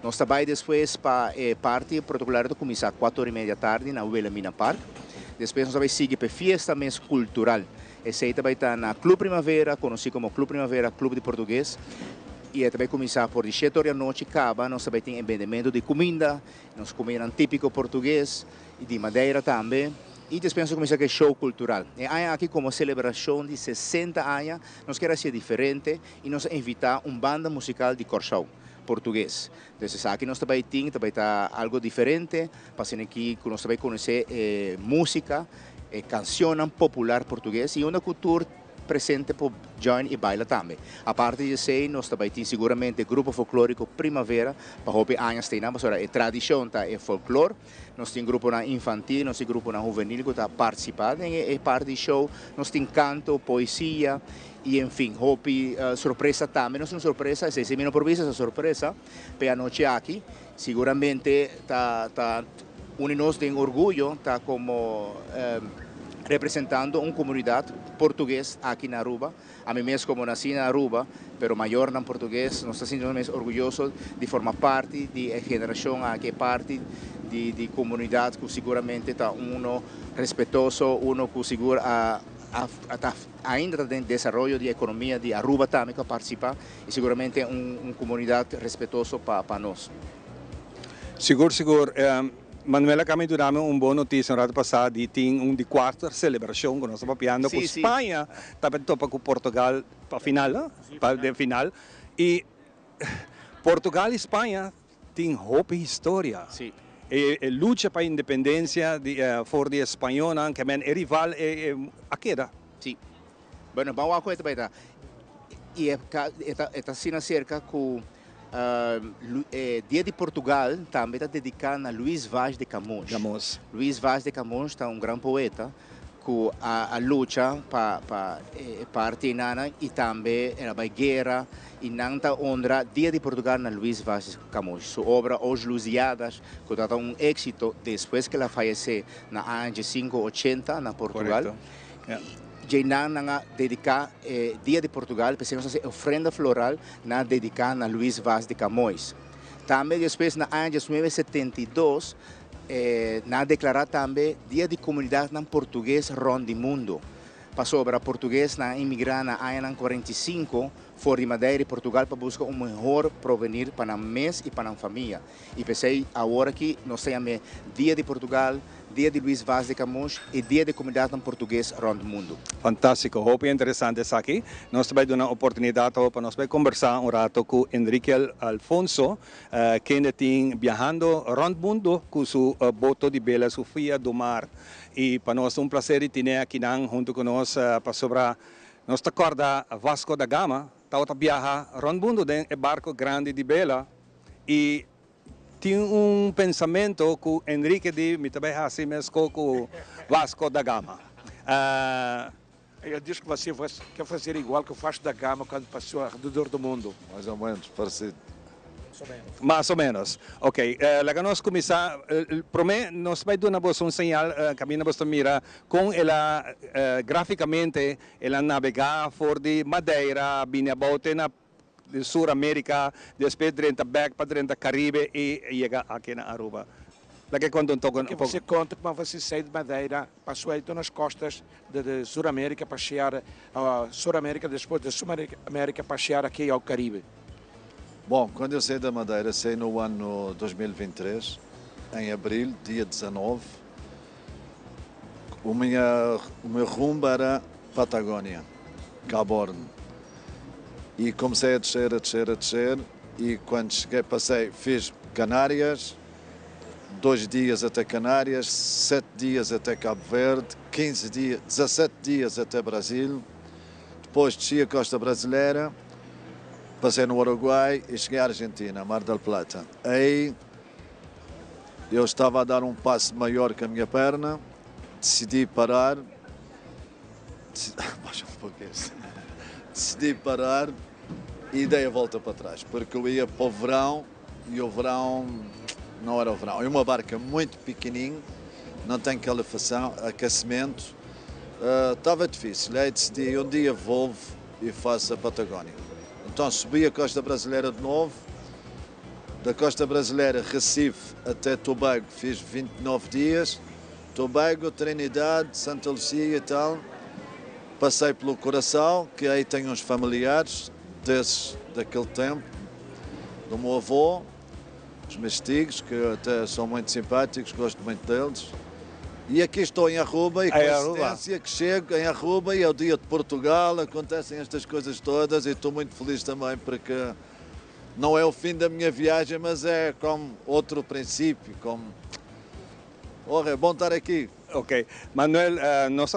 Nós também depois para a parte particular de começar 4h30 da tarde na Wilhelmina Park. Depois nós vamos seguir para a festa mês cultural. Esse aí também está na Clube Primavera, conhecido como Clube Primavera, Clube de Português. E também começar por 7 horas da noite, nós também temos vendimento de comida, nós comida típico português, e de Madeira também. E penso que isso é show cultural. E aqui como celebração de 60 anos, nós queremos ser diferente e nós invitar banda musical de Corchão português. Então, aqui nós também temos algo diferente, para aqui nós também conhecer música, canção popular português e uma cultura presente para join e baila também. A parte de sei, nós também temos seguramente grupo folclórico Primavera, para hobby anos tem, mas é tradição, é folclore. Nós temos grupo na infantil, nós temos grupo na juvenil que está participando e parte do show, nós temos canto, poesia e enfim, hobby surpresa também. Não é uma surpresa, se me não provisa essa surpresa, para a noite aqui, seguramente tá nós tem orgulho, tá como representando uma comunidade portuguesa aqui na Aruba. A mim mesmo como nasci na Aruba, pero maior na português, nós estamos orgulhosos de formar parte de geração aqui, parte de comunidade que seguramente está respeitoso, que segura ainda está em desenvolvimento de economia de Aruba também que participa e seguramente uma comunidade respeitosa para nós. Seguro. Manuela, kami dudame boa notícia no ano passado de quarta celebração que nós estamos papiando com Espanha, também topa com Portugal para final, para final. E Portugal e Espanha têm roupa e história. Sim. E luta para a independência for de espanhola, que é rival aqui. Sim. Bueno, vamos a coisa também. E está assim cerca com Dia de Portugal também está dedicado a Luís Vaz de Camões. Luís Vaz de Camões está grande poeta que a luta para parte nana e também a guerra e nanta ondra Dia de Portugal na Luís Vaz de Camões. Sua obra Os Lusíadas que está éxito depois que ela faleceu na anos 580 na Portugal. Na dedicar Dia de Portugal, pensamos fazer ofrenda floral na dedicar na Luís Vaz de Camões. Também depois na ano 1972 na declarar também Dia de Comunidade na Português Rondo Mundo. Passou para português na imigrar na ano 45 fora de Madeira e Portugal para buscar melhor provenir para a mês e para a família. E pensei agora que nós temos Dia de Portugal, Dia de Luís Vaz de Camões e Dia de Comunidade em Português Rondo Mundo. Fantástico, roupa interessante isso aqui. Nós também damos uma oportunidade para nós conversar rato com Enrique Alfonso, que tem viajando Rondo Mundo com seu boto de Bela Sofia do Mar. E para nós um prazer ter aqui junto com nós para sobrar. Nós acorda Vasco da Gama, está viajar Rondo Mundo é barco grande de Bela e tinha pensamento que Enrique me também assim mesmo com Vasco da Gama. Eu disse que você quer fazer igual que o Vasco da Gama quando passou ao redor do mundo. Mais ou menos, parecido. Mais ou menos. Ok, lá que nós começar, nós vamos dar um sinal, caminho para mira, com ela graficamente, ela navegar fora de Madeira, vinha bote na Sul América, depois dentro back para dentro Caribe e chega aqui na Aruba. Daqui quando você conta como você saiu de Madeira, passou aí nas costas de Sul América para chegar a Sul América, depois de Sul América para chegar aqui ao Caribe. Bom, quando eu saí da Madeira, saí no ano 2023, em abril, dia 19. O meu rumo era Patagónia, Cabo Horn. E comecei a descer, e quando cheguei, fiz Canárias, 2 dias até Canárias, 7 dias até Cabo Verde, 17 dias até Brasil, depois desci a costa brasileira, passei no Uruguai e cheguei à Argentina, Mar del Plata. Aí eu estava a dar um passo maior que a minha perna, decidi parar, decidi parar e dei a volta para trás, porque eu ia para o verão e o verão não era o verão. É uma barca muito pequenininha, não tem calefação, aquecimento, estava difícil. Aí decidi, um dia volvo e faço a Patagónia. Então subi a costa brasileira de novo, da costa brasileira Recife até Tobago fiz 29 dias, Tobago, Trinidade, Santa Lucia e tal, passei pelo Curaçao, que aí tenho uns familiares daquele tempo, do meu avô, os meus tios, que até são muito simpáticos, gosto muito deles, E aqui estou em Aruba e Em Aruba. coincidência que chego em Aruba e é o dia de Portugal, acontecem estas coisas todas e estou muito feliz também porque não é o fim da minha viagem, mas é como outro princípio, como... Oh, é bom estar aqui. Ok. Manuel, nós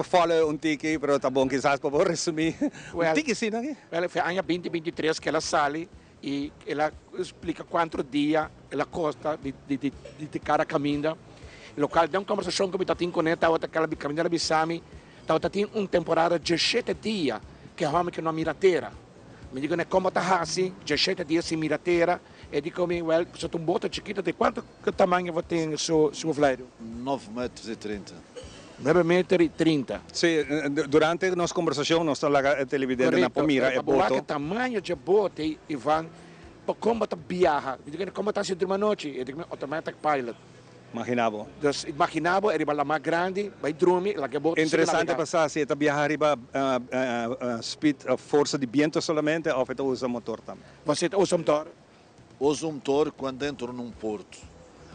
falar um tiki, pero tá bom, quizás para resumir. Um tiki sim, não é? Ela foi em 2023 que ela sai e ela explica quantos dias ela custa de cada caminho. O local de uma conversação que eu estou com ela, aquela caminhada Bissami, estava tendo uma temporada de 7 dias que é homem que não mira terra. Me digo, né, como está assim, 17 dias sem mira terra, e digo, well, se tu bota chiquita, de quanto tamanho você tem seu veleiro? 9,30 m. 9,30 m. Sim, durante a nossa conversação, nós estamos lá televidente na Pomira, é boto. O tamanho de bote, Ivan, como está viaja, me digo, como está sendo uma noite, e digo, automatic pilot. Imaginava. Dus imaginava, era a mais grande, vai dormir, lá que bote. Interessante passar se está viajar riba speed, força de vento somente, ou você usa motor também? Você usa motor? Uso um motor quando entro num porto.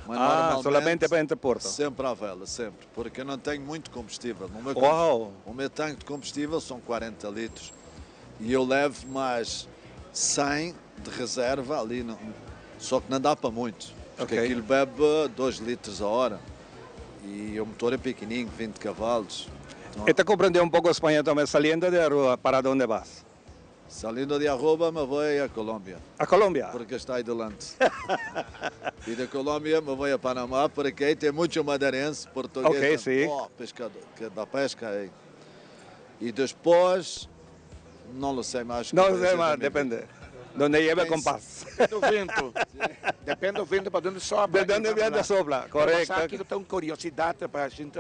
Mas solamente para entrar porto? Sempre à vela, sempre, porque eu não tenho muito combustível. O meu tanque de combustível são 40 litros e eu levo mais 100 de reserva ali, só que não dá para muito. Porque aquilo bebe 2 litros a hora e o motor é pequenininho, 20 cavalos. Então... ¿Te compreende un poco español también? Saliendo de Aruba, ¿para dónde vas? Saliendo de Aruba me voy a Colômbia. ¿A Colômbia? Porque está aí delante. E de Colômbia me voy a Panamá, porque aí tem muito madeirense, português, pescador, que é da pesca aí. E depois, não sei mais. Não sei mais, depende. Donde lleva el compás. Depende do vento. Depende do vento para onde sopra. De onde viene sopra, correcto. Aqui eu tenho curiosidade para a gente,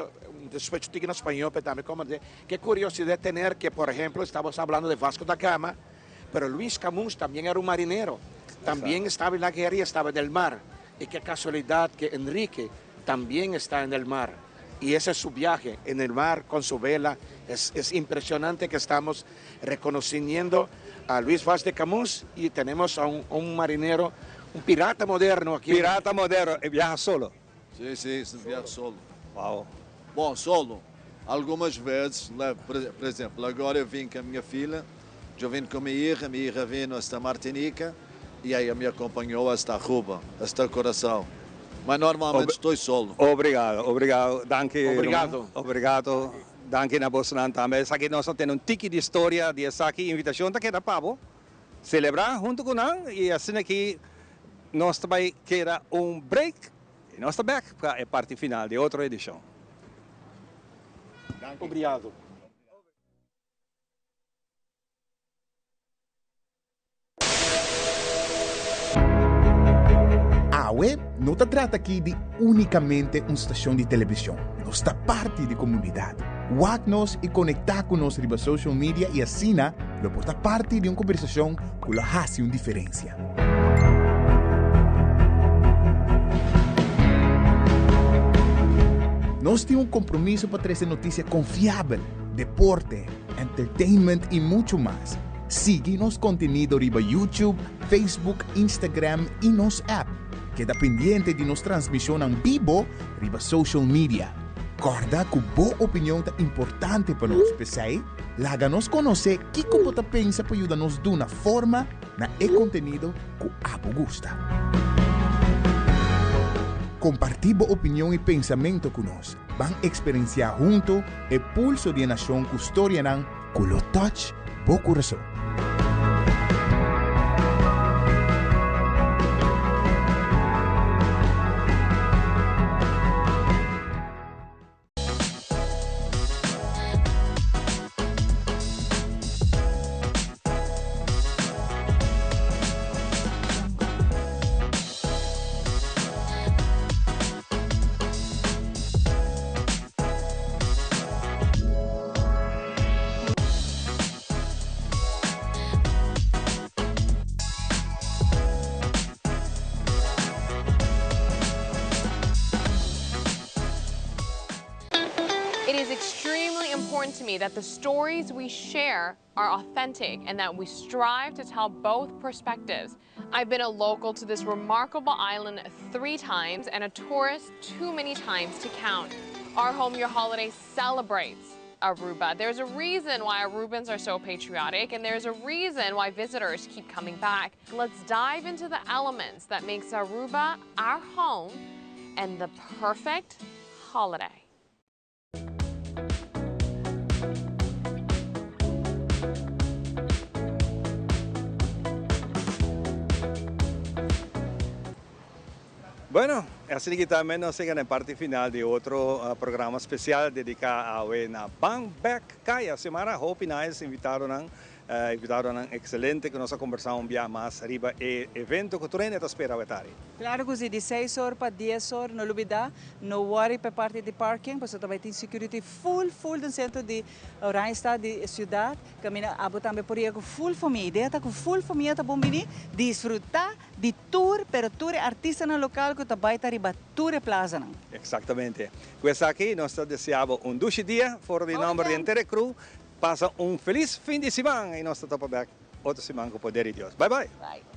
despeito em espanhol também, como dizer, que curiosidade ter que, por exemplo, estamos falando de Vasco da Gama, pero Luis Camus também era um marinheiro, também estava na guerra, estava no mar, e que casualidade que Enrique também está no mar. Y ese es su viaje en el mar con su vela. Es impresionante que estamos reconociendo a Luis Vaz de Camus y tenemos a un marinero, un pirata moderno aquí. Pirata moderno, e viaja solo? Sim, sim, viaja solo. Uau. Bom, solo. Algumas vezes, por exemplo, agora eu vim com a minha filha, eu vim com a minha irmã veio esta Martinica e aí me acompanhou esta Aruba, esta Coração. Mas normalmente estou solo. Obrigado. Danke. Obrigado. Obrigado. Danke na Bosnan também. Aqui nós temos um tique de história de essa aqui, invitação da queda pavo. Celebrar junto com nós e assim aqui nós também queda um break e nós estamos back para a parte final de outra edição. Obrigado. AWE não se trata aqui de unicamente uma estação de televisão. Nós está parte da comunidade. Wag-nos e conectar com nós riba social media e assim, lo porta parte de uma conversação que lo hace uma diferença. Nós temos um compromisso para trazer notícia confiável, deporte, entertainment e muito mais. Siga nosso conteúdo riba YouTube, Facebook, Instagram e nosso app. Queda pendiente de nossa transmissão em vivo riba social media. Corda que boa opinião é importante para nós, pessoal. Laga-nos conhecer o que você pensa para ajudar-nos de uma forma na conteúdo que abo gusta. Compartir boa opinião e pensamento conosco. Vão experienciar junto o pulso de nação que história não, que lo touch, boa coração. To me that the stories we share are authentic and that we strive to tell both perspectives. I've been a local to this remarkable island 3 times and a tourist too many times to count. Our Home Your Holiday celebrates Aruba. There's a reason why Arubans are so patriotic, and there's a reason why visitors keep coming back. Let's dive into the elements that makes Aruba our home and the perfect holiday. Bueno, así que también nos sigan en parte final de otro programa especial dedicado a Bamback Kaya. Semana, Hope y Nice invitaron a excelente que nos ha conversado un día más arriba el evento que tú te espera, Betari. Claro que sí, de 6 horas para 10 horas, no olvidar, no worry para parte de parking, porque também tem security full no centro de Randstad, de cidade, caminha, abo também por aí com full família, ideia tá com full família, tá bom venir, disfrutar de tour, pero tour é artista no local que também está arriba, tour é plaza não. Exatamente. Questa aqui nós desejamos um duche dia, fora de nome de inteira crew. Passa um feliz fim de semana e nós estamos back outra semana com o poder de Deus. Bye bye. Bye.